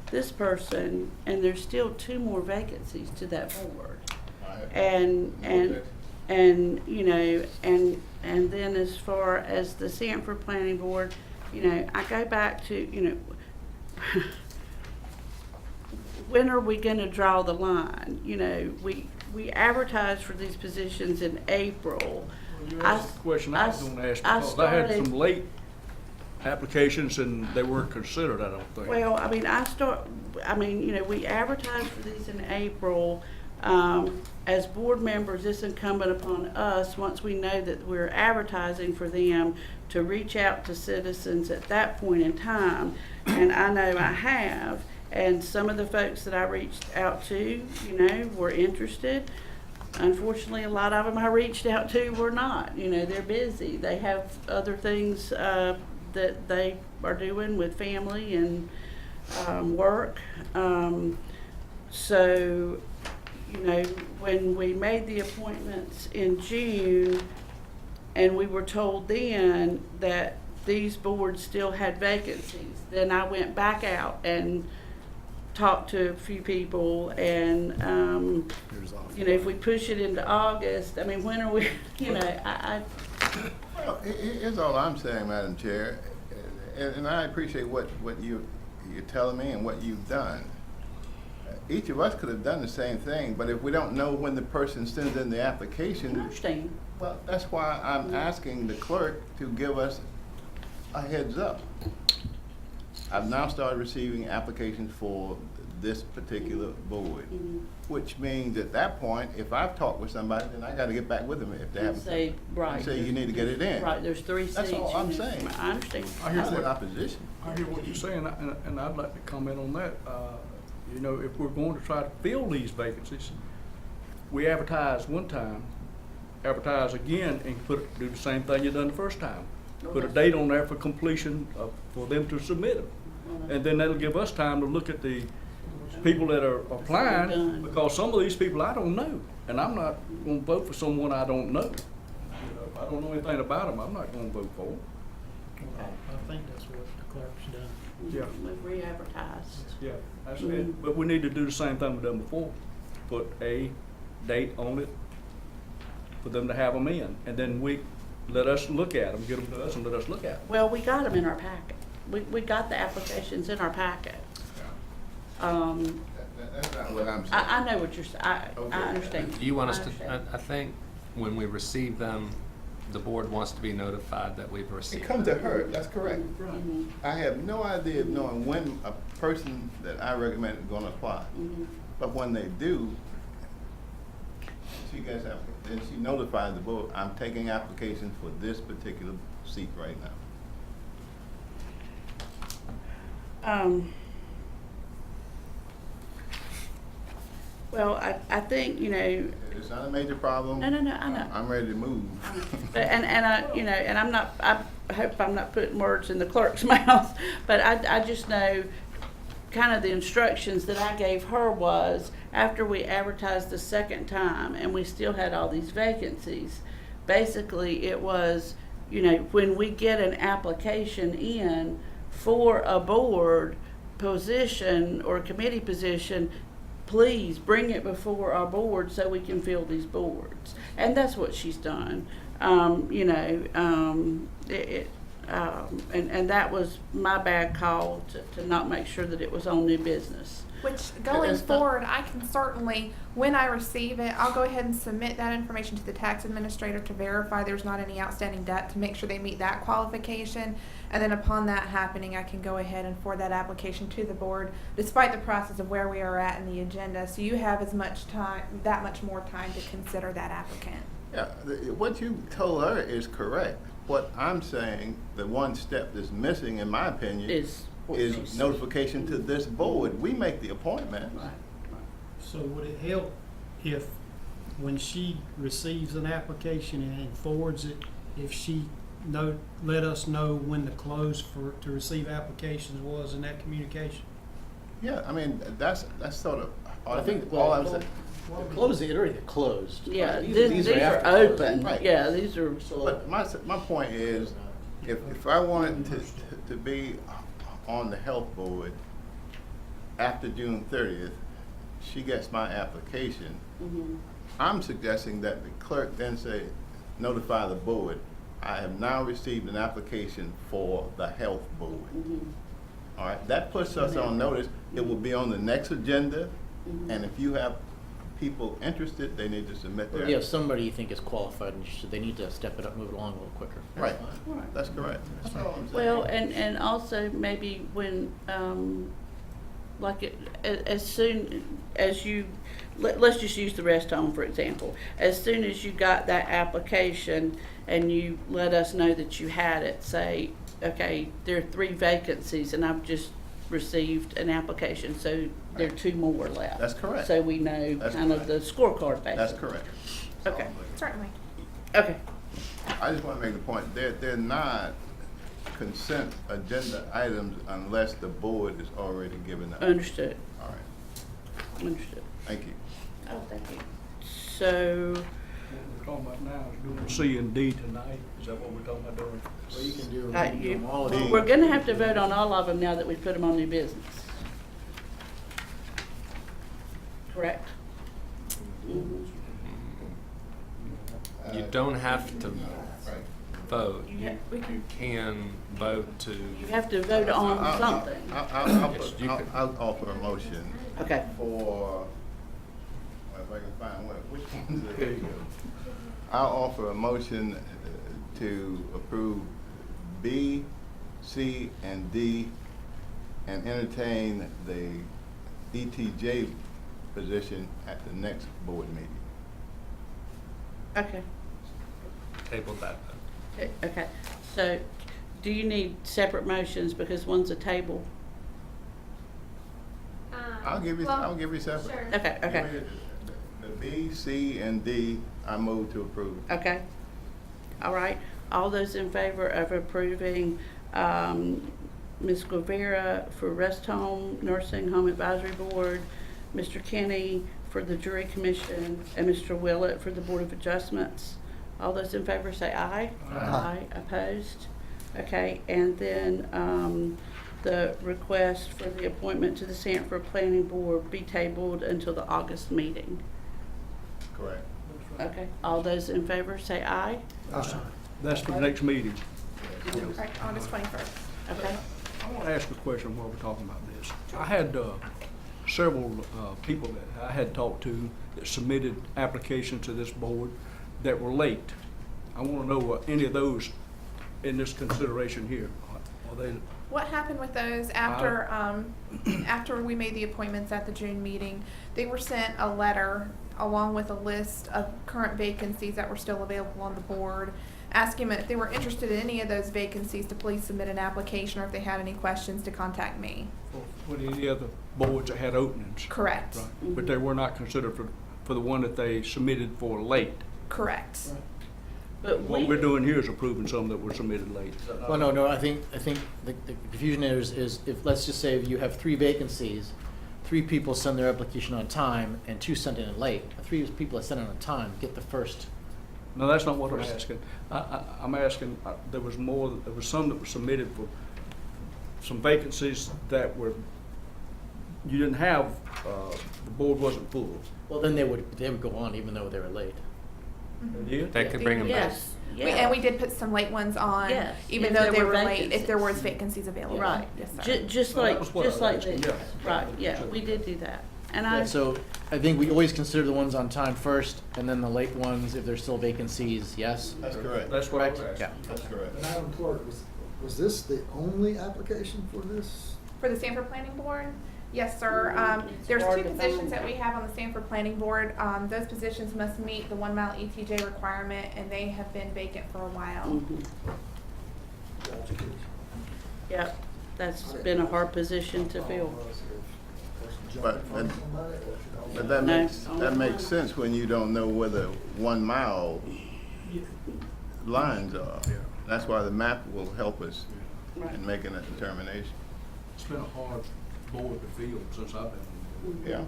this person and there's still 2 more vacancies to that board. And then as far as the Sanford Planning Board, I go back to, when are we gonna draw the line? We advertised for these positions in April. You asked the question I was gonna ask, because I had some late applications and they weren't considered, I don't think. Well, we advertised for these in April. As board members, it's incumbent upon us, once we know that we're advertising for them, to reach out to citizens at that point in time. And I know I have, and some of the folks that I reached out to, were interested. Unfortunately, a lot of them I reached out to were not. They're busy. They have other things that they are doing with family and work. So, when we made the appointments in June, and we were told then that these boards still had vacancies, then I went back out and talked to a few people, and if we push it into August, when are we? Well, here's all I'm saying, Madam Chair, and I appreciate what you're telling me and what you've done. Each of us could have done the same thing, but if we don't know when the person sends in the application, I understand. well, that's why I'm asking the clerk to give us a heads up. I've now started receiving applications for this particular board, which means at that point, if I've talked with somebody, then I gotta get back with them if they haven't. Say, right. Say you need to get it in. Right, there's 3 seats. That's all I'm saying. I understand. That's in opposition. I hear what you're saying, and I'd like to comment on that. If we're going to try to fill these vacancies, we advertise one time, advertise again, and do the same thing you done the first time. Put a date on there for completion for them to submit them. And then that'll give us time to look at the people that are applying, because some of these people I don't know, and I'm not gonna vote for someone I don't know. If I don't know anything about them, I'm not gonna vote for them. I think that's what the clerk's done. Yeah. We've re-advertised. Yeah, that's it. But we need to do the same thing we've done before. Put a date on it for them to have them in. And then let us look at them, get them to us and let us look at them. Well, we got them in our packet. We got the applications in our packet. That's not what I'm saying. I know what you're saying. I understand. Do you want us I to, understand. I think when we receive them, the board wants to be notified that we've received It them. comes to her, that's correct. I have no idea of knowing when a person that I recommend is gonna apply. But when they do, she gets then she notifies the board, I'm taking applications for this particular seat right now. Well, I think, It's not a major problem. No, I know. I'm ready to move. And I'm not, I hope I'm not putting words in the clerk's mouth, but I just know kind of the instructions that I gave her was, after we advertised the second time and we still had all these vacancies, basically it was, you know, when we get an application in for a board position or committee position, please bring it before our board so we can fill these boards. And that's what she's done. You know, and that was my bad call to not make sure that it was on new business. Which, going It's not- forward, I can certainly, when I receive it, I'll go ahead and submit that information to the tax administrator to verify there's not any outstanding debt, to make sure they meet that qualification. And then upon that happening, I can go ahead and forward that application to the board, despite the process of where we are at in the agenda. So you have as much time, that much more time to consider that applicant. Yeah, what you told her is correct. What I'm saying, the one step that's missing, in my opinion, is notification to this board. We make the appointment. So would it help if, when she receives an application and forwards it, if she let us know when the close to receive applications was in that communication? Yeah, I mean, that's sort of, I think, all I'm saying. the closing, it already closed. Yeah, Right? these are after open. closing. Right. Yeah, these are. But my point is, if I wanted to be on the health board after June 30th, she gets my application. I'm suggesting that the clerk then say, notify the board, I have now received an application for the health board. All right, that puts us on notice. It will be on the next agenda, and if you have people interested, they need to submit their. Yeah, if somebody you think is qualified and they need to step it up, move it along a little quicker. Right, that's correct. That's all I'm saying. Well, and also maybe when, as soon as you, let's just use the rest home for example. As soon as you got that application and you let us know that you had it, say, okay, there are 3 vacancies and I've just received an application, so there are 2 more left. That's correct. So we know That's kind of the scorecard basically. That's correct. Okay. Certainly. Okay. I just want to make the point, they're not consent agenda items unless the board is already given up. Understood. All right, Understood. thank you. Oh, thank you. So, What we're talking about now is doing C and D tonight. Is that what we're talking about doing? Well, you can do, you can do them all of them. we're gonna have to vote on all of them now that we've put them on new business. Correct? You don't have to vote. You ha- we You can vote to. You have to vote on something. I'll offer a motion Okay. for, if I can find which one's it? I'll offer a motion to approve B, C, and D, and entertain the ETJ position at the next board meeting. Okay. Table that. Okay. So, do you need separate motions because one's a table? I'll give you separate. Sure. Okay. Okay. The B, C, and D, I move to approve. Okay. All right. All those in favor of approving Ms. Guevara for Rest Home Nursing Home Advisory Board, Mr. Kenny for the Jury Commission, and Mr. Willett for the Board of Adjustments. All those in favor say aye. Aye. Opposed? Okay. And then the request for the appointment to the Sanford Planning Board be tabled until the August meeting. Correct. Okay. All those in favor say aye. That's for the next meeting. Right, August 21st. Okay. I want to ask a question while we're talking about this. I had several people that I had talked to that submitted applications to this board that were late. I want to know any of those in this consideration here. Are they? What happened with those after after we made the appointments at the June meeting? They were sent a letter along with a list of current vacancies that were still available on the board, asking them if they were interested in any of those vacancies to please submit an application, or if they had any questions to contact me. For any other boards that had openings? Correct. Right. But they were not considered for the one that they submitted for late? Correct. But What we're doing here is approving some that were submitted late. Well, no, I think the confusion is if, let's just say you have 3 vacancies, 3 people send their application on time and 2 send in late. The 3 people that send it on time get the first. No, that's not what I'm asking. I'm asking, there was some that were submitted for some vacancies that were, you didn't have, the board wasn't full. Well, then they would go on even though they were late. They could bring them back. Yes, And we did put some late ones on, Yes, even if though there they were were late, if vacancies. there was vacancies available. Right. Yes, sir. Just Well, that like, was what just I was like asking, this. yeah. Right, yeah, we did do that. And I, So I think we always consider the ones on time first, and then the late ones, if there's still vacancies, yes? That's correct. That's what I was Correct? asking. Yeah. That's correct. Madam Clerk, was this the only application for this? For the Sanford Planning Board? Yes, sir. There's hard 2 to find positions that that. we have on the Sanford Planning Board. Those positions must meet the 1 mile ETJ requirement, and they have been vacant for a while. mhm. Yep, that's been a hard position to fill. But that No. makes sense when you don't know where the 1 mile lines are. That's why the map will help us Right. in making a determination. It's been a hard board to fill since I've been. Yeah.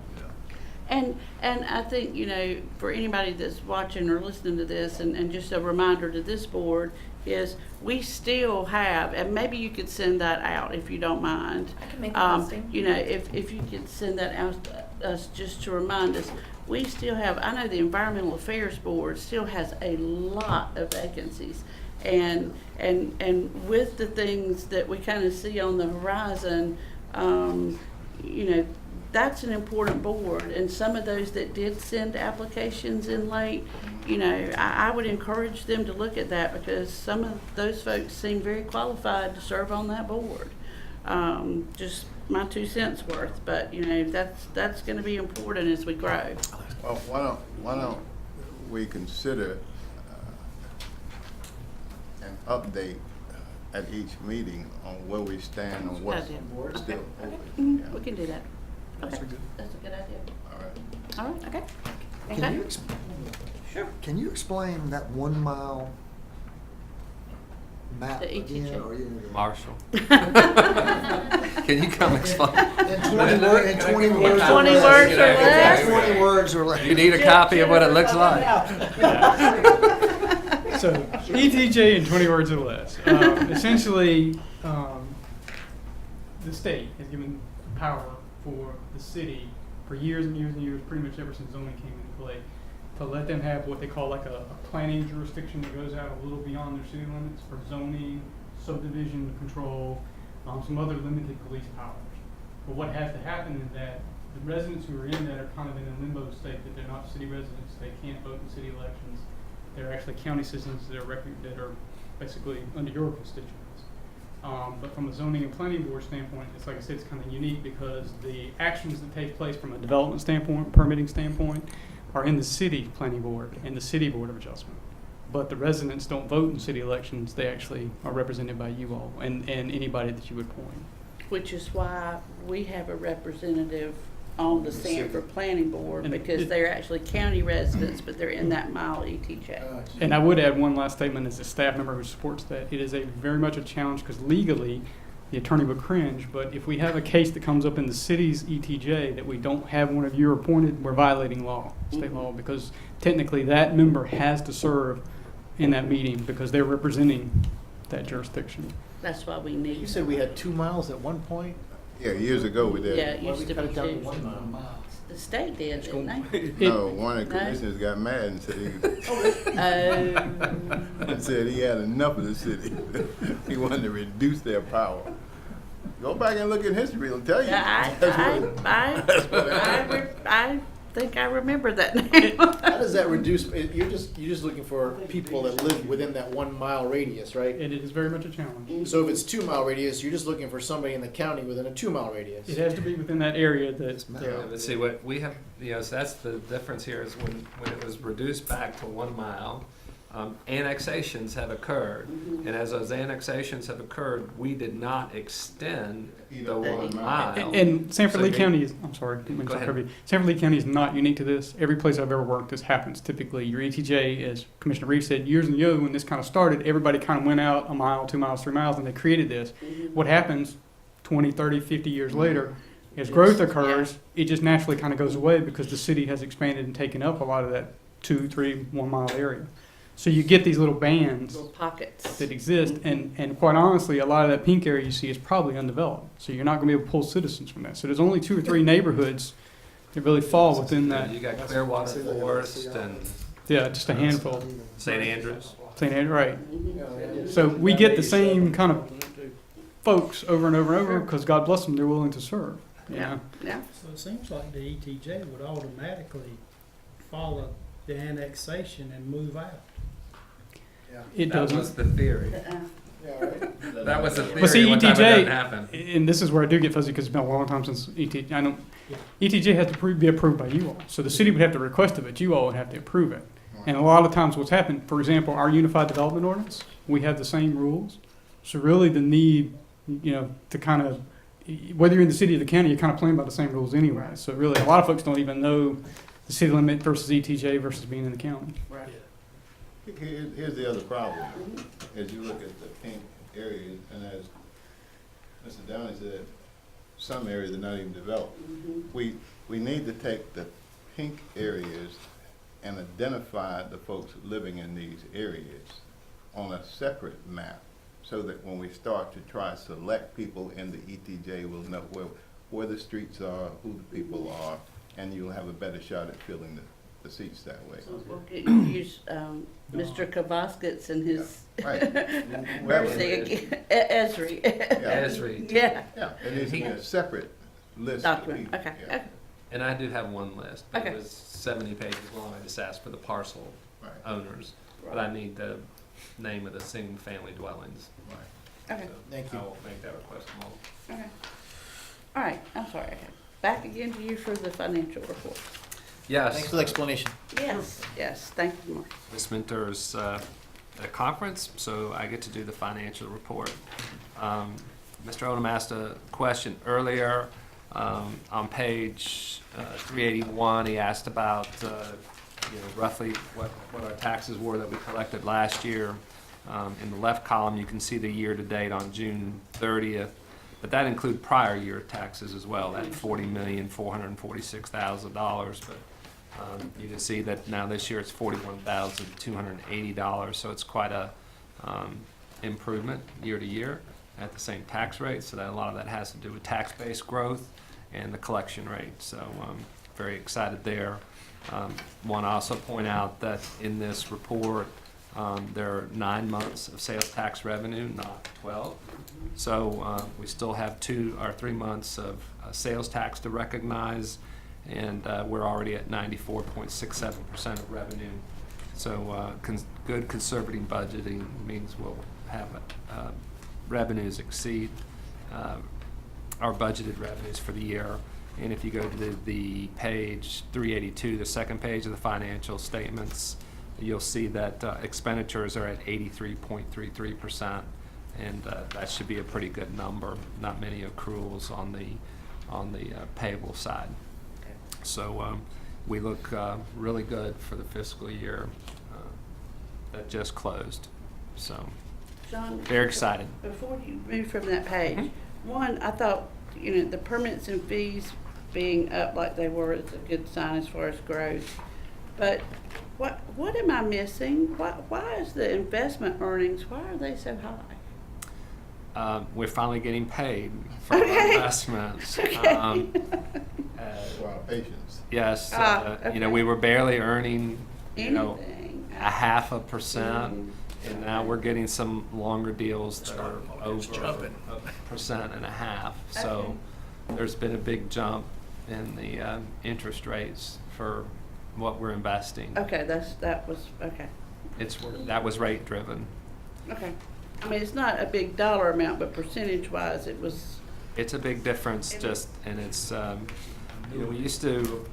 And I think, you know, for anybody that's watching or listening to this, and just a reminder to this board, is we still have, and maybe you could send that out if you don't mind. I can make a posting. You know, if you could send that out to us just to remind us, we still have, I know the Environmental Affairs Board still has a lot of vacancies. And with the things that we kind of see on the horizon, you know, that's an important board, and some of those that did send applications in late, you know, I would encourage them to look at that, because some of those folks seem very qualified to serve on that board. Just my 2 cents worth, but, you know, that's gonna be important as we grow. Well, why don't we consider an update at each meeting on where we stand on what's Idea. still open? Mhm, we can do that. Okay, that's a good idea. All right. All right. Okay. Can you, Sure. can you explain that 1 mile map The ETJ. again? Or you- Marshall. Can you come explain? In 20 words. In 20 words. 20 words or less? 20 words or less. You need a copy of what it looks like. So, ETJ in 20 words or less. Essentially, the state has given power for the city for years and years and years, pretty much ever since zoning came into play, to let them have what they call like a planning jurisdiction that goes out a little beyond their city limits for zoning, subdivision control, some other limited police powers. But what has to happen is that the residents who are in that are kind of in a limbo state, that they're not city residents, they can't vote in city elections. They're actually county citizens that are basically under your constituents. But from a zoning and planning board standpoint, it's like I said, it's kind of unique, because the actions that take place from a development standpoint, permitting standpoint, are in the city planning board and the city board of adjustment. But the residents don't vote in city elections. They actually are represented by you all and anybody that you would point. Which is why we have a representative on the Sanford Planning Board, And because they're actually county residents, but they're in that mile ETJ. And I would add one last statement as a staff member who supports that. It is very much a challenge, because legally, the attorney would cringe, but if we have a case that comes up in the city's ETJ that we don't have one of you appointed, we're violating law, state law, because technically that member has to serve in that meeting because they're representing that jurisdiction. That's why we need. You said we had 2 miles at one point? Yeah, years ago we did. Yeah, it Why used we to cut be it down to 2. 1 mile? The state did, didn't they? No, one of the No? commissioners got mad and said Oh. and said he had enough of the city. He wanted to reduce their power. Go back and look at history, it'll tell you. I think I remember that now. How does that reduce, you're just looking for people that live within that 1 mile radius, right? And it is very much a challenge. So if it's 2 mile radius, you're just looking for somebody in the county within a 2 mile radius. It has to be within that area that. Yeah, but see, what we have, you know, so that's the difference here is when it was reduced back to 1 mile, annexations have occurred. And as those annexations have occurred, we did not extend the 1 mile. And Sanford So Lee you- County is, I'm sorry, didn't mean to Go interrupt ahead. you. Sanford Lee County is not unique to this. Every place I've ever worked, this happens. Typically, your ETJ, as Commissioner Reeves said, years ago when this kind of started, everybody kind of went out a mile, 2 miles, 3 miles, and they created this. What happens 20, 30, 50 years later, as growth occurs, it just naturally kind of goes away because the city has expanded and taken up a lot of that 2, 3, 1 mile area. So you get these little bands Little pockets. that exist, and quite honestly, a lot of that pink area you see is probably undeveloped. So you're not going to be able to pull citizens from that. So there's only 2 or 3 neighborhoods that really fall within that. You got Clearwater Forest and Yeah, just a handful. St. Andrews. St. Andrew, right. So we get the same kind of folks over and over and over because God bless them, they're willing to serve. You know? Yeah. So it seems like the ETJ would automatically follow the annexation and move out. It That doesn't. was the theory. That was the theory. Well, see, one time it doesn't ETJ, happen. and this is where I do get fuzzy because it's been a long time since ETJ. I don't. ETJ has to be approved by you all, so the city would have to request it, but you all would have to approve it. And a lot of times, what's happened, for example, our Unified Development Ordinance, we have the same rules. So really, the need, to kind of, whether you're in the city or the county, you're kind of playing by the same rules anyway. So really, a lot of folks don't even know the city limit versus ETJ versus being in the county. Right. Here's the other problem. As you look at the pink areas, and as Mr. Downey said, some areas are not even developed. We need to take the pink areas and identify the folks living in these areas on a separate map, so that when we start to try to select people in the ETJ, we'll know where the streets are, who the people are, and you'll have a better shot at filling the seats that way. So we'll get you to use Mr. Kavaskets and his Right. mercy again. Esri. Esri. Yeah. Yeah, it needs to be a separate list. Document. Of people. Okay. Yeah. Okay. And I do have one list. Okay. It was 70 pages long. I just asked for the parcel owners, but I need the name of the single-family dwellings. Okay. So Thank you. I will make that request tomorrow. Okay. All right. I'm sorry. Back again to you for the financial report. Yes. Thanks for the explanation. Yes. Yes. Thank you, Mark. Ms. Minter's at a conference, so I get to do the financial report. Mr. Odom asked a question earlier on page 381. He asked about roughly what our taxes were that we collected last year. In the left column, you can see the year to date on June 30th, but that includes prior year taxes as well. That $40,446,000, but you can see that now this year it's $41,280, so it's quite a improvement year to year at the same tax rate. So that a lot of that has to do with tax-based growth and the collection rate. So very excited there. Want to also point out that in this report there are 9 months of sales tax revenue, not 12. So we still have 2 or 3 months of sales tax to recognize, and we're already at 94.67% of revenue. So good conservative budgeting means we'll have revenues exceed our budgeted revenues for the year. And if you go to the page 382, the second page of the financial statements, you'll see that expenditures are at 83.33%, and that should be a pretty good number. Not many accruals on the payable side. So we look really good for the fiscal year that just closed. So John, very excited. Before you move from that page, one, I thought, the permits and fees being up like they were is a good sign as far as growth. But what am I missing? Why is the investment earnings, why are they so high? We're finally getting paid for our investments. For our patients. Yes, okay. we were barely earning, Anything. 0.5%, and now we're getting some longer deals that are over 1.5%. So there's been a big jump in the interest rates for what we're investing. Okay, that was okay. That was rate driven. Okay. I mean, it's not a big dollar amount, but percentage-wise, it was. It's a big difference, and it's we used to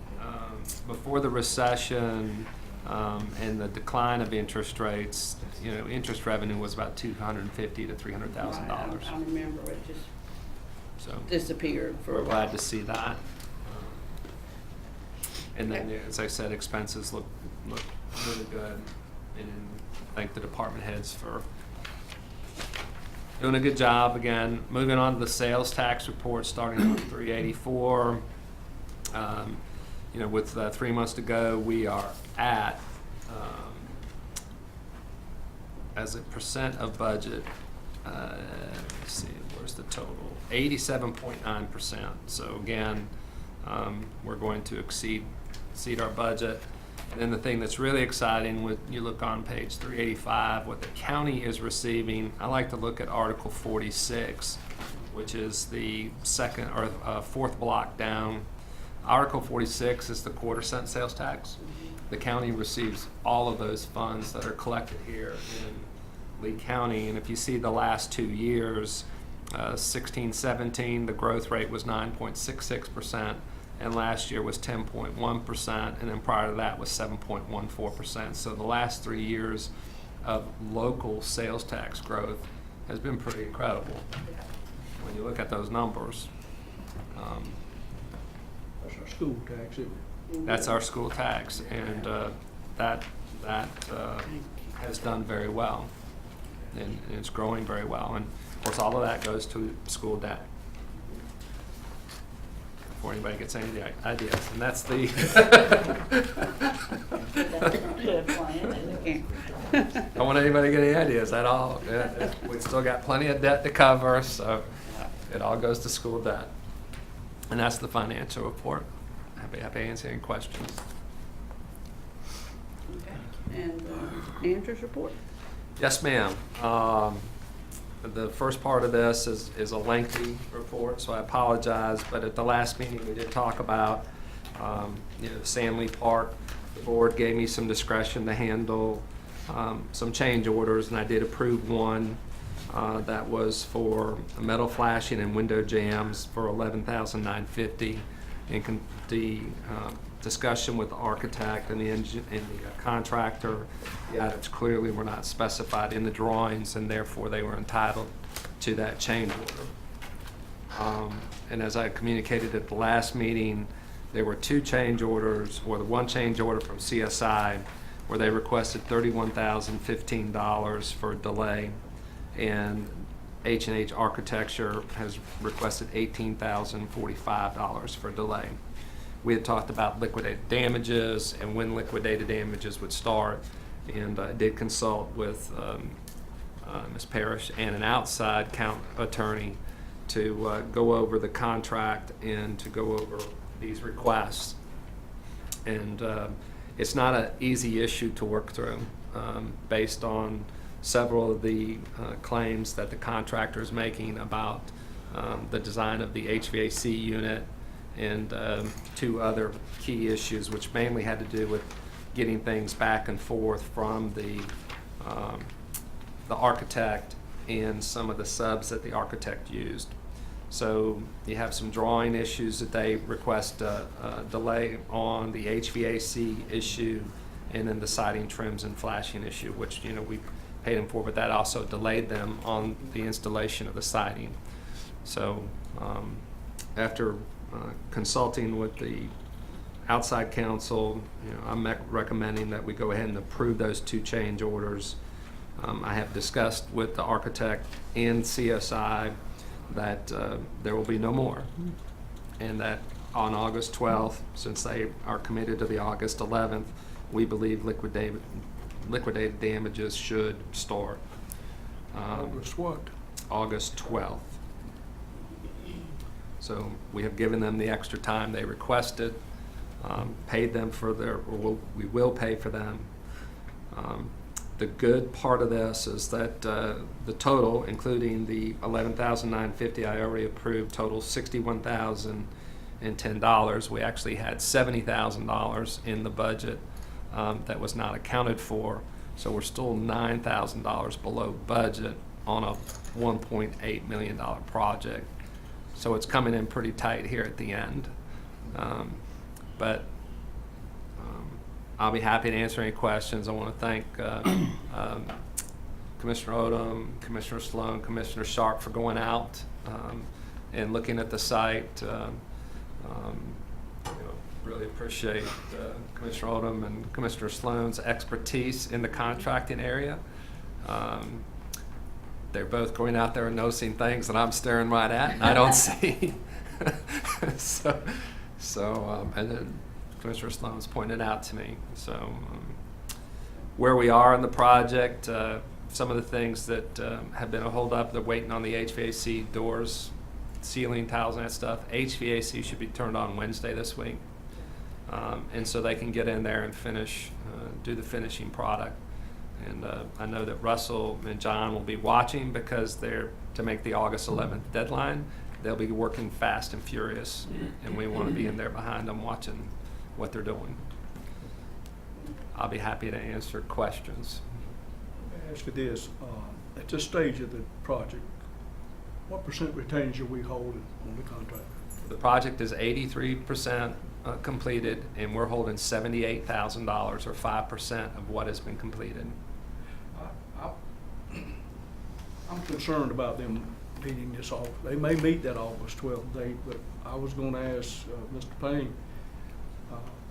before the recession, And the decline of interest rates, you know, interest revenue was about $250,000 to $300,000. I remember it just So disappeared for a we're while. glad to see that. And then, yeah, as I said, expenses look really good. And thank the department heads for doing a good job again. Moving on to the sales tax report, starting on 384. You know, with 3 months to go, we are at, as a percent of budget, let's see, where's the total? 87.9%. So again, we're going to exceed our budget. And then the thing that's really exciting, when you look on page 385, what the county is receiving, I like to look at Article 46, which is the second or fourth block down. Article 46 is the quarter-cent sales tax. The county receives all of those funds that are collected here in Lee County. And if you see the last 2 years, 16-17, the growth rate was 9.66%. And last year was 10.1%, and then prior to that was 7.14%. So the last 3 years of local sales tax growth has been pretty incredible when you look at those numbers. That's our school tax, isn't it? That's our school tax, and that has done very well, and it's growing very well. And of course, all of that goes to school debt. Before anybody gets any ideas, and that's the. Don't want anybody to get any ideas at all. We've still got plenty of debt to cover, so it all goes to school debt. And that's the financial report. Happy to answer any questions. Okay. And Andrew's report? Yes, ma'am. The first part of this is a lengthy report, so I apologize, but at the last meeting we did talk about Samley Park. The board gave me some discretion to handle some change orders, and I did approve one that was for metal flashing and window jams for $11,950. And the discussion with the architect and the contractor, the items clearly were not specified in the drawings, and therefore they were entitled to that change order. And as I communicated at the last meeting, there were 2 change orders, or the one change order from CSI, where they requested $31,015 for a delay, and H&H Architecture has requested $18,045 for a delay. We had talked about liquidated damages and when liquidated damages would start, and I did consult with Ms. Parrish and an outside attorney to go over the contract and to go over these requests. And it's not an easy issue to work through based on several of the claims that the contractor is making about the design of the HVAC unit, and 2 other key issues, which mainly had to do with getting things back and forth from the architect and some of the subs that the architect used. So you have some drawing issues that they request a delay on, the HVAC issue, and then the siding trims and flashing issue, which we paid them for, but that also delayed them on the installation of the siding. So after consulting with the outside counsel, I'm recommending that we go ahead and approve those 2 change orders. I have discussed with the architect and CSI that there will be no more, and that on August 12th, since they are committed to the August 11th, we believe liquidated damages should start. August what? August 12th. So we have given them the extra time they requested, paid them for we will pay for them. The good part of this is that the total, including the $11,950 I already approved, totals $61,010. We actually had $70,000 in the budget that was not accounted for, so we're still $9,000 below budget on a $1.8 million project. So it's coming in pretty tight here at the end. But I'll be happy to answer any questions. I want to thank Commissioner Odom, Commissioner Sloan, Commissioner Sharp for going out and looking at the site. Really appreciate Commissioner Odom and Commissioner Sloan's expertise in the contracting area. They're both going out there and noticing things that I'm staring right at and I don't see. And then Commissioner Sloan's pointed out to me. So where we are in the project, some of the things that have been a hold up, they're waiting on the HVAC doors, ceiling tiles and that stuff. HVAC should be turned on Wednesday this week. And so they can get in there and finish, do the finishing product. And I know that Russell and John will be watching because they're to make the August 11th deadline. They'll be working fast and furious, and we want to be in there behind them watching what they're doing. I'll be happy to answer questions. Let me ask you this, at this stage of the project, what % retainage are we holding on the contract? The project is 83% completed, and we're holding $78,000 or 5% of what has been completed. I'm concerned about them meeting this off. They may meet that August 12th date, but I was going to ask Mr. Payne,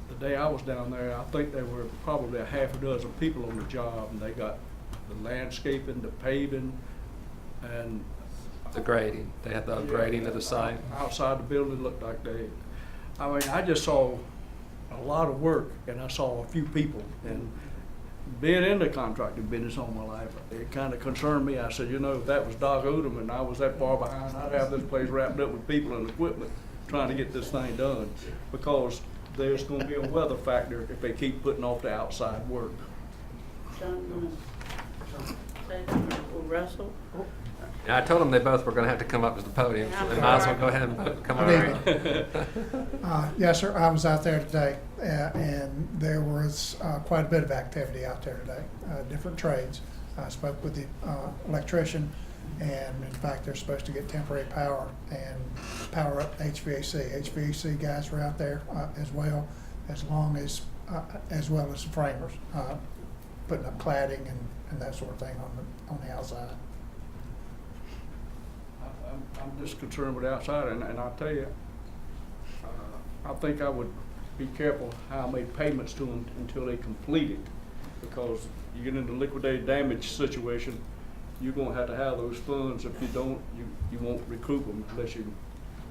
the day I was down there, I think there were probably a half a dozen people on the job, and they got the landscaping, the paving, and The grading. They had the upgrading of the site. outside the building looked like I mean, I just saw a lot of work, and I saw a few people, and being in the contracting business all my life, it kind of concerned me. I said, you know, if that was Doc Odom and I was that far behind, I'd have this place wrapped up with people and equipment trying to get this thing done, because there's going to be a weather factor if they keep putting off the outside work. Russell? Yeah, I told them they both were going to have to come up to the podium, so they might as well go ahead and come over. Yes, sir. I was out there today, and there was quite a bit of activity out there today, different trades. I spoke with the electrician, and in fact, they're supposed to get temporary power and power up HVAC. HVAC guys were out there as well, as well as the framers, putting up cladding and that sort of thing on the outside. I'm just concerned with the outside, and I'll tell you, I think I would be careful how I make payments to them until they complete it, because you get into liquidated damage situation, you're going to have those funds. If you don't, you won't recoup them unless you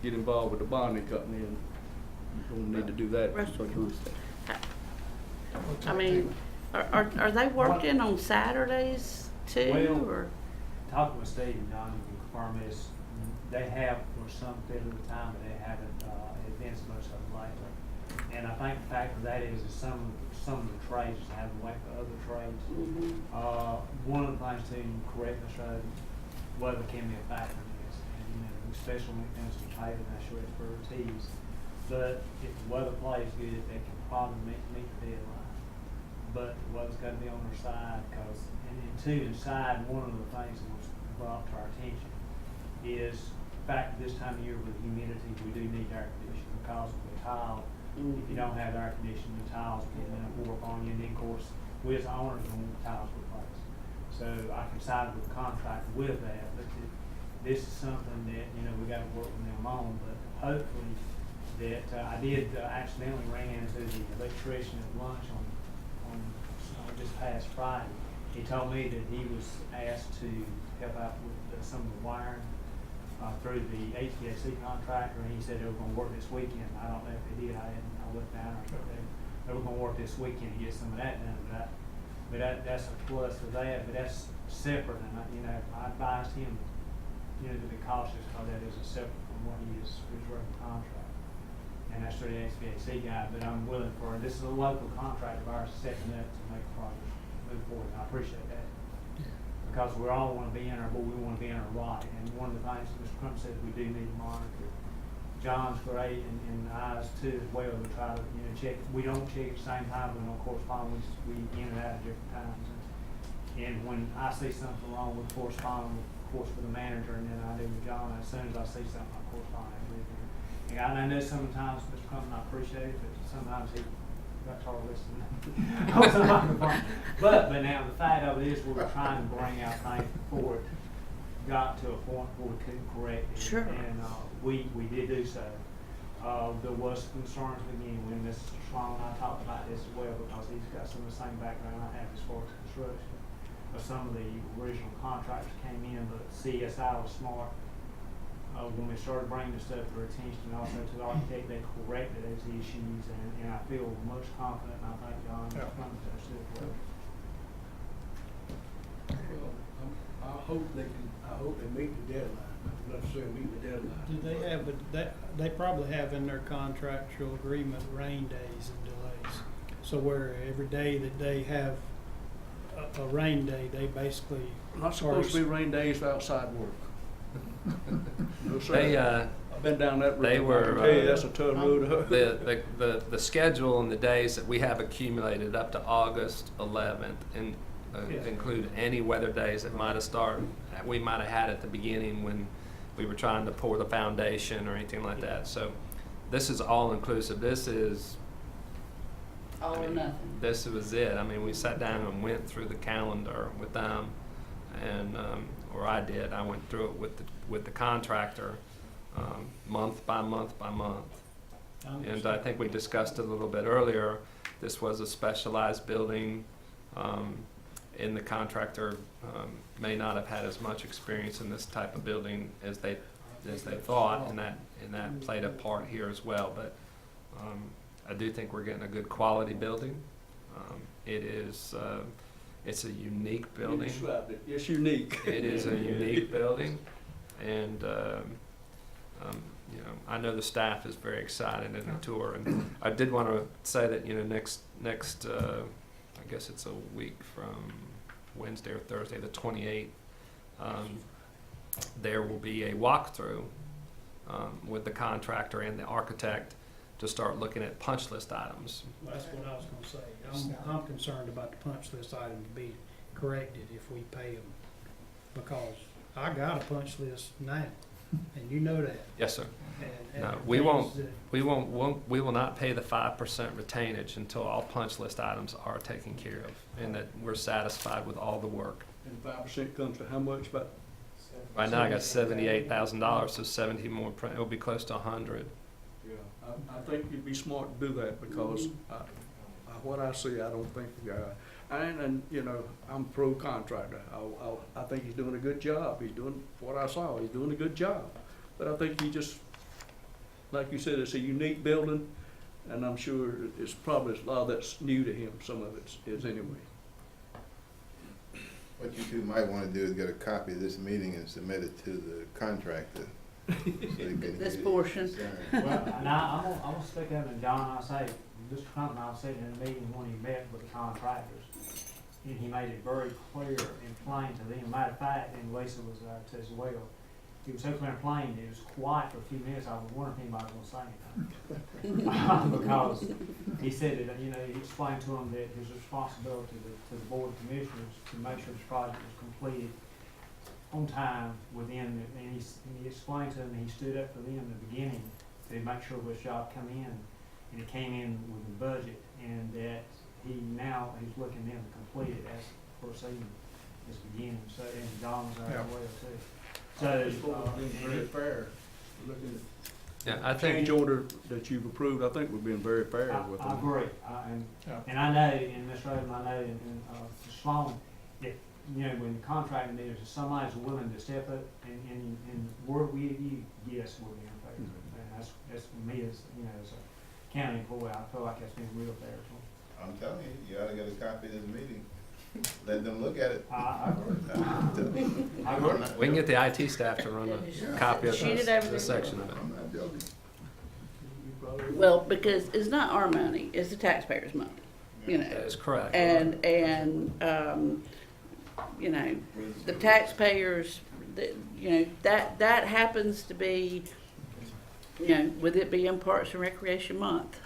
get involved with the bonding company, and you're going to need to do that. I mean, are they working on Saturdays too, Well, or? Talking with Steve and John, you can confirm this, they have for some period of time, but they haven't advanced much of it lately. And I think the fact of that is some of the trades just haven't wait for other trades. One of the things to correct this road, weather can be a factor in this, and especially when it comes to paving, that's your expertise. But if the weather plays good, they can probably meet the deadline. But the weather's got to be on their side, because, and to the side, one of the things that was brought to our attention is the fact that this time of year with humidity, we do need air conditioning, because of the tile. If you don't have air conditioning, the tiles will get enough work on you, and then of course, we as owners want the tiles replaced. So I can side with the contract with that, but this is something that, we got to work with them on, but hopefully that, I did accidentally ran into the electrician at lunch on this past Friday. He told me that he was asked to help out with some of the wiring through the HVAC contractor, and he said they were going to work this weekend. I don't know if they did. I looked down, but they were going to work this weekend to get some of that done. But that's a plus for that. But that's separate, and I advised him, to be cautious, because that is a separate from what his working contract. And that's through the HVAC guy. But I'm willing for this is a local contract of ours stepping up to make the project move forward. And I appreciate that. Because we all want to be in our, but we want to be in our right. And one of the things that Mr. Crump said, we do need to monitor. John's great, and ours too as well, to try to check. We don't check at the same time. We don't correspond. We in and out at different times. And when I see something wrong, we correspond, of course, with the manager, and then I do with John. As soon as I see something, I correspond with him. And I know sometimes Mr. Crump, I appreciate it, but sometimes he got tired of listening. I was on the microphone. But now the fact of it is, we were trying to bring out things before it got to a point where we couldn't correct it. Sure. And we did do so. There was concerns again when Mr. Sloan and I talked about this as well, because he's got some of the same background I have as far as construction. But some of the original contractors came in, but CSI was smart. When we started bringing this stuff to their attention, and also to the architect, they corrected those issues, and I feel much confident, and I think John is coming to us as well. Well, I hope they meet the deadline. Let's say meet the deadline. Do they have, they probably have in their contractual agreement rain days and delays. So where every day that they have a rain day, they basically. Not supposed to be rain days for outside work. No, sir. They, I've been down that road. They were, I tell you, that's a tough road. the schedule and the days that we have accumulated up to August 11th and Yes. include any weather days that might have started, we might have had at the beginning when we were trying to pour the foundation or anything like that. So this is all inclusive. This is All or nothing. This was it. I mean, we sat down and went through the calendar with them, and or I did. I went through it with the contractor, month by month by month. And I think we discussed it a little bit earlier. This was a specialized building, and the contractor may not have had as much experience in this type of building as they thought, and that played a part here as well. But I do think we're getting a good quality building. It's a unique building. You described it. It's unique. It is a unique building, and you know, I know the staff is very excited in the tour. And I did want to say that, you know, next I guess it's a week from Wednesday or Thursday, the 28th. There will be a walkthrough with the contractor and the architect to start looking at punch list items. That's what I was gonna say. I'm concerned about the punch list item to be corrected if we pay them, because I got a punch list now, and you know that. Yes, sir. And No, things we will not pay the 5% retainage until all punch list items are taken care of, and that we're satisfied with all the work. And 5% comes to how much? About Right now, I got $78,000, so 70 more. It'll be close to 100. Yeah, I think you'd be smart to do that, because what I see, I don't think, and you know, I'm pro contractor. I think he's doing a good job. He's doing what I saw. He's doing a good job. But I think he just, like you said, it's a unique building, and I'm sure it's probably a lot of that's new to him. Some of it is anyway. What you two might want to do is get a copy of this meeting and submit it to the contractor. So he can This get it portion. signed. Well, now, I'm gonna stick up, and John, I say, Mr. Crumpton, I was sitting in a meeting when he met with the contractors, and he made it very clear and plain to them. Matter of fact, and Lisa was there as well. He was so clear and plain, it was quiet for a few minutes. I was wondering if anybody was gonna say anything. Because he said that, you know, he explained to them that his responsibility to the Board of Commissioners to make sure this project was completed on time within, and he explained to them, he stood up for them in the beginning to make sure this job come in, and it came in with the budget, and that he's looking in to complete it as proceeding, this beginning. So, and Don was there as well too. So, Being very fair. Looking Yeah, at I think change order that you've approved, I think we're being very fair with them. I agree, and I know, and Ms. Rhoden, I know, and Mr. Sloan, if, you know, when the contracting meetings, if somebody's willing to step up and work with you, yes, we'll be in favor. And that's me as, you know, as a county employee, I feel like that's been real fair to them. I'm telling you, you ought to get a copy of this meeting. Let them look at it. I agree. I agree. we can get the IT staff to run a copy of Shoot it over this there. section of it. I'm not joking. Well, because it's not our money, it's the taxpayers' money, you know. That is correct. And you know, the taxpayers, you know, that happens to be, you know, with it being Parks and Recreation Month,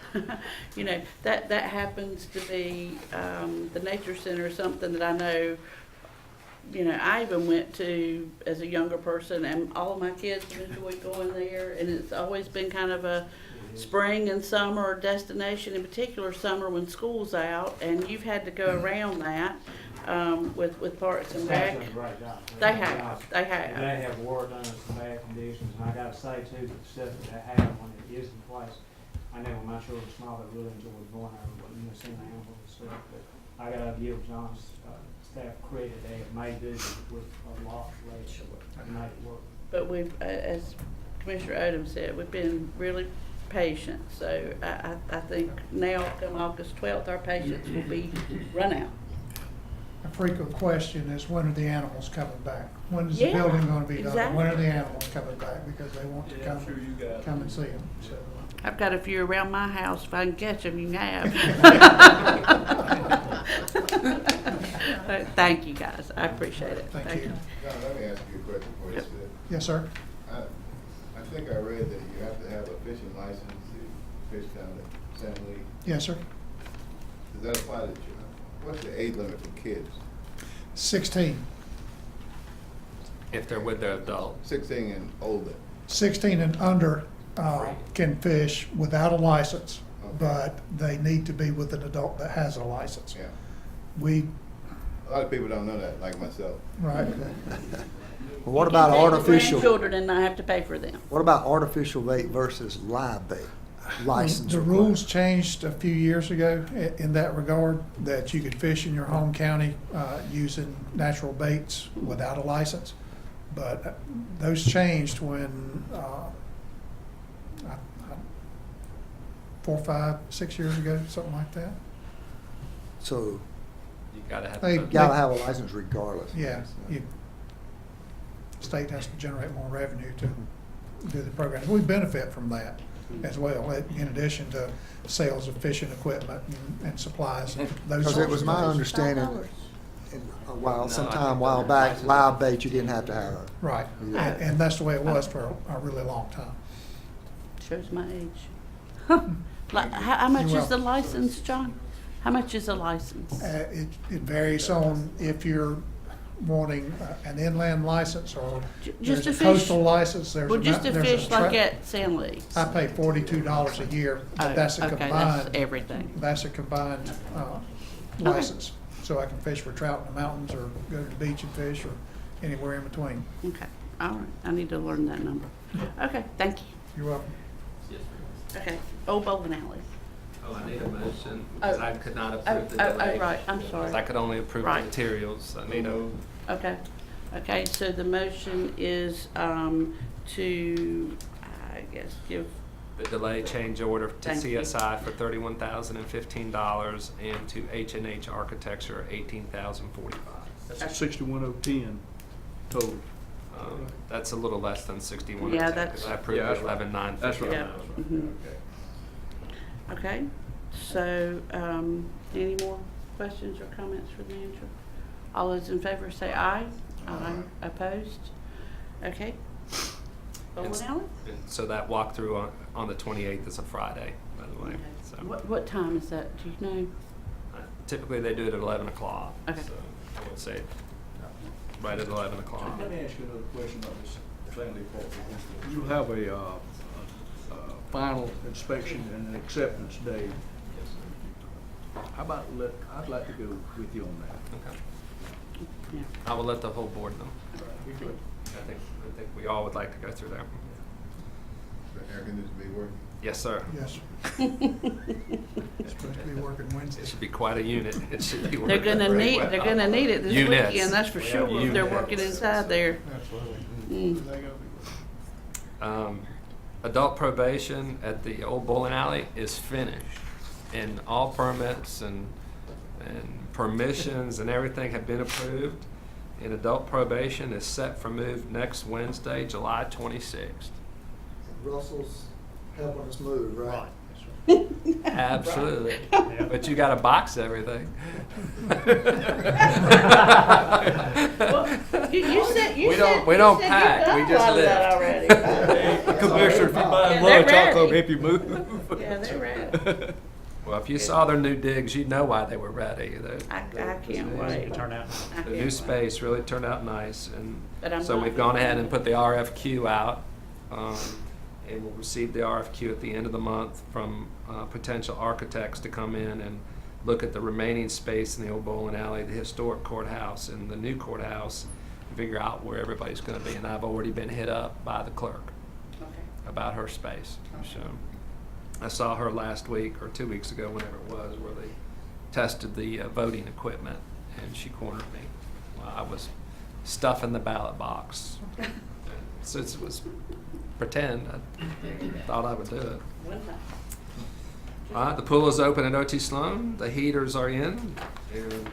you know, that happens to be the Nature Center, something that I know, you know, I even went to as a younger person, and all of my kids enjoyed going there, and it's always been kind of a spring and summer destination, in particular summer when school's out, and you've had to go around that, with Parks and Rec. They've done a great job. They have. They have worked under some bad conditions, and I gotta say too, that the stuff that they have when it is in place, I know when my children were small, they really enjoyed going there, you know, seeing the animals and stuff, but I gotta give John's, staff credit, they have made this with a lot less, and made it work. But we've, as Commissioner Odom said, we've been really patient, so I think now, come August 12th, our patience will be run out. A frequent question is, when are the animals coming back? When is the Yeah, building gonna be done? exactly. When are the animals coming back? Because they want to come and see them, so. I've got a few around my house. If I can catch them, you can have. Thank you, guys. I appreciate it. Thank you. John, let me ask you a question before you Yep. sit. Yes, sir. I think I read that you have to have a fishing license to fish down at Sand Lee. Yes, sir. Does that apply to you? What's the age limit for kids? 16. If they're with their adult. 16 and older. 16 and under can fish without a license, but they need to be with an adult that has a license. Yeah. A lot of people don't know that, like myself. Right. Well, what about artificial? Children and not have to pay for them. What about artificial bait versus live bait? License The required. rules changed a few years ago in that regard, that you could fish in your home county using natural baits without a license. But those changed when 4, 5, 6 years ago, something like that. So You gotta have. They the- gotta have a license regardless. Yeah, state has to generate more revenue to do the program. We benefit from that as well, in addition to sales of fishing equipment and supplies and those Because sorts it was of my things. understanding, No, sometime I while think back, live bait, you didn't have to have it. Right, Yeah. and that's the way it was for a really long time. Shows my age. Like, how much You're is the welcome. license, John? How much is a license? It varies on if you're wanting an inland license or Just there's to a fish? coastal license. There's Well, a just to there's a fish like tra- at San Lee's? I pay $42 a year, but Oh, that's a okay, combined. that's everything. That's a combined license. So I can fish for trout in the mountains or go to the beach and fish or anywhere in between. Okay, all right. I need to learn that number. Okay, thank you. You're welcome. Okay, Old Bowling Alley. Oh, I need a motion, because Oh. I could not approve the delay. Right, I'm sorry. 'Cause I could only approve the Right. materials. I need a, Okay, okay, so the motion is, to, I guess, give, the delay change order to Thank you. CSI for $31,015 and to H&H Architecture $18,045. That's 61,010 total. That's a little less than 61. Yeah, that's- I approved Yeah, that's right. 11,950. That's right. yeah. Mhm. Okay, so, any more questions or comments for the manager? All those in favor say aye. Aye. Opposed? Okay. Bowling Alley? And so that walkthrough on the 28th is a Friday, by the way. So What time is that, do you know? typically they do it at 11 o'clock. Okay. So I would say right at 11 o'clock. Let me ask you another question about this family part. You'll have a final inspection and an acceptance day. How about I'd like to go with you on that. Okay. Yeah. I will let the whole board know. Be good. I think we all would like to go through there. The air conditioning be working? Yes, sir. Yes. It's supposed to be working Wednesday. It should be quite a unit. It should be They're working gonna very need, well. they're gonna need it this Units. weekend, that's for sure, if they're working Units. inside there. Absolutely. Mm. Adult probation at the old bowling alley is finished, and all permits and permissions and everything have been approved. And adult probation is set for move next Wednesday, July 26th. Russell's helping us move, right? Absolutely. But you gotta box everything. You said, you We said. don't- we you don't said pack, you've we done just a lot of that lift. already. Commissioner, if you buy Yeah, they're lunch, I'll come ready. help you move. Yeah, they're ready. Well, if you saw their new digs, you'd know why they were ready. I can't wait. Turn out. I The can't new wait. space really turned out nice, But and I'm so not- we've gone ahead and put the RFQ out. and we'll receive the RFQ at the end of the month from potential architects to come in and look at the remaining space in the old bowling alley, the historic courthouse, and the new courthouse, and figure out where everybody's going to be. And I've already been hit up by the clerk about her space. So I saw her last week or 2 weeks ago, whenever it was, where they tested the voting equipment, and she cornered me while I was stuffing the ballot box. Since it was pretend, I thought I would do it. All right, the pool is open at OT Sloan. The heaters are in, and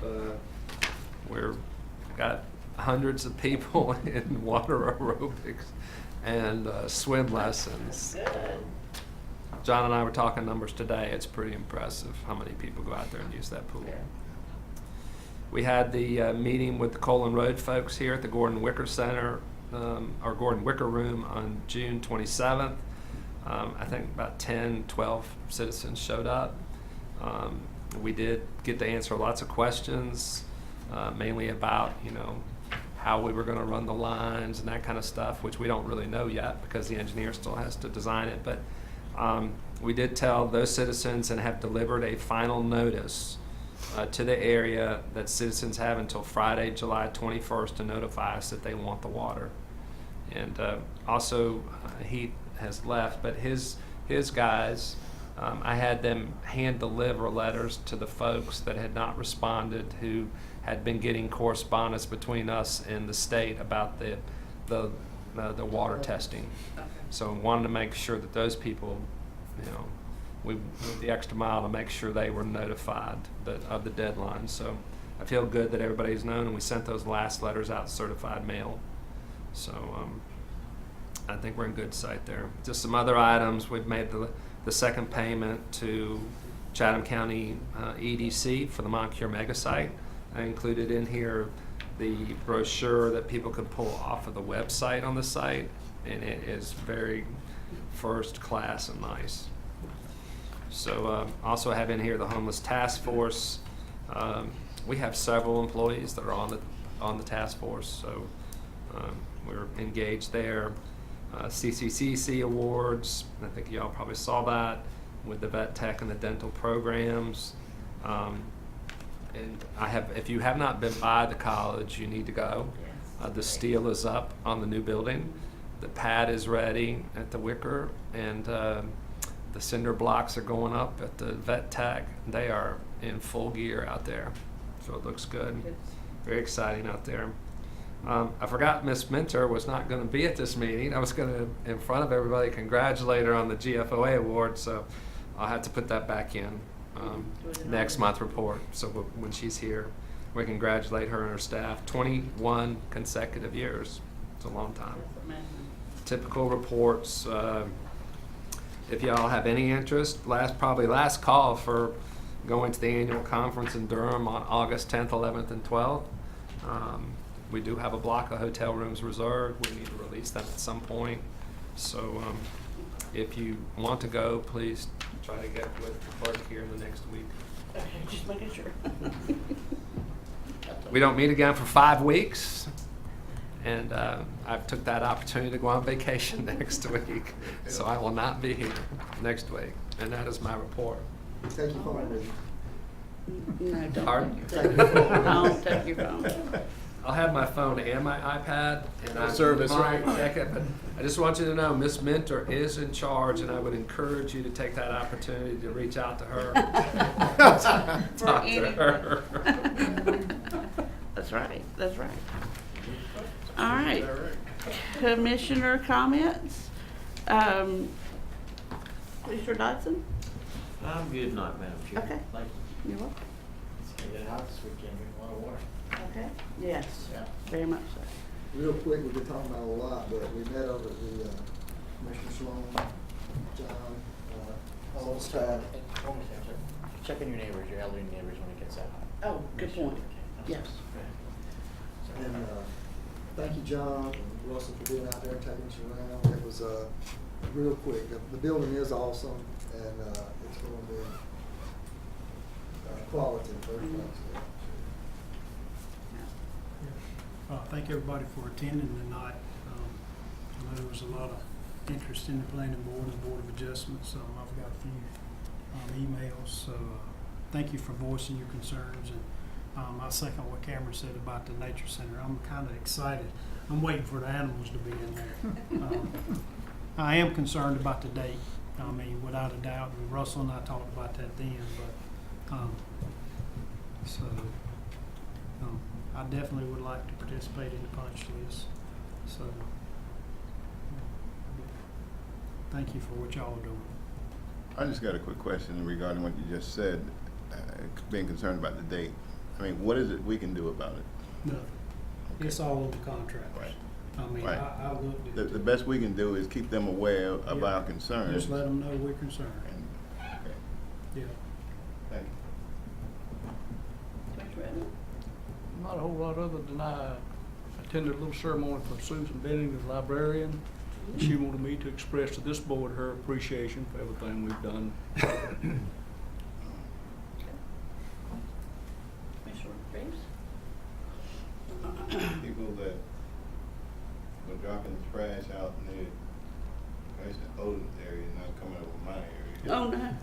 we're got hundreds of people in water aerobics and swim lessons. John and I were talking numbers today. It's pretty impressive how many people go out there and use that pool. We had the meeting with the Colon Road folks here at the Gordon Wicker Center, or Gordon Wicker Room, on June 27th. I think about 10, 12 citizens showed up. We did get to answer lots of questions, mainly about, how we were going to run the lines and that kind of stuff, which we don't really know yet because the engineer still has to design it. But we did tell those citizens and have delivered a final notice to the area that citizens have until Friday, July 21st to notify us that they want the water. And also, he has left, but his guys, I had them hand deliver letters to the folks that had not responded, who had been getting correspondence between us and the state about the water testing. So I wanted to make sure that those people, we went the extra mile to make sure they were notified of the deadline. So I feel good that everybody's known, and we sent those last letters out certified mail. So I think we're in good sight there. Just some other items. We've made the second payment to Chatham County EDC for the Moncure Mega Site. I included in here the brochure that people can pull off of the website on the site, and it is very first class and nice. So also have in here the Homeless Task Force. We have several employees that are on the task force, so we're engaged there. CCCC awards, I think y'all probably saw that with the vet tech and the dental programs. And if you have not been by the college, you need to go. The steel is up on the new building. The pad is ready at the Wicker, and the cinder blocks are going up at the vet tech. They are in full gear out there, so it looks good. Very exciting out there. I forgot Miss Minter was not going to be at this meeting. I was going to, in front of everybody, congratulate her on the GFOA award, so I'll have to put that back in next month report. So when she's here, we congratulate her and her staff. 21 consecutive years. It's a long time. Typical reports. If y'all have any interest, probably last call for going to the annual conference in Durham on August 10th, 11th, and 12th. We do have a block of hotel rooms reserved. We need to release them at some point. So if you want to go, please try to get with the clerk here in the next week. Just making sure. We don't meet again for 5 weeks. And I've took that opportunity to go on vacation next week. So I will not be here next week. And that is my report. Take your phone with you. No, don't Pardon? take your phone. Don't take your phone. I'll have my phone and my iPad, and I Service, might right? check it. But I just want you to know, Miss Minter is in charge, and I would encourage you to take that opportunity to reach out to her. Talk to her. That's right. That's right. All right. Commissioner comments. Mr. Dodson? I'm good night, Madam Chair. Okay. Thank you. You're welcome. It's getting hot this weekend, drink a lot of water. Okay. Yes. Yeah. Very much so. Real quick, we've been talking about a lot, but we met over at the Commissioner Sloan, John, all the staff. Check on your neighbors, your elderly neighbors when it gets that hot. Oh, good point. Yes. And thank you, John and Russell, for being out there and taking us around. It was real quick. The building is awesome, and it's going to be quality first class. Thank everybody for attending tonight. I know there was a lot of interest in the planning board and board of adjustments. I've got a few emails, so thank you for voicing your concerns. And I second what Cameron said about the nature center. I'm kind of excited. I'm waiting for the animals to be in there. I am concerned about the date. I mean, without a doubt, and Russell and I talked about that then, but I definitely would like to participate in the punch list. So, thank you for what y'all are doing. I just got a quick question regarding what you just said, being concerned about the date. I mean, what is it we can do about it? Nothing. Okay. It's all over the contract. Right. I mean, Right. I looked at The best we can do is keep them aware of Yeah. our concerns. Just let them know we're concerned. Okay, Yeah. thank you. Commissioner Redmond? Not a whole lot other than I attended a little ceremony for Susan Benning, the librarian. She wanted me to express to this board her appreciation for everything we've done. Commissioner Reeves? People that were dropping trash out near Odin area, not coming over my area. Oh, no.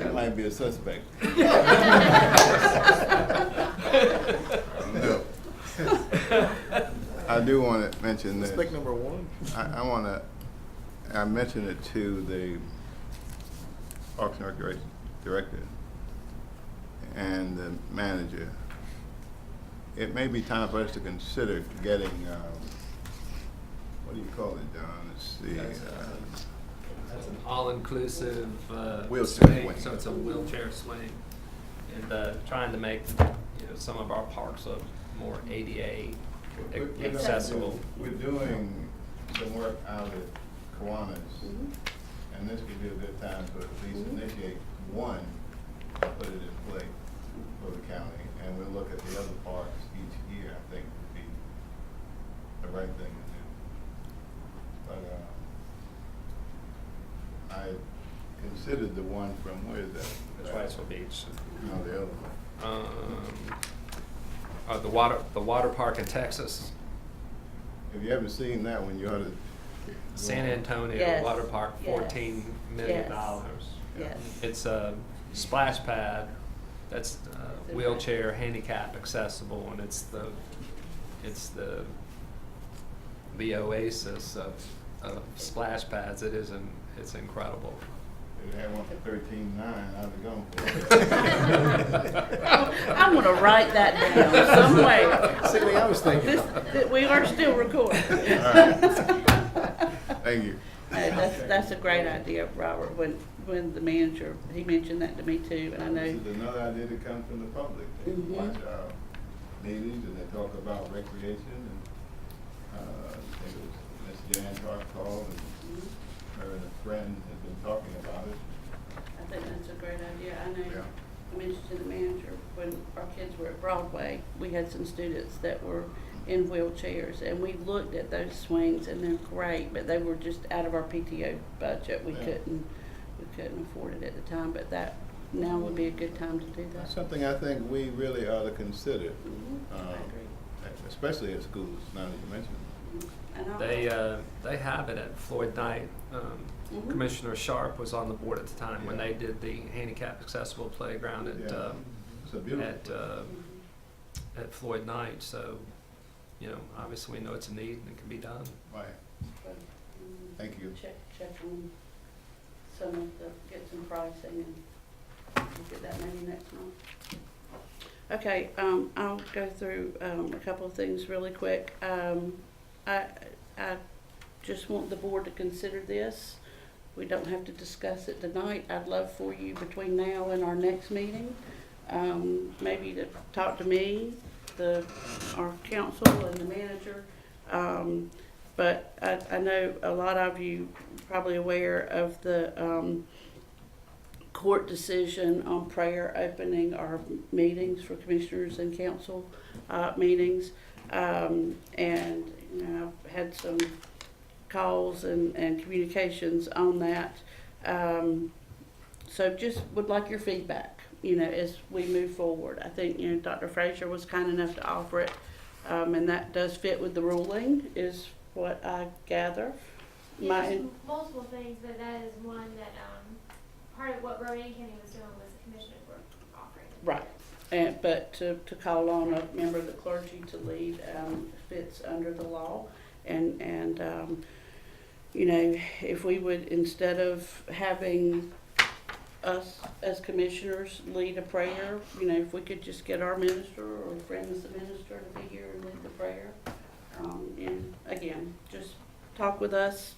That might be a suspect. No. I do want to mention this. Suspect number one. I mentioned it to the Parks and Recreation Director and the manager. It may be time for us to consider getting, what do you call it, John? Let's see. That's an all-inclusive Wheelchair swing, swing. so it's a wheelchair swing, and trying to make some of our parks look more ADA accessible. We're doing some work out at Kiwanis, and this could be a good time to at least initiate one and put it in play for the county, and we'll look at the other parks each year. I think would be the right thing to do. But I considered the one from, where is that? Wrightsville Beach. No, the other one. The water park in Texas, If you haven't seen that one, you ought to. San Antonio Yes. Water Park, Yes. $14 million. Yes. It's a splash pad that's wheelchair handicap accessible, and it's the oasis of splash pads. It's incredible. If they had one for $13,900, I'd have gone for it. I'm gonna write that down somewhere. See what I was thinking. We are still recording. All right. Thank you. That's a great idea, Robert, when the manager, he mentioned that to me too, and I know. This is another idea that comes from the public. They watch our meetings and they talk about recreation, and I think it was Ms. Jan Clark called, and her and a friend have been talking about it. I think that's a great idea. I know, Yeah. I mentioned to the manager, when our kids were at Broadway, we had some students that were in wheelchairs, and we looked at those swings, and they're great, but they were just out of our PTO budget. We Yeah. couldn't afford it at the time, but that now would be a good time to do that. That's something I think we really ought to consider, I agree. especially at schools, now that you mention it. And I'll- They have it at Floyd Knight. Commissioner Sharp was on the board at the time when they did the handicap accessible playground at Yeah. It's a beautiful. at Floyd Knight. So, obviously we know it's a need and it can be done. Right. Thank you. Check on some of get some pricing and we'll get that maybe next month. Okay, I'll go through a couple of things really quick. I just want the board to consider this. We don't have to discuss it tonight. I'd love for you between now and our next meeting, maybe to talk to me, our council and the manager. But I know a lot of you probably aware of the court decision on prayer opening our meetings for commissioners and council meetings. And I've had some calls and communications on that. So just would like your feedback, as we move forward. I think, Dr. Frazier was kind enough to offer it, and that does fit with the ruling, is what I gather. my, There's multiple things, but that is one that, part of what Rowan County was doing was the commissioners were offering. right. And, but to call on a member of the clergy to lead, fits under the law. And you know, if we would, instead of having us as commissioners lead a prayer, you know, if we could just get our minister or friends of the minister to be here and lead the prayer. And again, just talk with us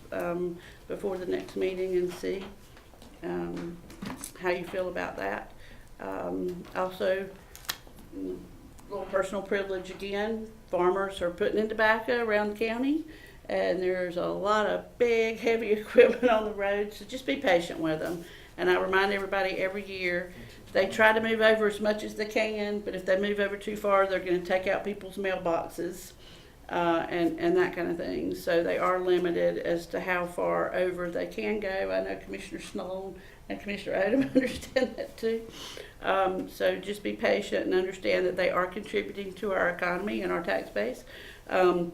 before the next meeting and see how you feel about that. Also, little personal privilege again, farmers are putting in tobacco around the county, and there's a lot of big, heavy equipment on the road, so just be patient with them. And I remind everybody every year, they try to move over as much as they can, but if they move over too far, they're going to take out people's mailboxes and that kind of thing. So they are limited as to how far over they can go. I know Commissioner Snow and Commissioner Odom understand that too. So just be patient and understand that they are contributing to our economy and our tax base. Our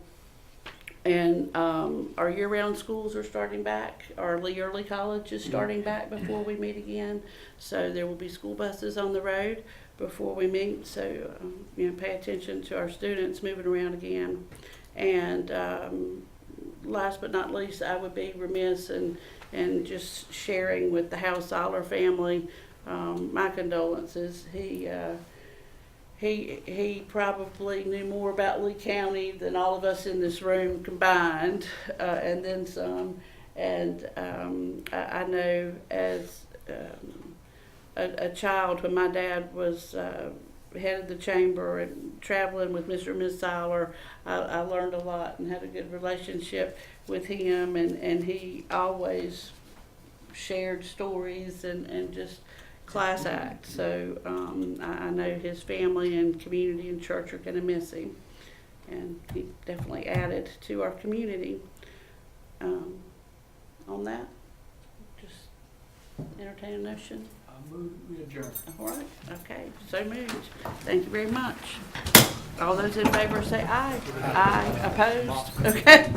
year-round schools are starting back. Our Lee Early College is starting back before we meet again. So there will be school buses on the road before we meet. So, you know, pay attention to our students moving around again. And last but not least, I would be remiss in just sharing with the House Soller family my condolences. He probably knew more about Lee County than all of us in this room combined, and then some. And I know as a child, when my dad was head of the chamber and traveling with Mr. and Ms. Soller, I learned a lot and had a good relationship with him. And he always shared stories and just class act. So I know his family and community and church are going to miss him, and he definitely added to our community. On that, just entertain a notion. I move we adjourn. All right, okay, so moved. Thank you very much. All those in favor say aye. Aye. Opposed? Okay.